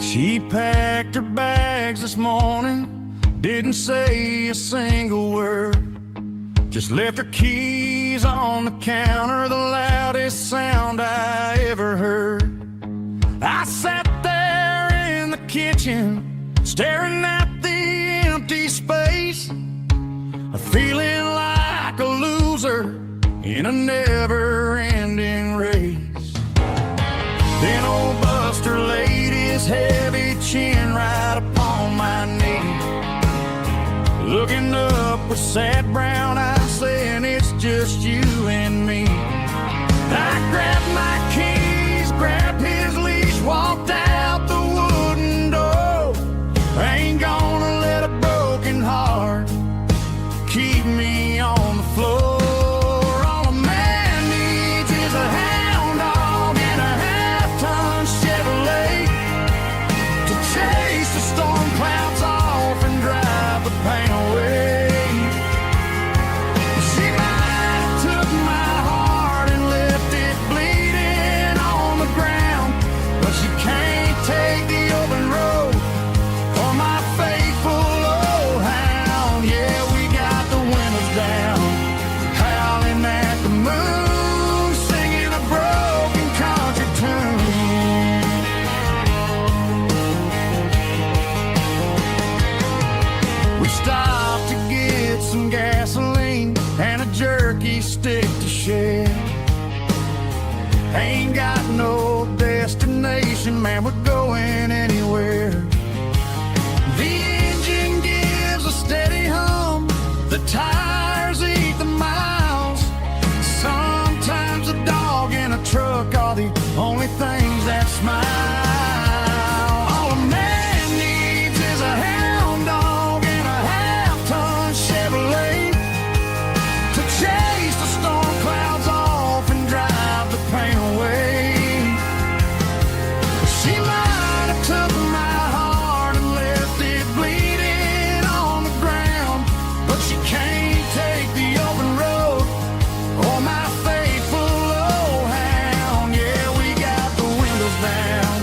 She packed her bags this morning, didn't say a single word, just left her keys on the counter, the loudest sound I ever heard. I sat there in the kitchen, staring at the empty space, feeling like a loser in a never-ending race. Then old Buster laid his heavy chin right upon my knee, looking up with sad brown eyes, saying it's just you and me. I grabbed my keys, grabbed his leash, walked out the wooden door. I ain't gonna let a broken heart keep me on the floor. All a man needs is a hound dog and a half-ton Chevrolet to chase the storm clouds off and drive the pain away. She might have took my heart and left it bleeding on the ground, but she can't take the open road or my faithful old hound. Yeah, we got the windows down, howling at the moon, singing a broken country tune. We stopped to get some gasoline and a jerky stick to share. Ain't got no destination, man, we're going anywhere. The engine gives a steady hum, the tires eat the miles. Sometimes a dog and a truck are the only things that smile. All a man needs is a hound dog and a half-ton Chevrolet to chase the storm clouds off and drive the pain away. She might have took my heart and left it bleeding on the ground, but she can't take the open road or my faithful old hound. Yeah, we got the windows down,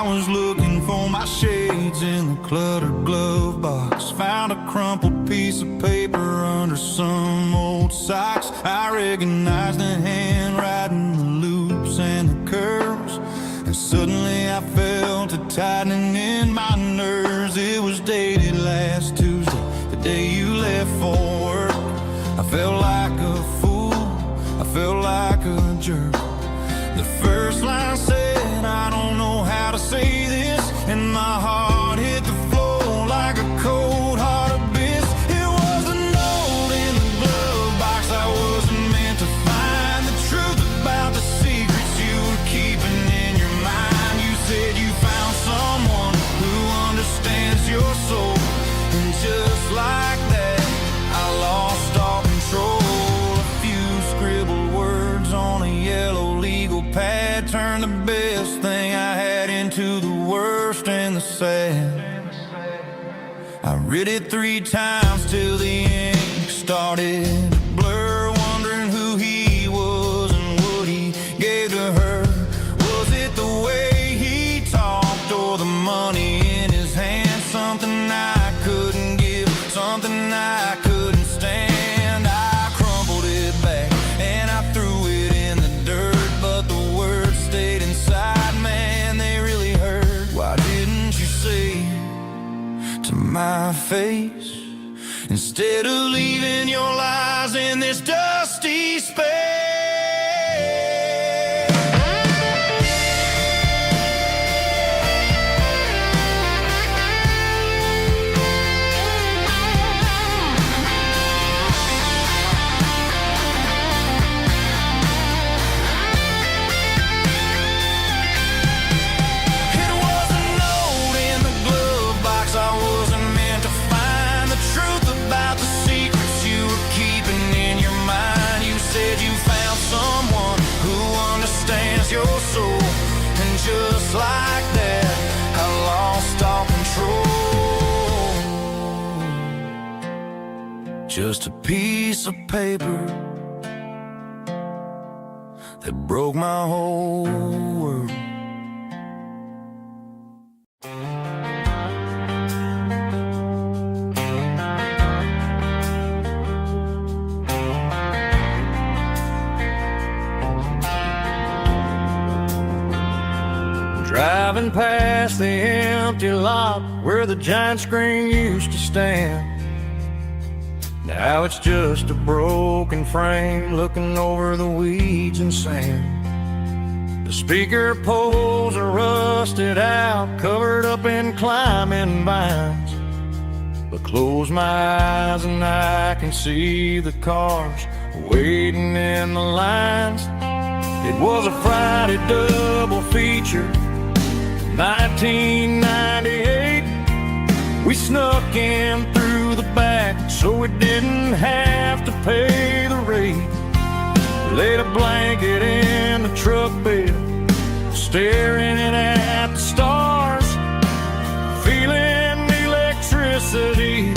was looking for my shades in the cluttered glove box. Found a crumpled piece of paper under some old socks. I recognized the handwriting, the loops and the curves, and suddenly I felt a tightening in my nerves. It was dated last Tuesday, the day you left for work. I felt like a fool, I felt like a jerk. The first line said, I don't know how to say this, and my heart hit the floor like a cold heart abyss. It was a note in the glove box. I wasn't meant to find the truth about the secrets you were keeping in your mind. You said you found someone who understands your soul, and just like that, I lost all control. A few scribbled words on a yellow legal pad turned the best thing I had into the worst and the sad. I read it 3 times till the ink started to blur, wondering who he was and what he gave to her. Was it the way he talked or the money in his hand? Something I couldn't give, something I couldn't stand. I crumpled it back and I threw it in the dirt, but the words stayed inside, man, they really hurt. Why didn't you say to my face, instead of leaving your lies in this dusty space? Your soul, and just like that, I lost all control. Just a piece of paper that broke my whole world. Driving past the empty lot where the giant screen used to stand. Now it's just a broken frame looking over the weeds and sand. The speaker poles are rusted out, covered up in climbing vines. But close my eyes and I can see the cars waiting in the lines. It was a Friday double feature, 1998. We snuck in through the back so we didn't have to pay the rate. Laid a blanket in the truck bed, staring at the stars, feeling electricity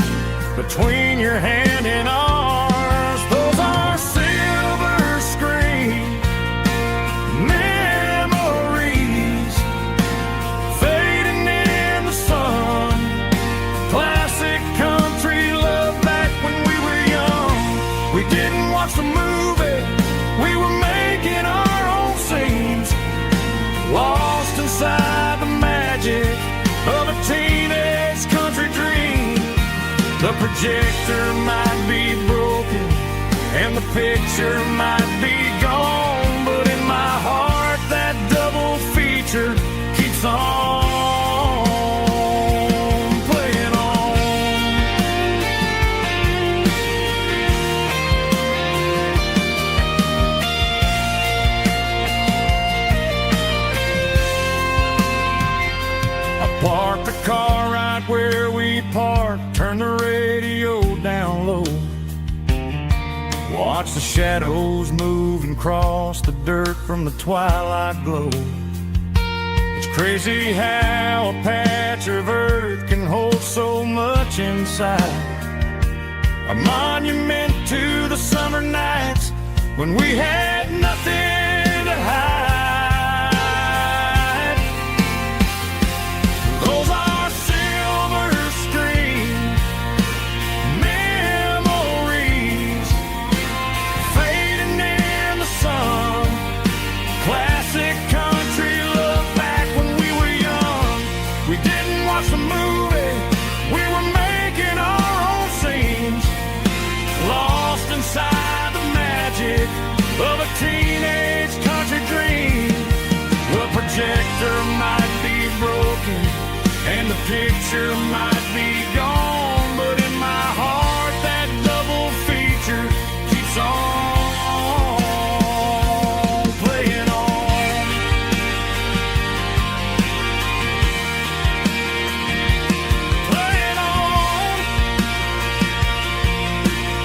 between your hand and ours. Those are silver screen memories fading in the sun. Classic country love back when we were young. We didn't watch the movie, we were making our own scenes, lost inside the magic of a teenage country dream. The projector might be broken and the picture might be gone, but in my heart that double feature keeps on playing on. I parked the car right where we parked, turned the radio down low, watch the shadows move and cross the dirt from the twilight glow. It's crazy how a patch of earth can hold so much inside. A monument to the summer nights when we had nothing to hide. picture might be gone, but in my heart that double feature keeps on playing on. Playing on.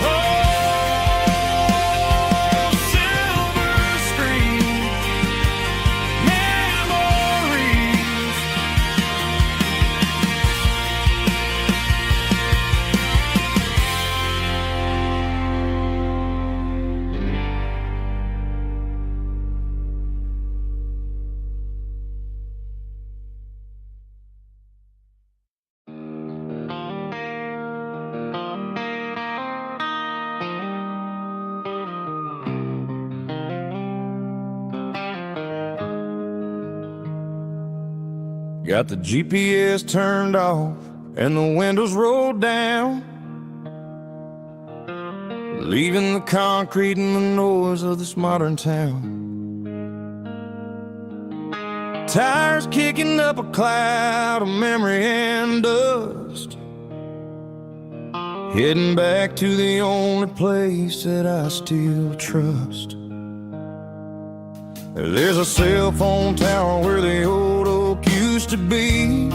Oh, silver screen memories. Got the GPS turned off and the windows rolled down, leaving the concrete and the noise of this modern town. Tires kicking up a cloud of memory and dust, heading back to the only place that I still trust. There's a cell phone tower where the old oak used to be,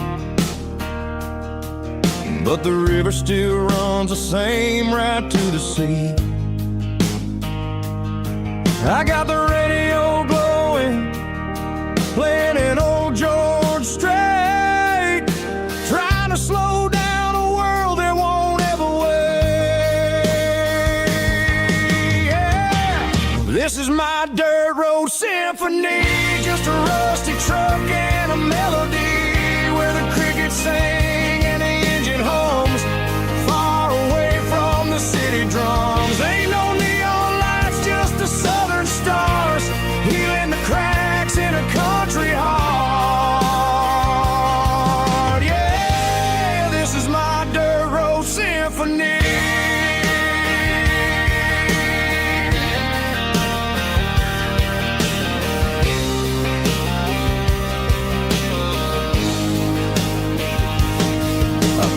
but the river still runs the same right to the sea. I got the radio glowing, playing an old George Strait, trying to slow down a world that won't ever wait. Yeah. This is my dirt road symphony, just a rusty truck and a melody where the crickets sing and the engine hums, far away from the city drums. Ain't no neon lights, just the southern stars, healing the cracks in a country heart. Yeah, this is my dirt road symphony.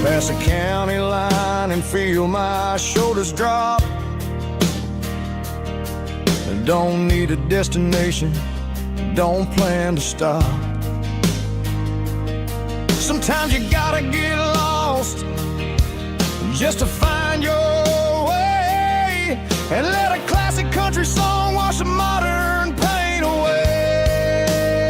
Pass a county line and feel my shoulders drop. Don't need a destination, don't plan to stop. Sometimes you gotta get lost just to find your way, and let a classic country song wash a modern pain away.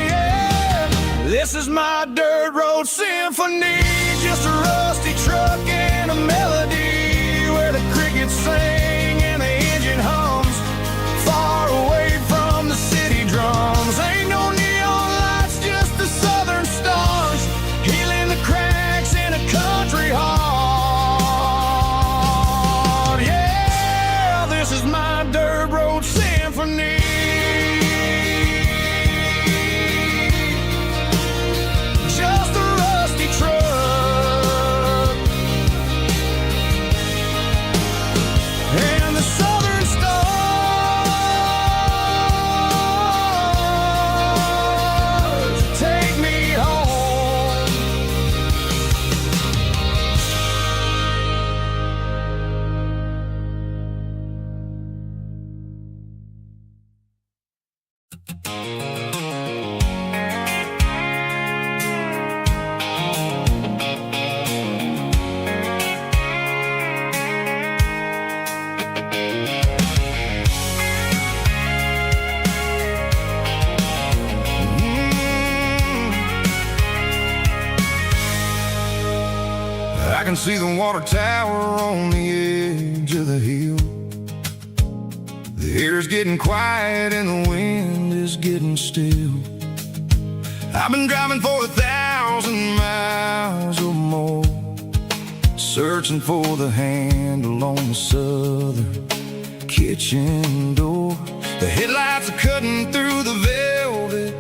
Yeah. This is my dirt road symphony, just a rusty truck and a melody where the crickets sing and the engine hums, far away from the city drums. Ain't no neon lights, just the southern stars, healing the cracks in a country heart. Yeah, this is my dirt road symphony. Just a rusty truck and the southern stars take me home. I can see the water tower on the edge of the hill. The air's getting quiet and the wind is getting still. I've been driving for 1,000 miles or more, searching for the handle on the southern kitchen door. The headlights are cutting through the velvet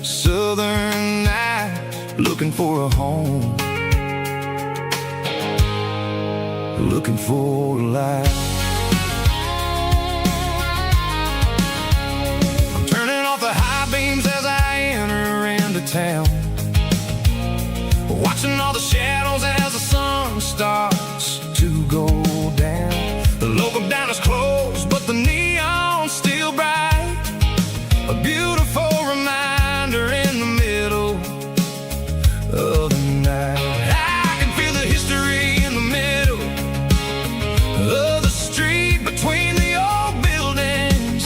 southern night, looking for a home, looking for a life. I'm turning off the high beams as I enter into town. shadows as the sun starts to go down. The local diner's closed, but the neon's still bright. A beautiful reminder in the middle of the night. I can feel the history in the middle of the street between the old buildings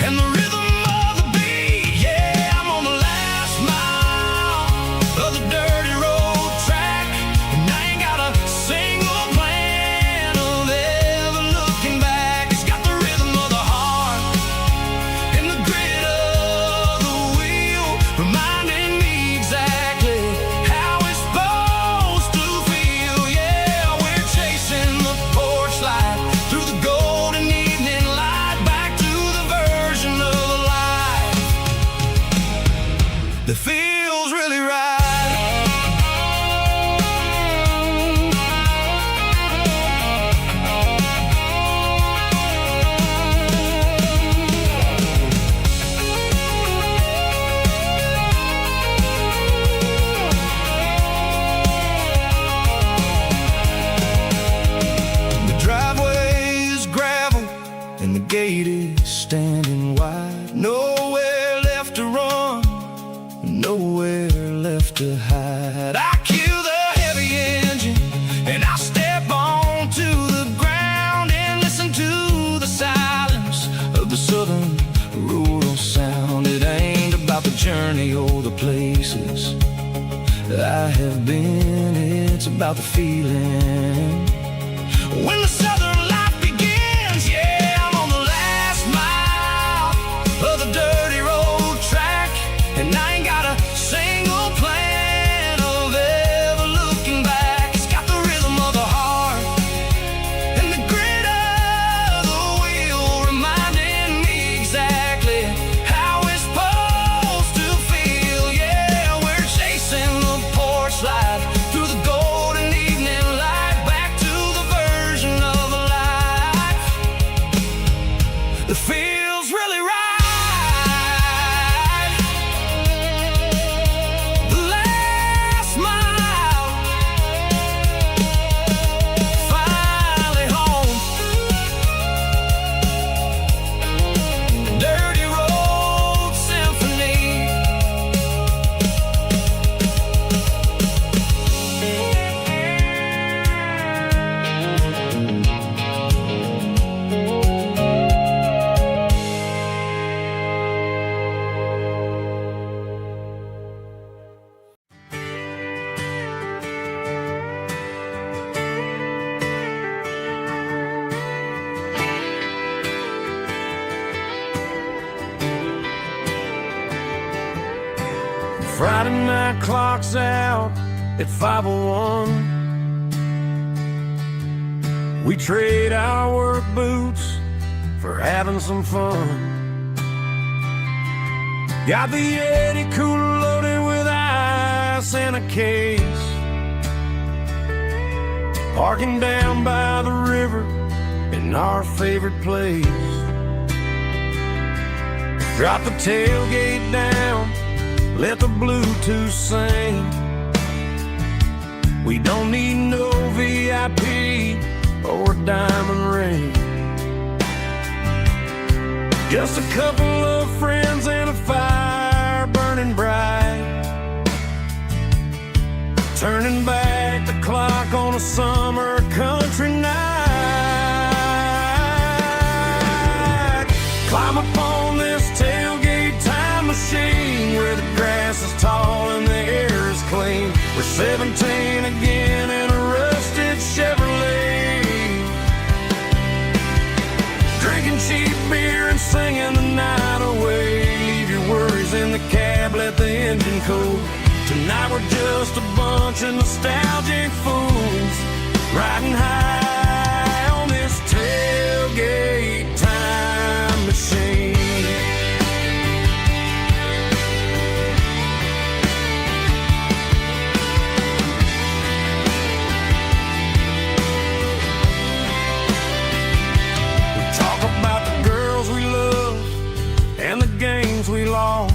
and the rhythm of the beat. Yeah, I'm on the last mile of the dirty road track, and I ain't got a single plan of ever looking back. It's got the rhythm of the heart and the grit of the wheel, reminding me exactly how it's supposed to feel. Yeah, we're chasing the porch light through the golden evening light, back to the version of life that feels really right. The driveway is gravel and the gate is standing wide. Nowhere left to run, nowhere left to hide. I kill the heavy engine and I step onto the ground and listen to the silence of the southern rural sound. It ain't about the journey or the places I have been, it's about the feeling when the southern life begins. Yeah, I'm on the last mile of the dirty road track, and I ain't got a single plan of ever looking back. It's got the rhythm of the heart and the grit of the wheel, reminding me exactly how it's supposed to feel. Yeah, we're chasing the porch light through the golden evening light, back to the version of life that feels really right. The last mile, finally home. Dirty road symphony. Friday night clock's out at 5:01. We trade our work boots for having some fun. Got the Yeti cooler loaded with ice and a case, parking down by the river in our favorite place. Drop the tailgate down, let the Bluetooth sing. We don't need no VIP or a diamond ring. Just a couple of friends and a fire burning bright, turning back the clock on a summer country night. Climb up on this tailgate time machine where the grass is tall and the air is clean. We're 17 again in a rusted Chevrolet, drinking cheap beer and singing the night away. Leave your worries in the cab, let the engine cool. Tonight we're just a bunch of nostalgic fools riding high on this tailgate time machine. We talk about the girls we love and the games we lost,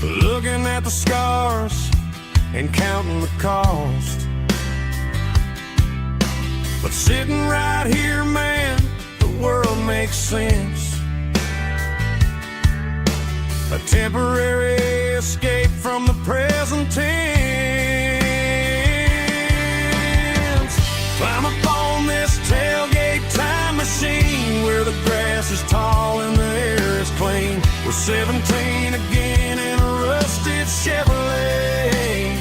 looking at the scars and counting the cost. But sitting right here, man, the world makes sense. A temporary escape from the present tense. Climb up on this tailgate time machine where the grass is tall and the air is clean. We're 17 again in a rusted Chevrolet,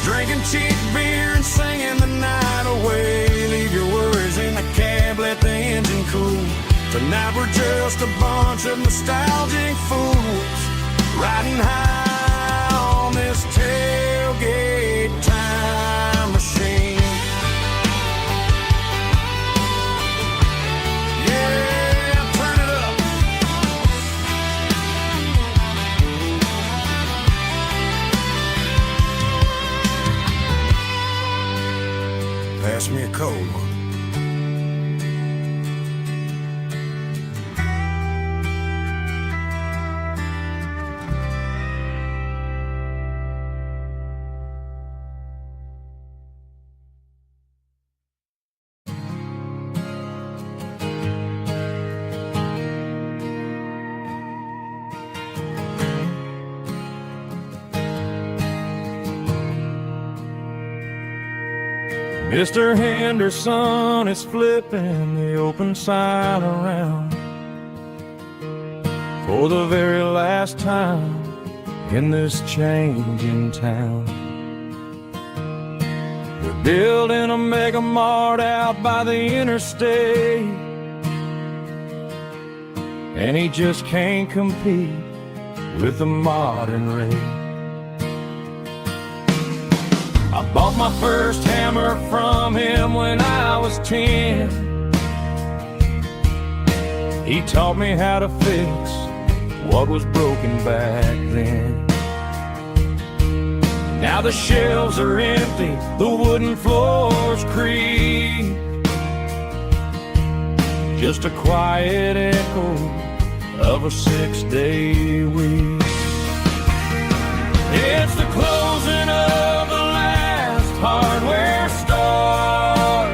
drinking cheap beer and singing the night away. Leave your worries in the cab, let the engine cool. Tonight we're just a bunch of nostalgic fools riding high on this tailgate time machine. Yeah, turn it up. Pass me a cold one. Mr. Henderson is flipping the open sign around for the very last time in this changing town. They're building a mega mart out by the interstate, and he just can't compete with the modern rate. I bought my first hammer from him when I was 10. He taught me how to fix what was broken back then. Now the shelves are empty, the wooden floors creak, just a quiet echo of a 6-day week. It's the closing of the hardware store.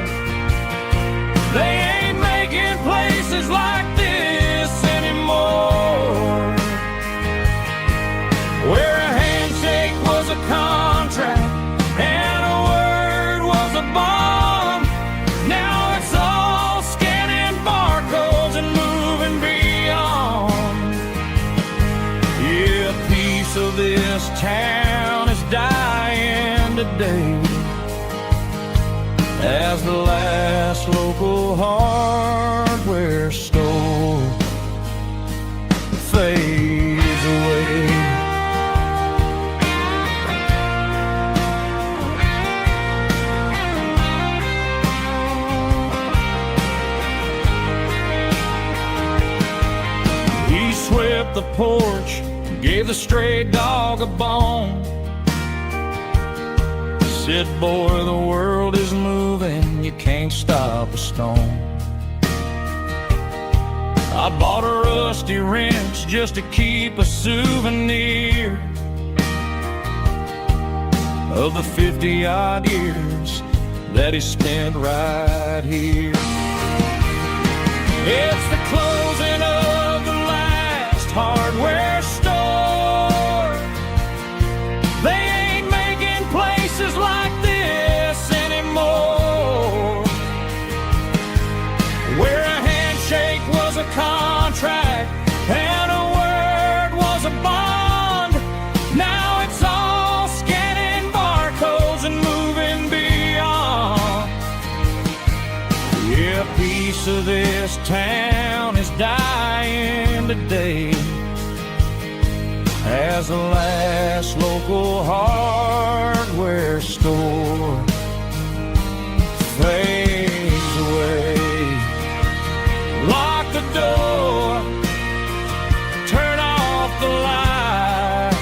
They ain't making places like this anymore, where a handshake was a contract and a word was a bond. Now it's all scanning barcodes and moving beyond. Yeah, a piece of this town is dying today as the last local hardware store fades away. He swept the porch, gave the stray dog a bone, said, boy, the world is moving, you can't stop a stone. I bought a rusty wrench just to keep a souvenir of the 50-odd years that he spent right here. It's the closing of the last hardware store. They ain't making places like this anymore, where a handshake was a contract and a word was a bond. Now it's all scanning barcodes and moving beyond. Yeah, a piece of this town is dying today as the last local hardware store fades away. Lock the door, turn off the light.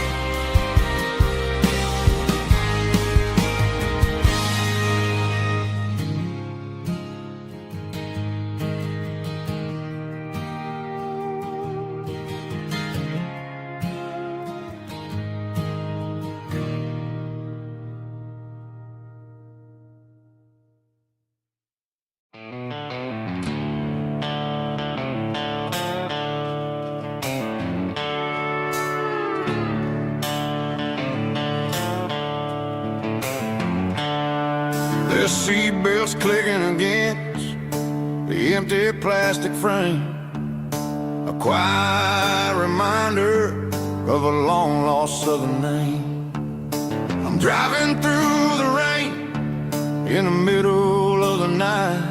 The seatbelts clicking against the empty plastic frame, a quiet reminder of a long-lost southern name. I'm driving through the rain in the middle of the night,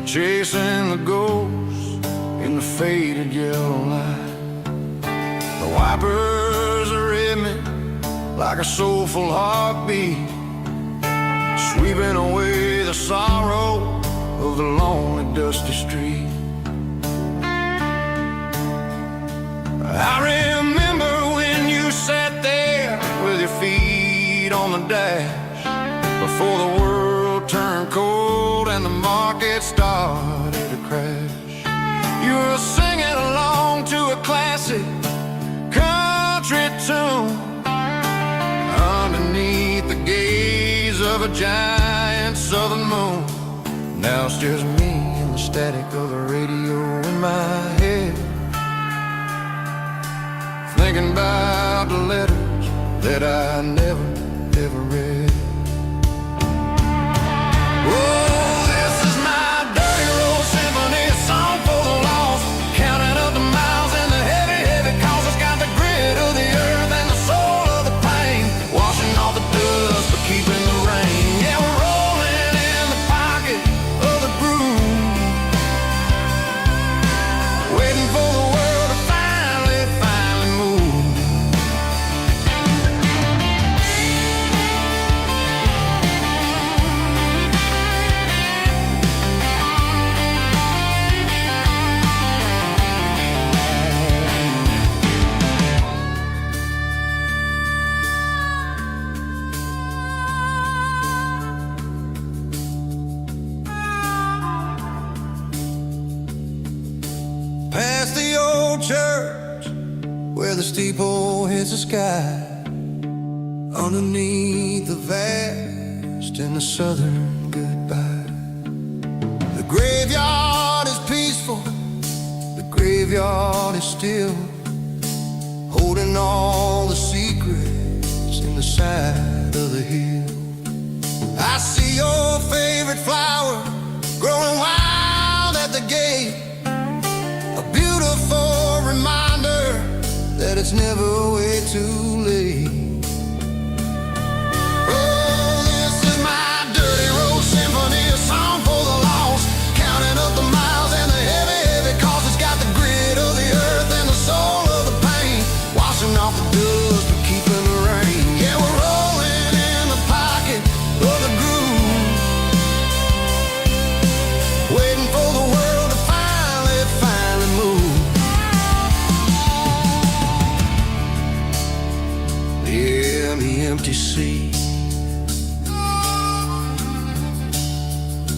chasing the ghost in the faded yellow light. The wipers are in me like a soulful heartbeat, sweeping away the sorrow of the lonely dusty street. I remember when you sat there with your feet on the dash, before the world turned cold and the market started to crash. You were singing along to a classic country tune underneath the gaze of a giant southern moon. Now it's just me and the static of the radio in my head, thinking about the letters that I never, ever read. Oh, this is my dirty road symphony, a song for the lost, counting up the miles and the heavy, heavy calls. It's got the grit of the earth and the soul of the pain, washing off the dust but keeping the rain. Yeah, we're rolling in the pocket of the groove, waiting for the world to finally move. Past the old church where the steeple hits the sky, underneath the vast and the southern goodbye. The graveyard is peaceful, the graveyard is still, holding all the secrets in the side of the hill. I see your favorite flower growing wild at the gate, a beautiful reminder that it's never way too late. Oh, this is my dirty road symphony, a song for the lost, counting up the miles and the heavy, heavy calls. It's got the grit of the earth and the soul of the pain, washing off the dust but keeping the rain. Yeah, we're rolling in the pocket of the groove, waiting for the world to finally move. Yeah, the empty sea,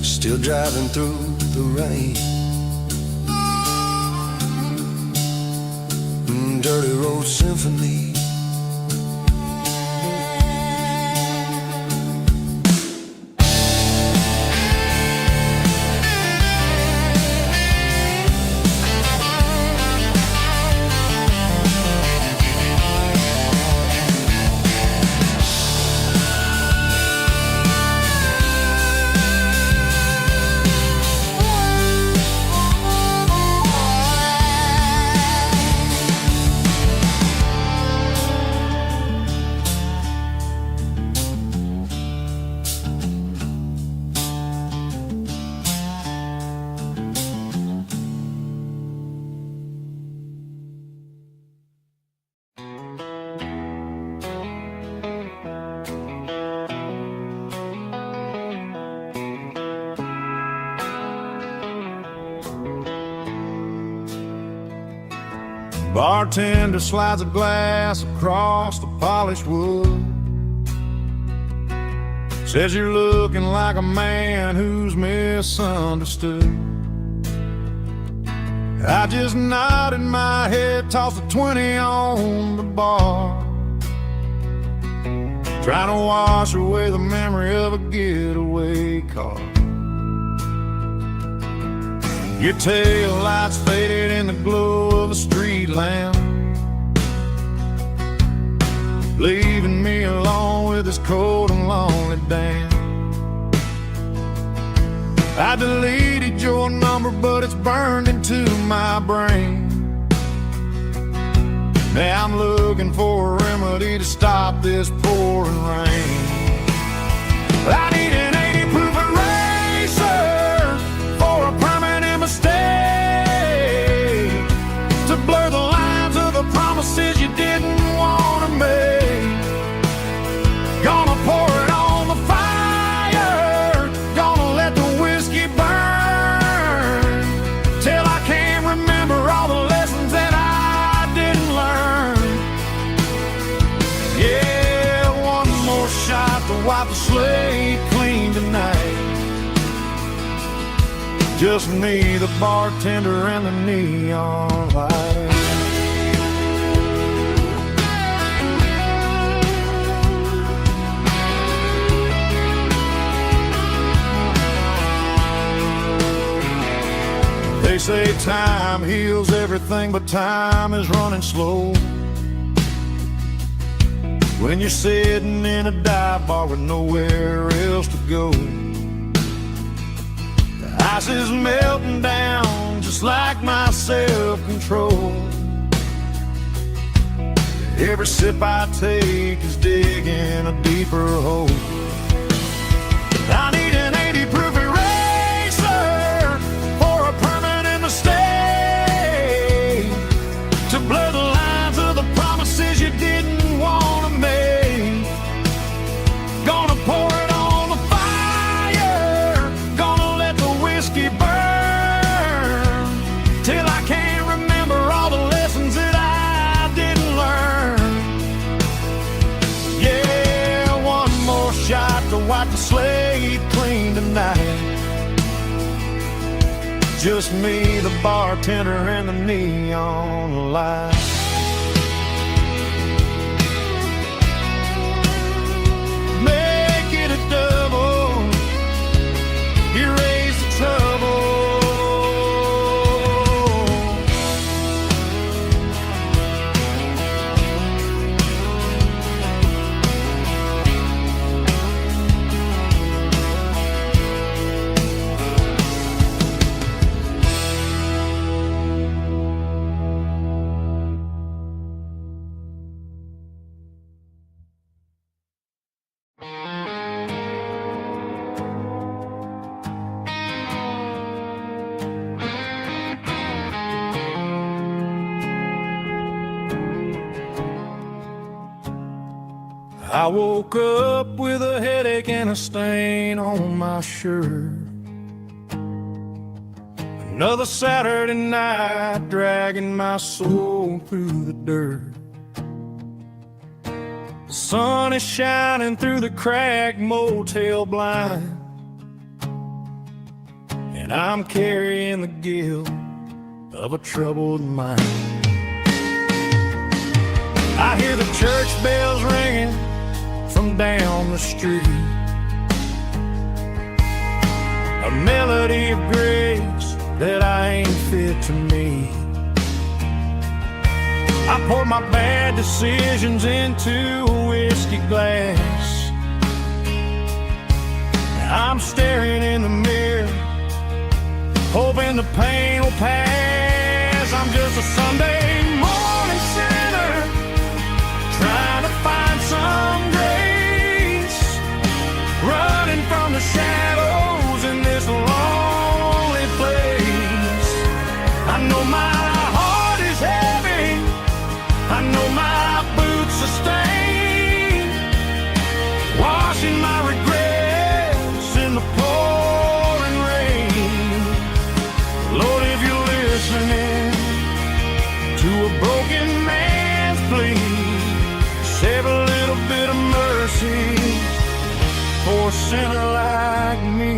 still driving through the rain. Dirty road symphony. Bartender slides a glass across the polished wood, says you're looking like a man who's misunderstood. I just nodded my head, tossed a 20 on the bar, trying to wash away the memory of a getaway car. Your tail lights faded in the glow of a street lamp, leaving me alone with this cold and lonely damn. I deleted your number, but it's burned into my brain. Now I'm looking for a remedy to stop this pouring rain. I need an 80 proof eraser for a permanent mistake, to blur the lines of the promises you didn't want to make. Gonna pour it on the fire, gonna let the whiskey burn, till I can't remember all the lessons that I didn't learn. Yeah, one more shot to wipe the slate clean tonight. Just me, the bartender, and the neon light. They say time heals everything, but time is running slow. When you're sitting in a dive bar with nowhere else to go, the ice is melting down just like my self-control. Every sip I take is digging a deeper hole. I need an 80 proof eraser for a permanent mistake, to blur the lines of the promises you didn't want to make. Gonna pour it on the fire, gonna let the whiskey burn, till I can't remember all the lessons that I didn't learn. Yeah, one more shot to wipe the slate clean tonight. Just me, the bartender, and the neon light. Make it a double, erase the trouble. I woke up with a headache and a stain on my shirt. Another Saturday night dragging my soul through the dirt. The sun is shining through the cracked motel blind, and I'm carrying the guilt of a troubled mind. I hear the church bells ringing from down the street, a melody of grace that I ain't fit to meet. I pour my bad decisions into a whiskey glass. I'm staring in the mirror, hoping the pain will pass. I'm just a Sunday morning sinner, trying to find some grace, running from the shadows in this lonely place. I know my heart is heavy, I know my boots are stained, washing my regrets in the pouring rain. Lord, if you're listening to a broken man's plea, save a little bit of mercy for a sinner like me.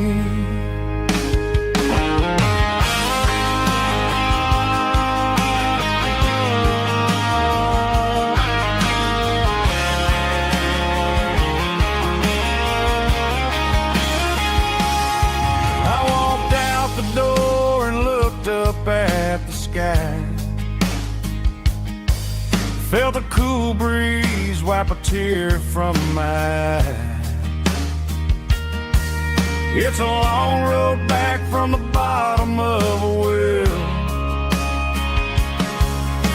I walked out the door and looked up at the sky, felt a cool breeze wipe a tear from my eye. It's a long road back from the bottom of a well,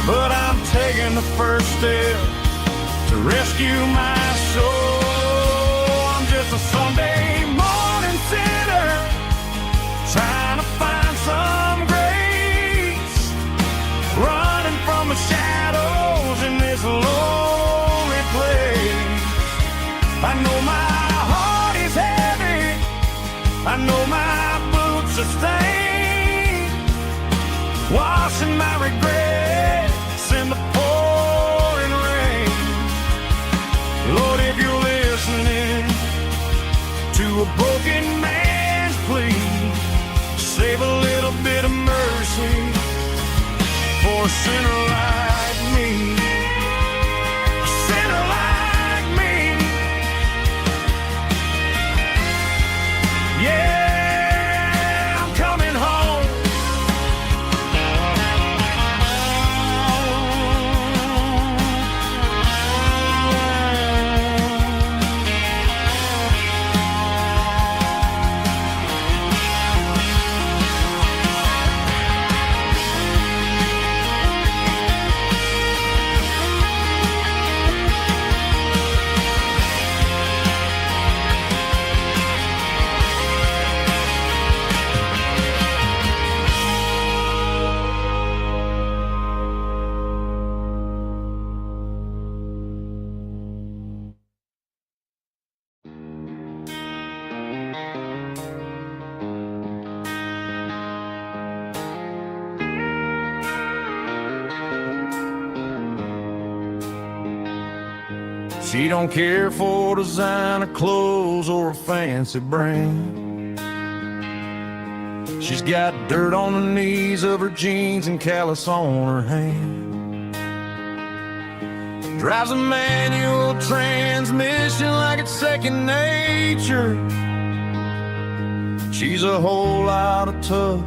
but I'm taking the first step to rescue my soul. I'm just a Sunday morning sinner trying to find some grace, running from the shadows in this lonely place. I know my heart is heavy, I know my boots are stained, washing my regrets in the pouring rain. Lord, if you're listening to a broken man's plea, save a little bit of mercy for a sinner like me. A sinner like me. Yeah, I'm coming home. She don't care for designer clothes or a fancy brand. She's got dirt on the knees of her jeans and callus on her hand. Drives a manual transmission like it's second nature. She's a whole lot of tough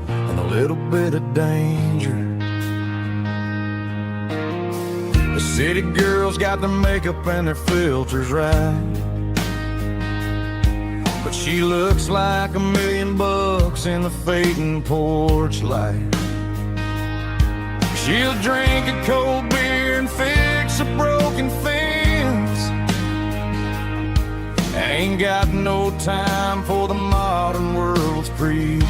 and a little bit of danger. The city girls got their makeup and their filters right, but she looks like $1 million in the fading porch light. She'll drink a cold beer and fix a broken fence. Ain't got no time for the modern world's pretense.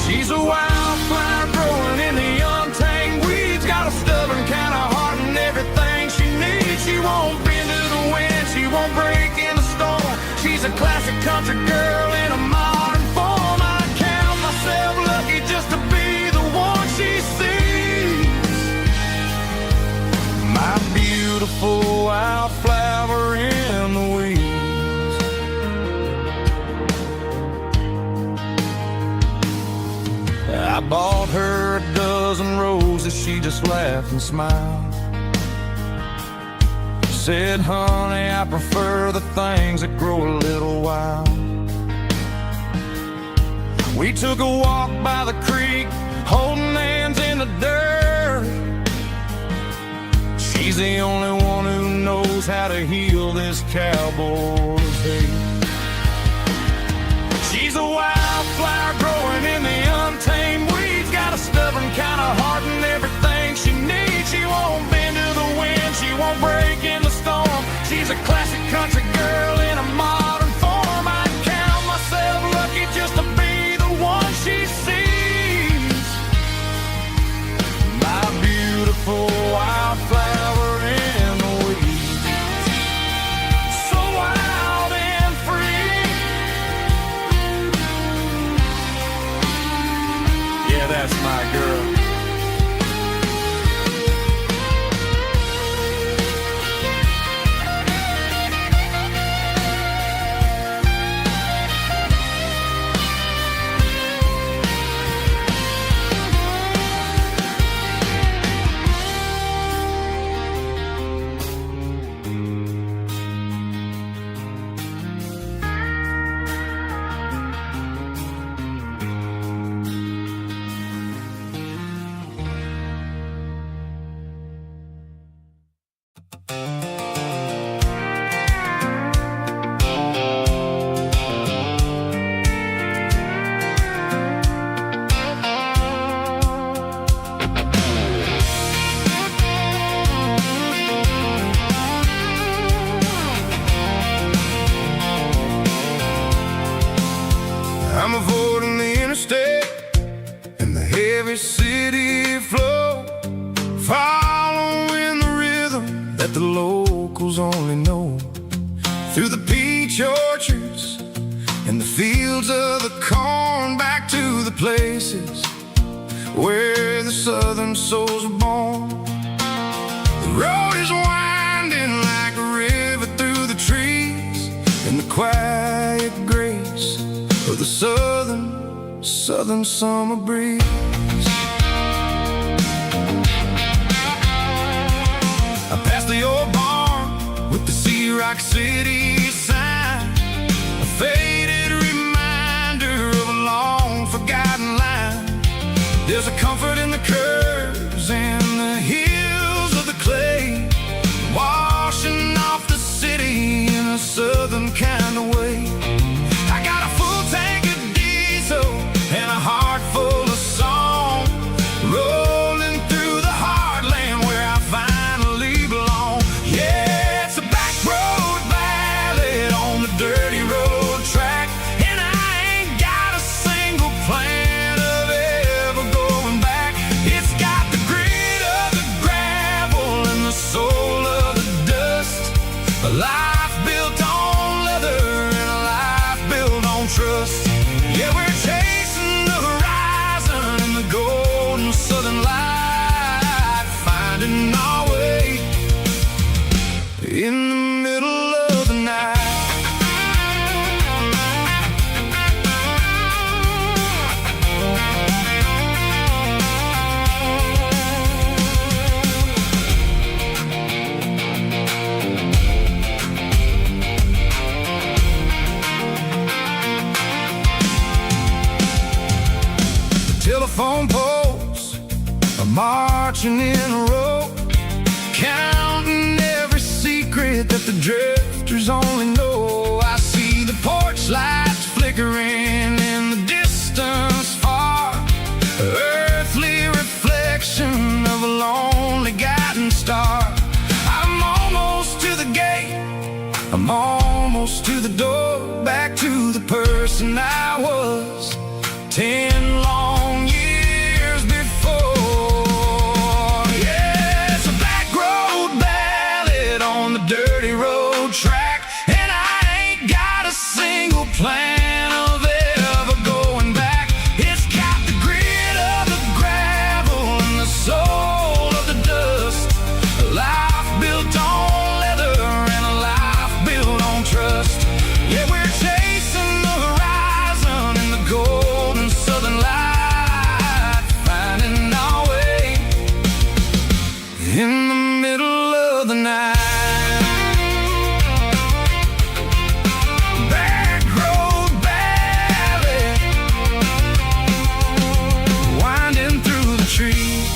She's a wildflower growing in the untamed weeds, got a stubborn kind of heart and everything she needs. She won't bend to the wind, she won't break in the storm. She's a classic country girl in a modern form. I count myself lucky just to be the one she sees. My beautiful wildflower in the weeds. I bought her a dozen roses, she just laughed and smiled. Said, honey, I prefer the things that grow a little wild. We took a walk by the creek, holding hands in the dirt. She's the only one who knows how to heal this cowboy's hate. She's a wildflower growing in the untamed weeds, got a stubborn kind of heart and everything she needs. She won't bend to the wind, she won't break in the storm. She's a classic country girl in a modern form. I count myself lucky just to be the one she sees. My beautiful wildflower in the weeds, so wild and free. Yeah, that's my girl. avoiding the interstate and the heavy city flow, following the rhythm that the locals only know. Through the peach orchards and the fields of the corn, back to the places where the southern souls were born. The road is winding like a river through the trees, in the quiet grace of the southern summer breeze. I passed the old barn with the Sea Rock City sign, a faded reminder of a long forgotten line. There's a comfort in the curves and the hills of the clay, washing off the city in a southern kind of way. I got a full tank of diesel and a heart full of song, rolling through the heartland where I finally belong. Yeah, it's a back road ballad on the dirty road track, and I ain't got a single plan of ever going back. It's got the grit of the gravel and the soul of the dust, a life built on leather and a life built on trust. Yeah, we're chasing the horizon in the golden southern light, finding our way in the middle of the night. Telephone poles are marching in a row, counting every secret that the drifters only know. I see the porch lights flickering in the distance far, earthly reflection of a lonely guiding star. I'm almost to the gate, I'm almost to the door, back to the person I was 10 long years before. Yeah, it's a back road ballad on the dirty road track, and I ain't got a single plan of ever going back. It's got the grit of the gravel and the soul of the dust, a life built on leather and a life built on trust. Yeah, we're chasing the horizon in the golden southern light, finding our way in the middle of the night. Back road ballad, winding through the trees.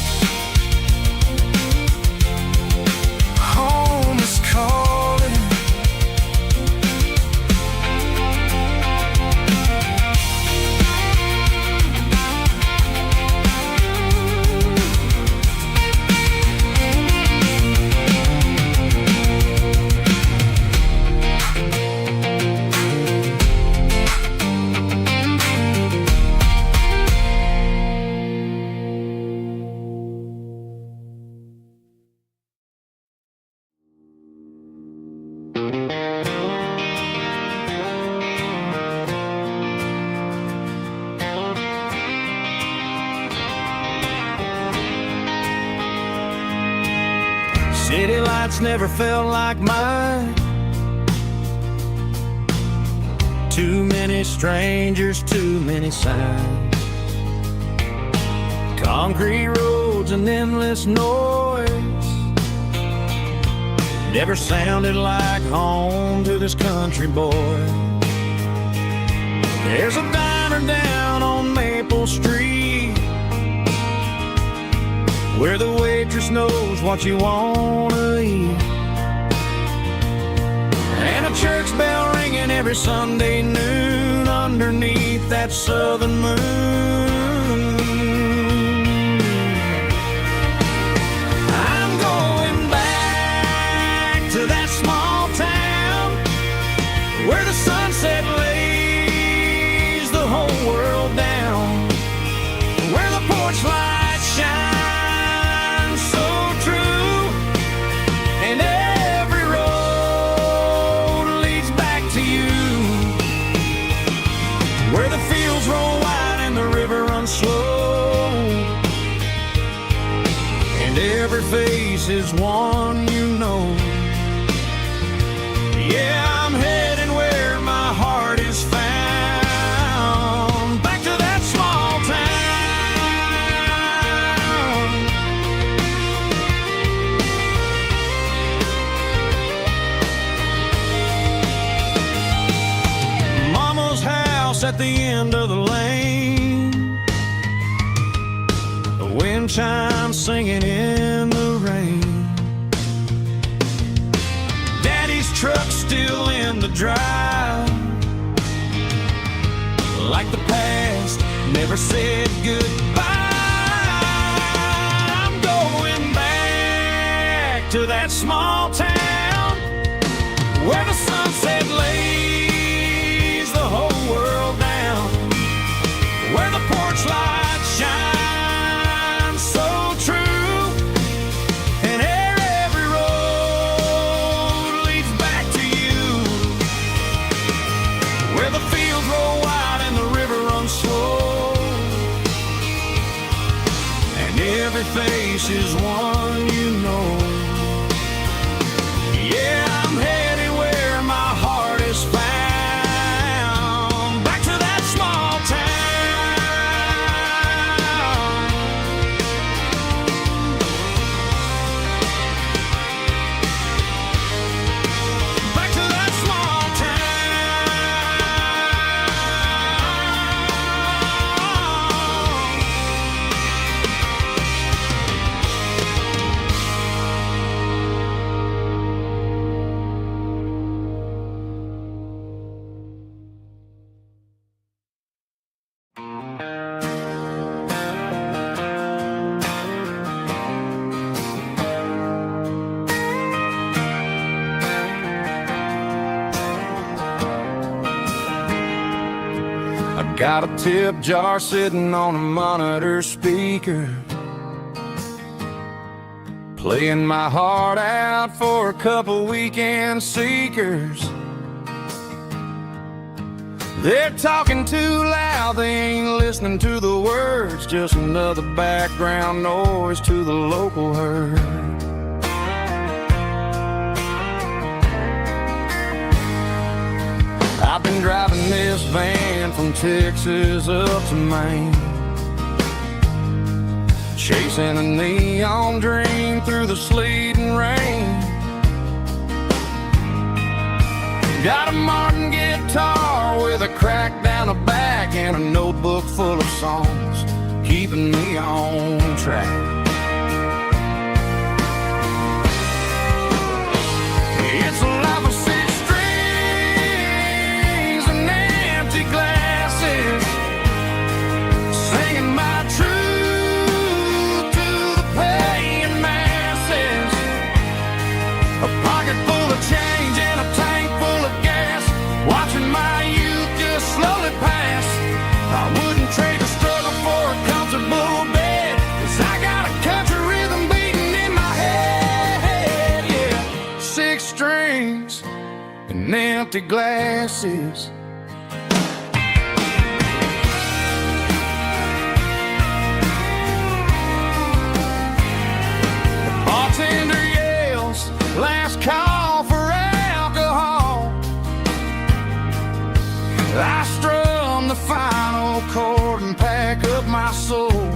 Home is calling. City lights never felt like mine. Too many strangers, too many signs. Concrete roads and endless noise never sounded like home to this country boy. There's a diner down on Maple Street where the waitress knows what you wanna eat, and a church bell ringing every Sunday noon underneath that southern moon. I'm going back to that small town where the sunset lays the whole world every face is one you know. Yeah, I'm heading where my heart is found, back to that small town. Mama's house at the end of the lane, the wind chimes singing in the rain. Daddy's truck still in the drive, like the past never said goodbye. I'm going back to that small town where the sunset lays the whole world down, where the porch lights shine so true, and every road leads back to you, where the fields roll wide and the river runs slow, and every face is one you know. Yeah, I'm headed where my heart is found, back to that small town. Back to that small I got a tip jar sitting on a monitor speaker, playing my heart out for a couple weekend seekers. They're talking too loud, they ain't listening to the words, just another background noise to the local herd. I've been driving this van from Texas up to Maine, chasing a neon dream through the sleet and rain. Got a Martin guitar with a crack down the back and a notebook full of songs, keeping me on track. It's a life of six strings and empty glasses, singing my truth to the paying masses. A pocket full of change and a tank full of gas, watching my youth just slowly pass. I wouldn't trade the struggle for a comfortable bed, 'cause I got a country rhythm beating in my head. Yeah, six strings and empty glasses. The bartender yells, last call for alcohol. I strum the final chord and pack up my soul.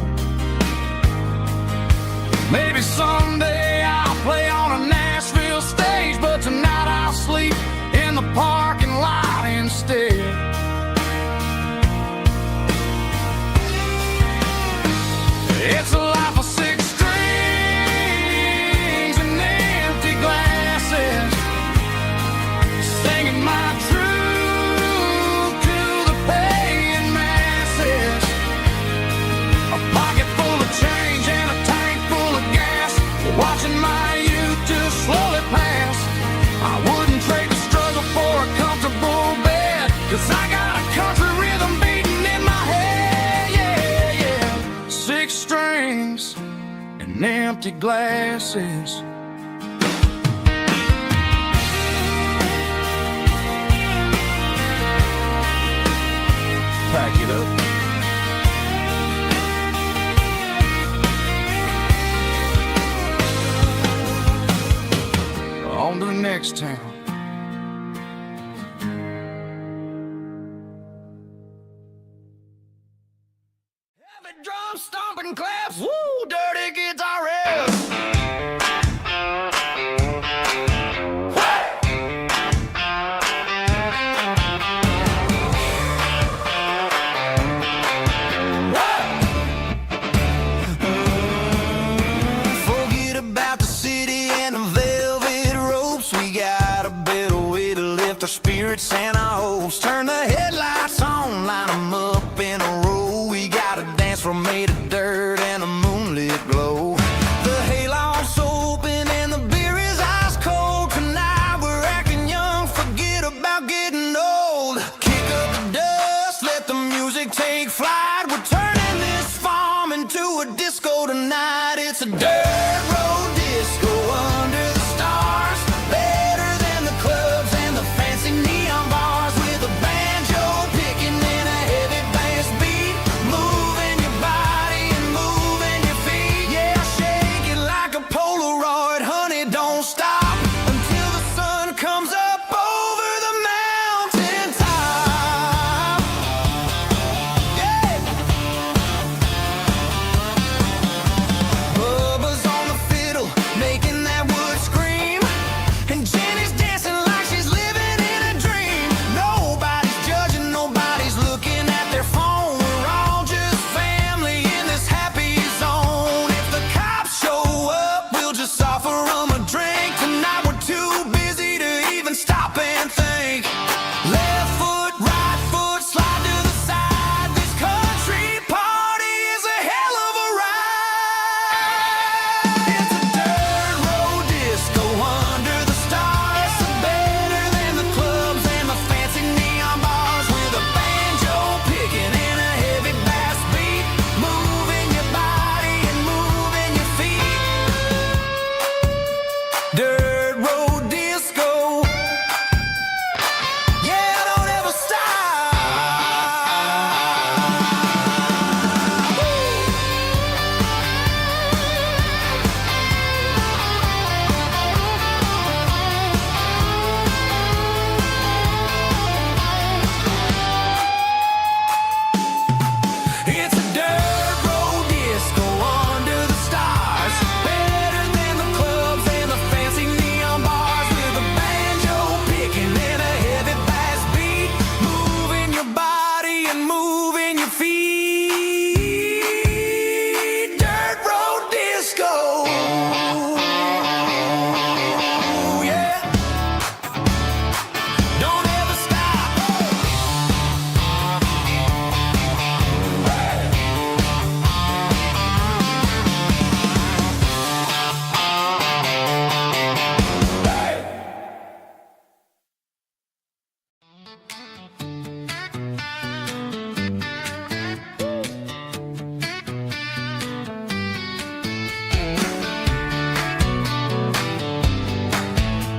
Maybe someday I'll play on a Nashville stage, but tonight I'll sleep in the parking lot instead. It's a life of six strings and empty glasses, singing my truth to the paying masses. A pocket full of change and a tank full of gas, watching my youth just slowly pass. I wouldn't trade the struggle for a comfortable bed, 'cause I got a country rhythm beating in my head. Yeah, yeah. Six strings and empty glasses. Pack it up. next town. Heavy drum stomping claps, woo, dirty guitar riffs. Forget about the city and the velvet ropes. We got a better way to lift our spirits and our hopes. Turn the headlights on, line them up in a row. We got a dance floor made of dirt and a moonlit glow. The hayloft's open and the beer is ice cold. Tonight we're acting young, forget about getting old. Kick up the dust, let the music take flight. We're turning this farm into a disco tonight. It's a dirt road disco under the stars. Better than the clubs and the fancy neon bars. With a banjo picking and a heavy bass beat. Moving your body and moving your feet. Yeah, shake it like a Polaroid, honey, don't stop until the sun comes up over the mountain top. Yeah. Bubba's on the fiddle, making that wood scream. And Jenny's dancing like she's living in a dream. Nobody's judging, nobody's looking at their phone. We're all just family in this happy zone. If the cops show up, we'll just offer them a drink. Tonight we're too busy to even stop and think. Left foot, right foot, slide to the side. This country party is a hell of a ride. It's a dirt road disco under the stars. Better than the clubs and the fancy neon bars. With a banjo picking and a heavy bass beat. Moving your body and moving your feet. Dirt road disco. Yeah, don't ever stop. It's a dirt road disco under the stars. Better than the clubs and the fancy neon bars. With a banjo picking and a heavy bass beat. Moving your body and moving your feet. Dirt road disco. Yeah. Don't ever stop.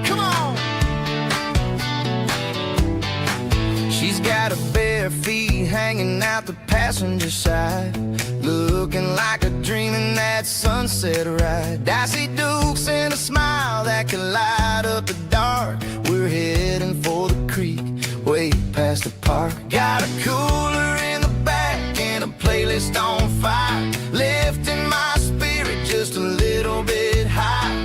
Come on. She's got her bare feet hanging out the passenger side, looking like a dream in that sunset ride. Dicey dukes and a smile that can light up the dark. We're heading for the creek, way past the park. Got a cooler in the back and a playlist on fire, lifting my spirit just a little bit high.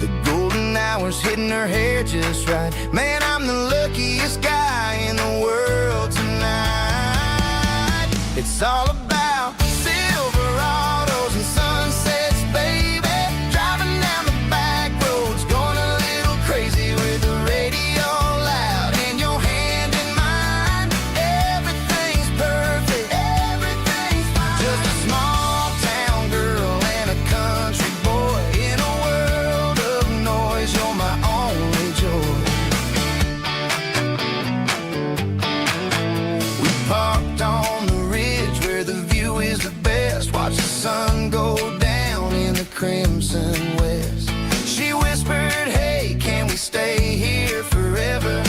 The golden hours hitting her hair just right. Man, I'm the luckiest guy in the world tonight. It's all about Silverados and sunsets, baby. Driving down the back roads, going a little crazy with the radio loud and your hand in mine. Everything's perfect, everything's fine. Just a small town girl and a country boy in a world of noise. You're my only joy. We parked on the ridge where the view is the best. Watch the sun go down in the crimson west. She whispered, hey, can we stay here forever?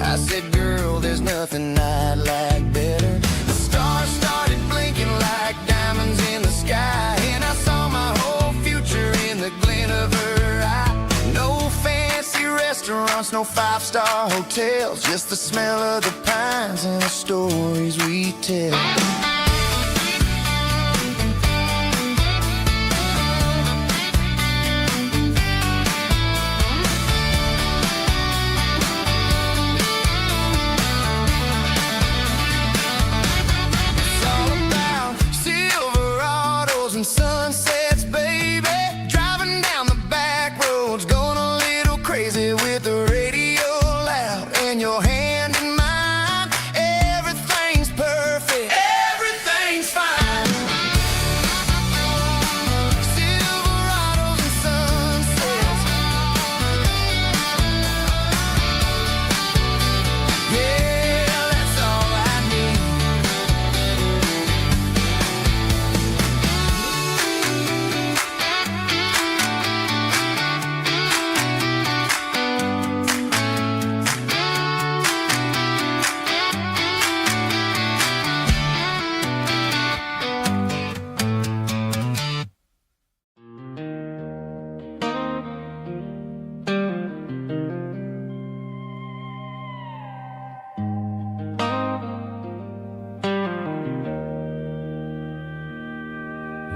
I said, girl, there's nothing I'd like better. The stars started blinking like diamonds in the sky, and I saw my whole future in the glint of her eye. No fancy restaurant restaurants, no five-star hotels, just the smell of the pines and the stories we tell. And sunsets, baby, driving down the back roads, going a little crazy with the radio loud and your hand in mine. Everything's perfect, everything's fine. Silverados and sunsets, yeah, that's all I need.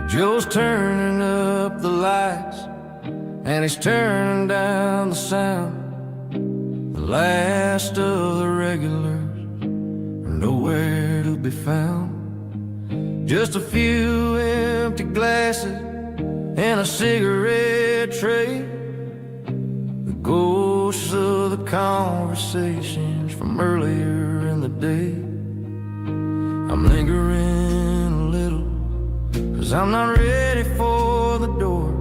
Joe's turning up the lights, and he's turning down the sound. The last of the regulars are nowhere to be found. Just a few empty glasses and a cigarette tray, the ghosts of the conversations from earlier in the day. I'm lingering a little, 'cause I'm not ready for the door,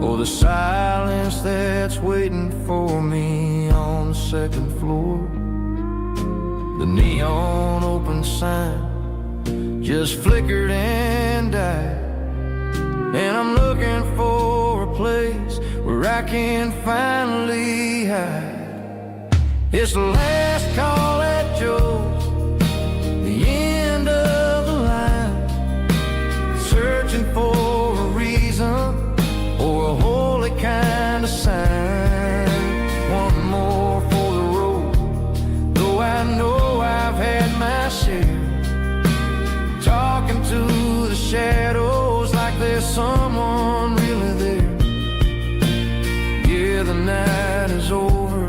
or the silence that's waiting for me on the second floor. The neon open sign just flickered and died, and I'm looking for a place where I can finally hide. It's the last call at Joe's, the end of the line, searching for a reason or a holy kind of sign. One more for the road, though I know I've had my share. Talking to the shadows like there's someone really there. Yeah, the night is over,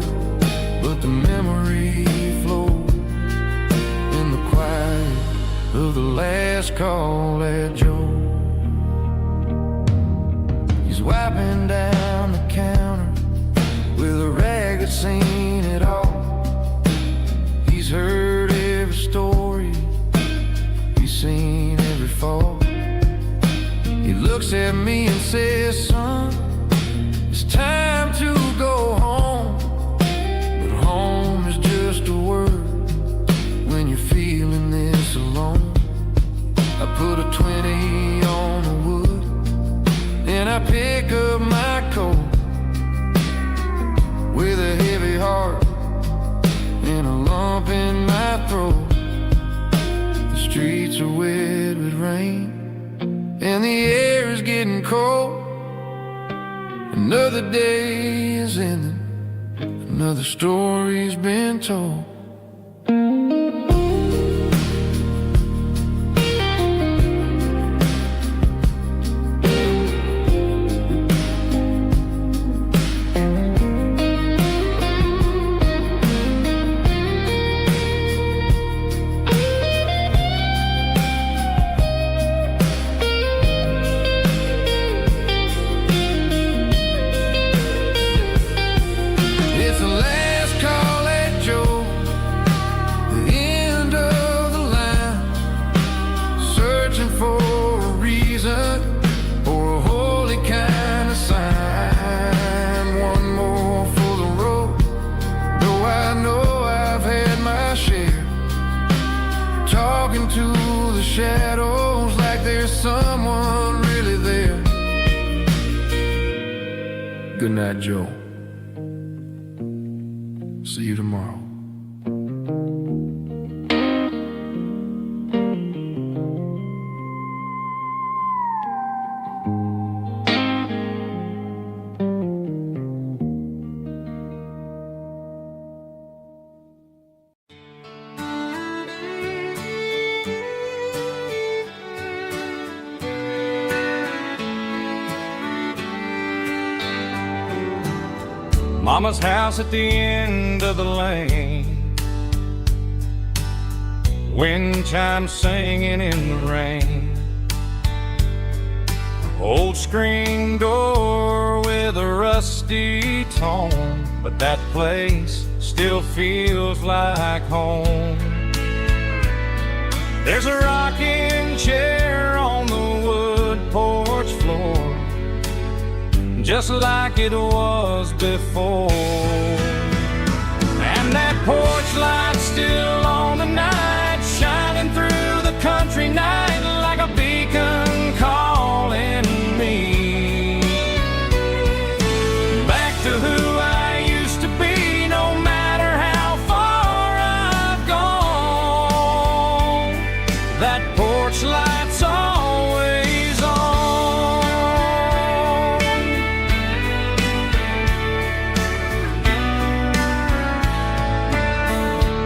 but the memory flows in the quiet of the last call at Joe. He's wiping down the counter with a rag that's seen it all. He's heard every story, he's seen every fall. He looks at me and says, son, it's time to go home. But home is just a word when you're feeling this alone. I put a 20 on the wood, and I pick up my coat with a heavy heart and a lump in my throat. The streets are wet with rain, and the air is getting cold. Another day is ending, another story's been told. Shadows like there's someone really there. Good night, Joe. See you tomorrow. Mama's house at the end of the lane, wind chimes singing in the rain. Old screen door with a rusty tone, but that place still feels like home. There's a rocking chair on the wood porch floor, just like it was before. And that porch light's still on tonight, shining through the country night like a beacon calling me back to who I used to be. No matter how far I've gone, that porch light's always on.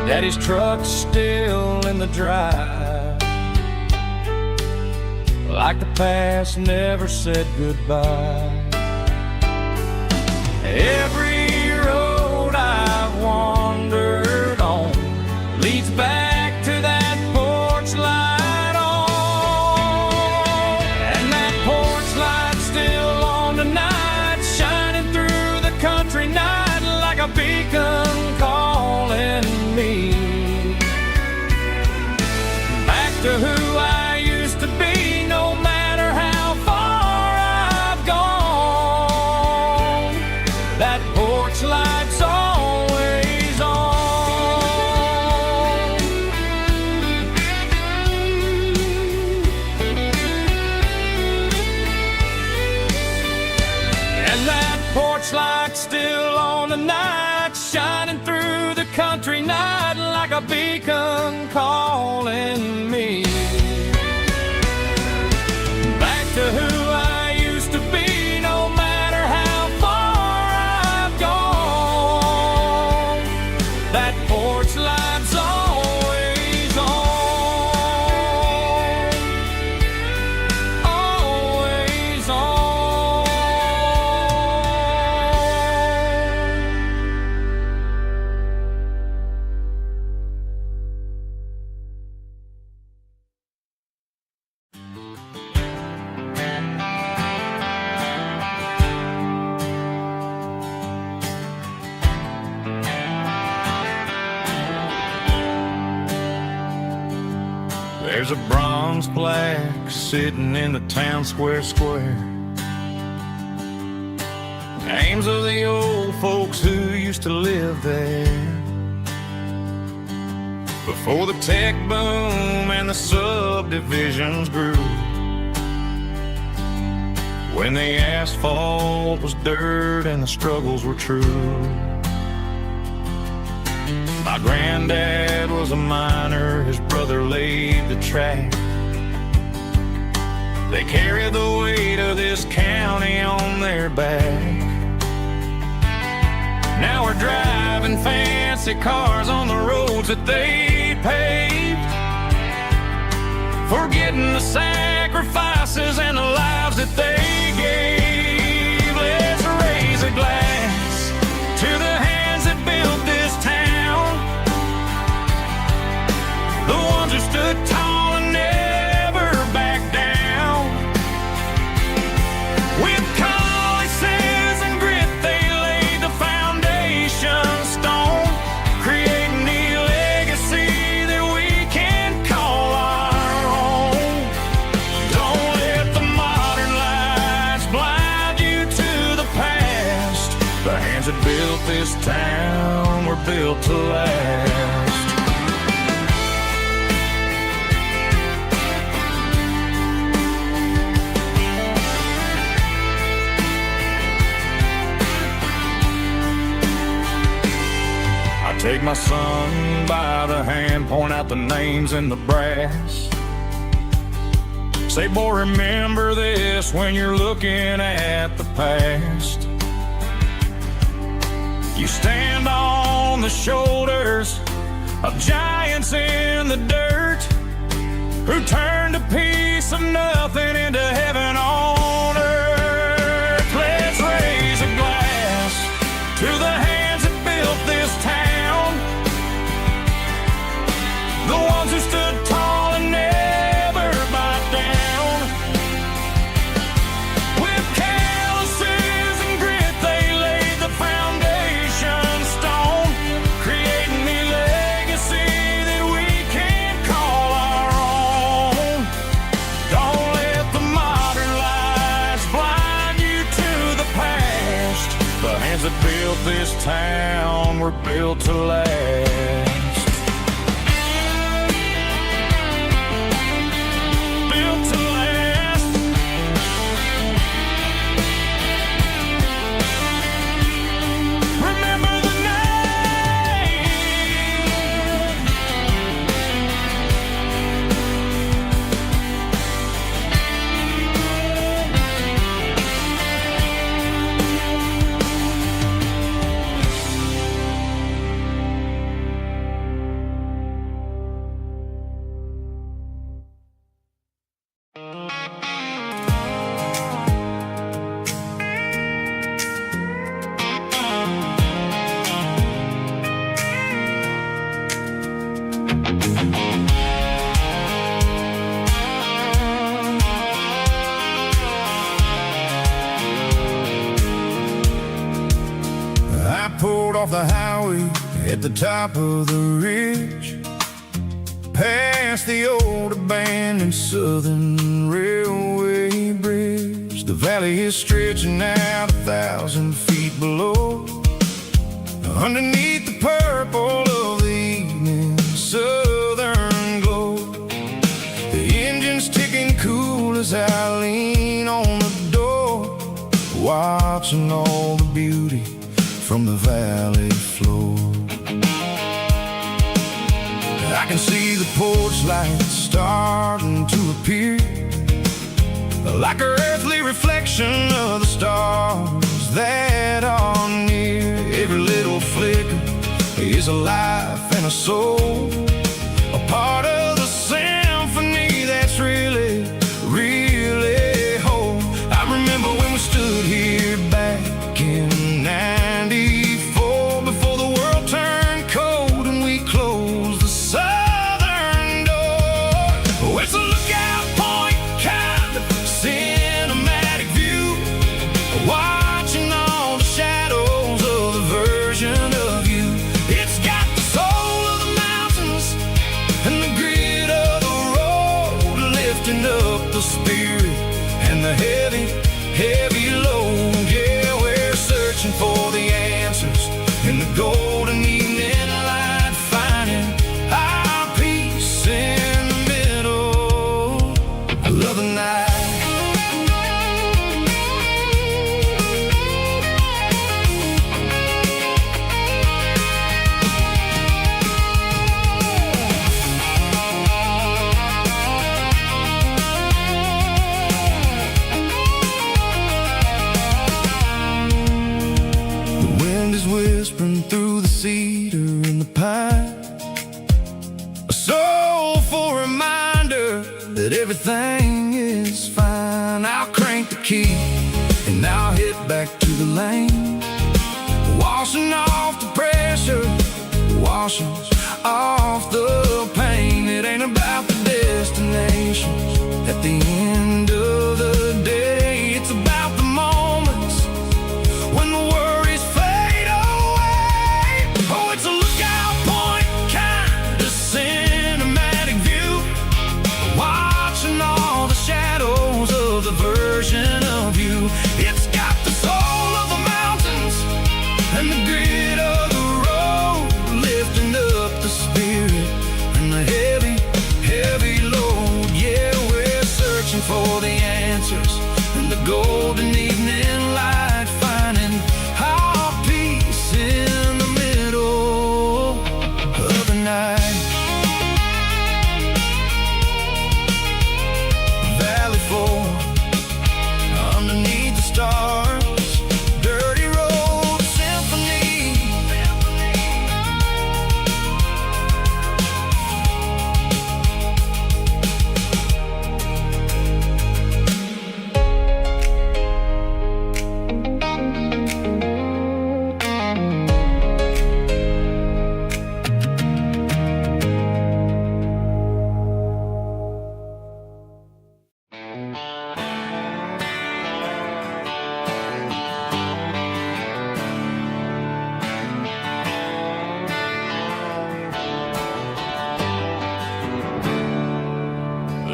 Daddy's truck's still in the drive, like the past never said goodbye. Every road I've wandered on leads back to that porch light on. And that porch light's still on tonight, shining through the country night like a beacon calling me back to who I used to be. No matter how far I've gone, that porch light's always on. And that porch light's still on tonight, shining through the country night like a beacon calling me back to who I used to be. No matter how far I've gone, that porch light's always on, always on. There's a bronze plaque sitting in the town square. Names of the old folks who used to live there before the tech boom and the subdivisions grew, when the asphalt was dirt and the struggles were true. My granddad was a miner, his brother laid the track. They carried the weight of this county on their back. Now we're driving fancy cars on the roads that they paved, forgetting the sacrifices and the lives that they gave. Let's raise a glass to the hands that built this town, the ones who stood tall and never backed down. With calluses and grit, they laid the foundation stone, creating the legacy that we can call our own. Don't let the modern lights blind you to the past. The hands that built this town were built to last. Take my son by the hand, point out the names in the brass. Say, boy, remember this when you're looking at the past. You stand on the shoulders of giants in the dirt, who turned a piece of nothing into heaven on earth. Let's raise a glass to the this town were built to last. Built to last. Remember the name. I pulled off the highway at the top of the ridge, past the old abandoned Southern Railway bridge. The valley is stretching out 1,000 feet below, underneath the purple of the evening southern glow. The engine's ticking cool as I lean on the door, watching all the beauty from the valley floor. I can see the porch lights starting to appear, like an earthly reflection of the stars that are near. Every little flicker is a life and a soul, a part of the symphony that's really, really whole. I remember when we stood here back in '94, before the world turned cold and we closed the southern door. Oh, it's a lookout point, kind of cinematic view, watching all the shadows of the version of you. It's got the soul of the mountains and the grit of the road, lifting up the spirit and the heavy, heavy load. Yeah, we're searching for the answers in the golden evening light, finding our peace in the middle of the night. The wind is whispering through the cedar and the pine, a soulful reminder that everything is fine. I'll crank the key and I'll hit back to the lane, washing off the pressure, washing off the pain. It ain't about the destinations at the end of the day, it's about the moments when the worries fade away. Oh, it's a lookout point, kind of cinematic view, watching all the shadows of the version of you. It's got the soul of the mountains and the grit of the road, lifting up the spirit and the heavy, heavy load. Yeah, we're searching for the answers in the golden evening light, finding our peace in the middle of the night. Valley floor, underneath the stars, dirty road symphony.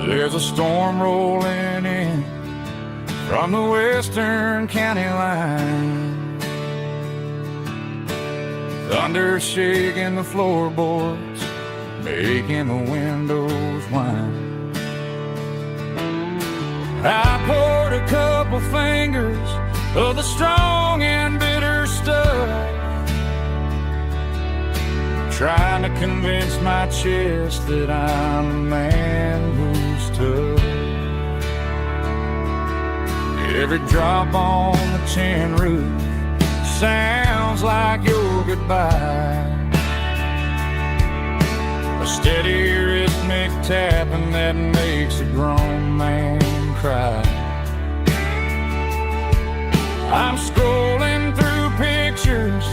There's a storm rolling in from the western county line. Thunder shaking the floorboards, making the windows whine. I poured a couple fingers of the strong and bitter stuff, trying to convince my chest that I'm the man who's tough. Every drop on the tin roof sounds like your goodbye, a steady rhythmic tapping that makes a grown man cry. I'm scrolling through pictures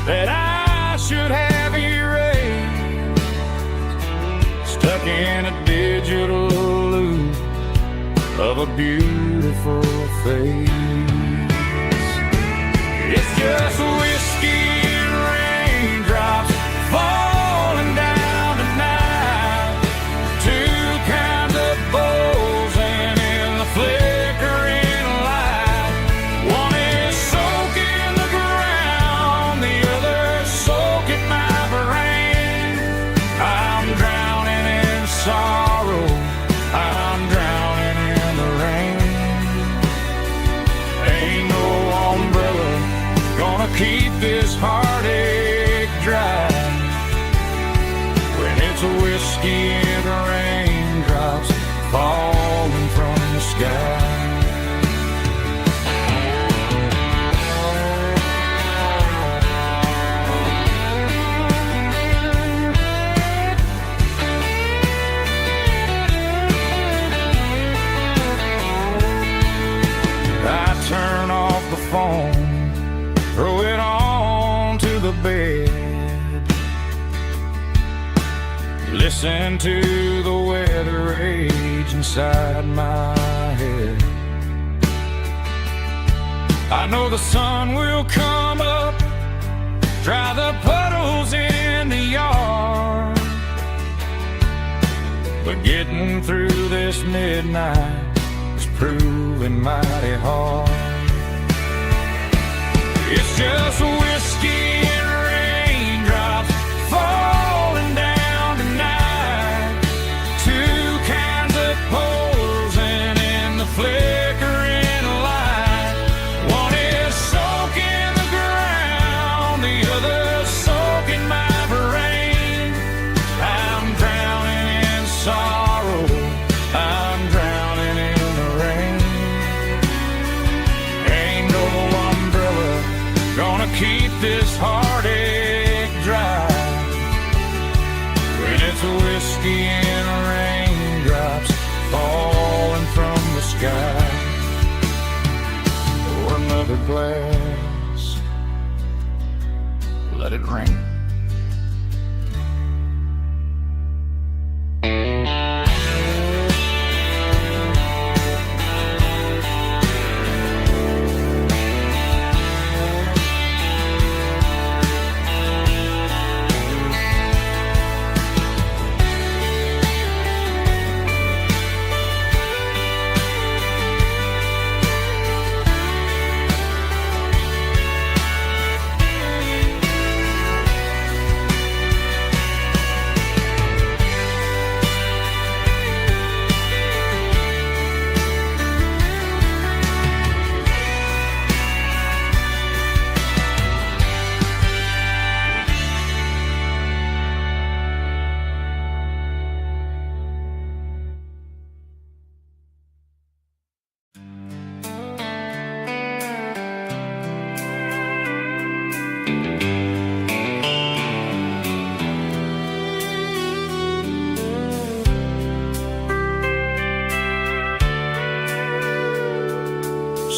that I should have erased, stuck in a digital loop of a beautiful face. It's just whiskey and raindrops falling down tonight, two kinds of bowls and in the flickering light. One is soaking the ground, the other soaking my brain. I'm drowning in sorrow, I'm drowning in the rain. Ain't no umbrella gonna keep this heartache dry when it's a whiskey and raindrops falling from the sky. I turn off the phone, throw it on to the bed, listen to the weather rage inside my head. I know the sun will come up, dry the puddles in the yard, but getting through this midnight is proving mighty hard. It's just whiskey and raindrops falling down tonight, two kinds of poles and in the flickering light. One is soaking the ground, the other soaking my brain. I'm drowning in sorrow, I'm drowning in the rain. Ain't no umbrella gonna keep this heartache dry when it's a whiskey and raindrops falling from the sky. Pour another glass, let it rain.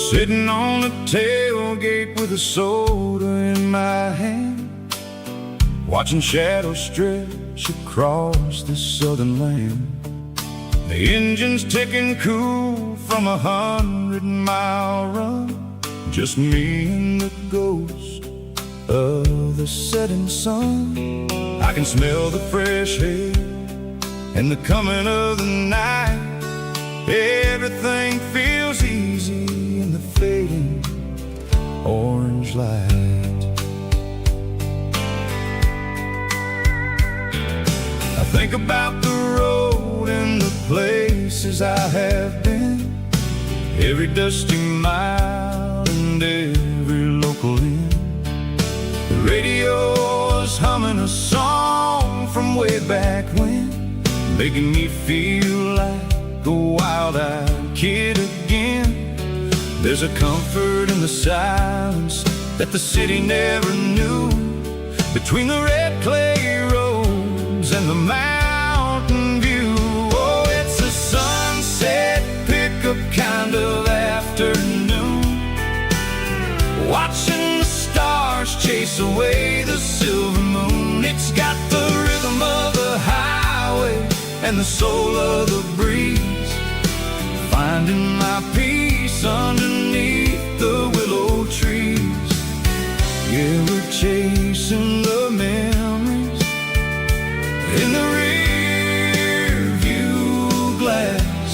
Sitting on the tailgate with a soda in my hand, watching shadows stretch across this southern land. The engine's ticking cool from 100-mile run, just me and the ghost of the setting sun. I can smell the fresh air and the coming of the night. Everything feels easy in the fading orange light. places I have been, every dusty mile and every local inn. The radio is humming a song from way back when, making me feel like a wild-eyed kid again. There's a comfort in the silence that the city never knew, between the red clay roads and the mountain view. Oh, it's a sunset pickup kind of afternoon, watching the stars chase away the silver moon. It's got the rhythm of the highway and the soul of the breeze, finding my peace underneath the willow trees. Yeah, we're chasing the memories in the rear view glass,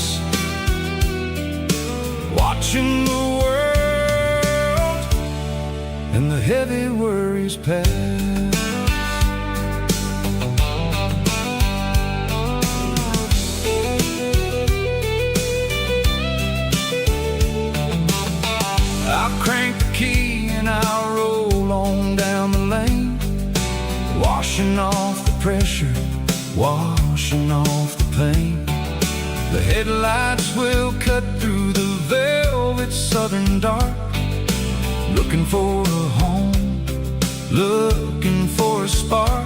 watching the world and the heavy worries pass. I'll crank the key and I'll roll on down the lane, washing off the pressure, washing off the pain. The headlights will cut through the velvet southern dark, looking for a home, looking for a spark.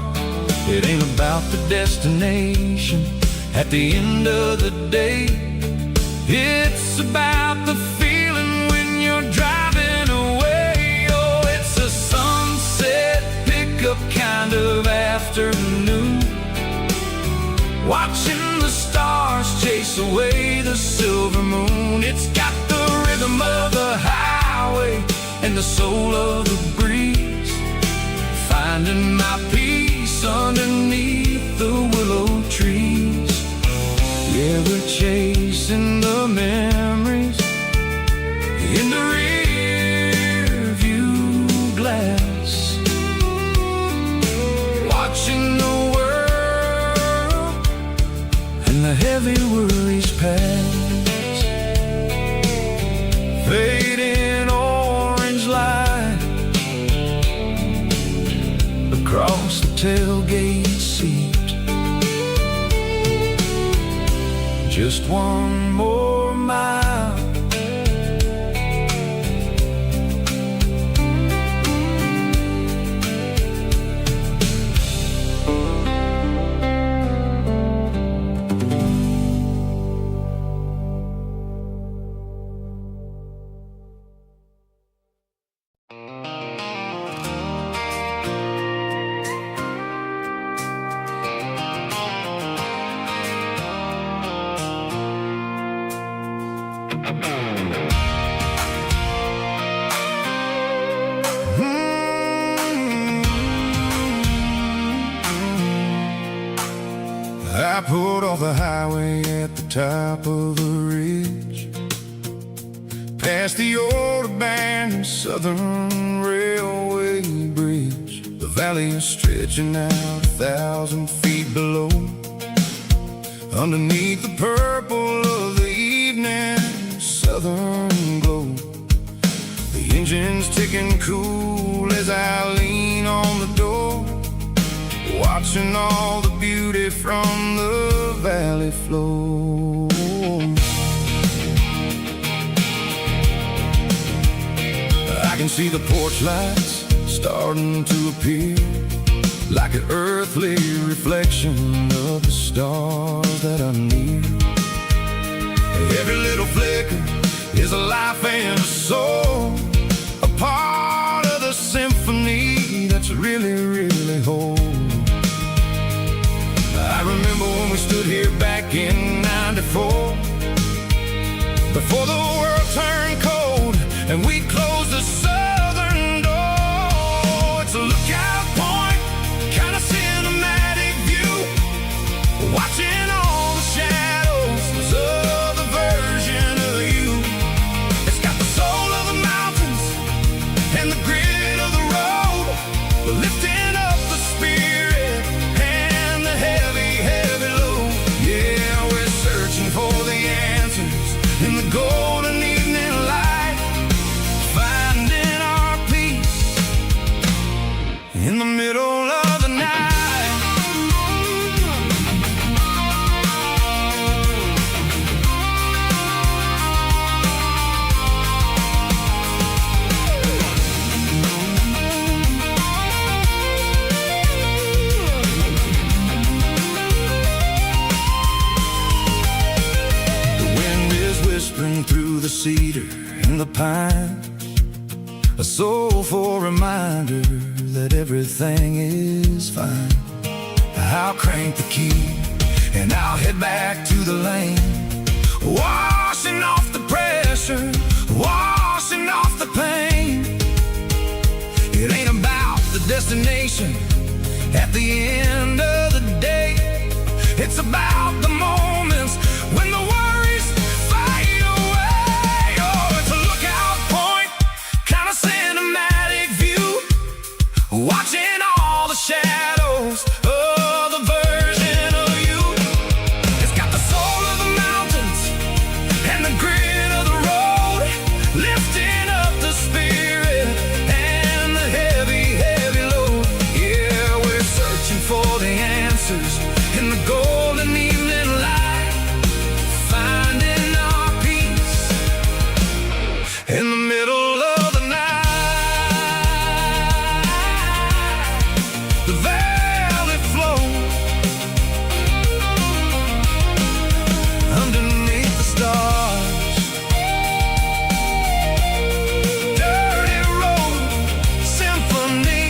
It ain't about the destination at the end of the day, it's about the feeling when you're driving away. Oh, it's a sunset pickup kind of afternoon, watching the stars chase away the silver moon. It's got the rhythm of the highway and the soul of the breeze, finding my peace underneath the willow trees. Yeah, we're chasing the memories in the rear view glass, watching the world and the heavy worries pass. Fading orange light across the tailgate seat, just one more mile. I pulled off the highway at the top of the ridge, past the old abandoned Southern Railway bridge. The valley is stretching out 1,000 feet below, underneath the purple of the evening southern glow. The engine's ticking cool as I lean on the door, watching all the beauty from the valley flow. I can see the porch lights starting to appear, like an earthly reflection of the stars that are near. Every little flicker is a life and a soul, a part of the symphony that's really, really whole. I remember when we stood here back in '94, before the world turned cold and we closed the southern door. It's a lookout point, kind of cinematic view, watching all the shadows of the version of you. It's got the soul of the mountains and the grit of the road, lifting up the spirit and the heavy, heavy load. Yeah, we're searching for the answer the cedar and the pine, a soulful reminder that everything is fine. I'll crank the key and I'll head back to the lane, washing off the pressure, washing off the pain. It ain't about the destination at the end of the day. It's about the moments when the worries fade away. Oh, it's a lookout point, kind of cinematic view, watching all the shadows of the version of you. It's got the soul of the mountains and the grit of the road, lifting up the spirit and the heavy, heavy load. Yeah, we're searching for the answers in the golden evening light, finding our peace in the middle of the night. The valley flows underneath the stars. Dirty road symphony.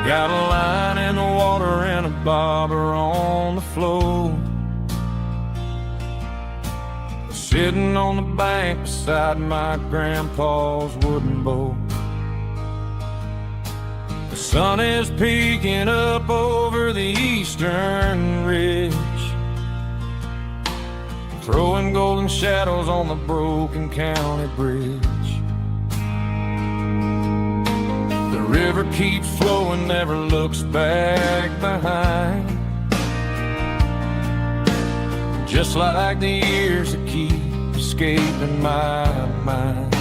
Got a line in the water and a bobber on the floor, sitting on the bank beside my grandpa's wooden boat. The sun is peeking up over the eastern ridge, throwing golden shadows on the broken county bridge. The river keeps flowing, never looks back behind, just like the years that keep escaping my mind.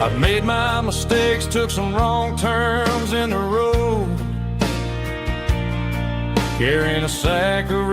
I've made my mistakes, took some wrong turns in the road, carrying a sack of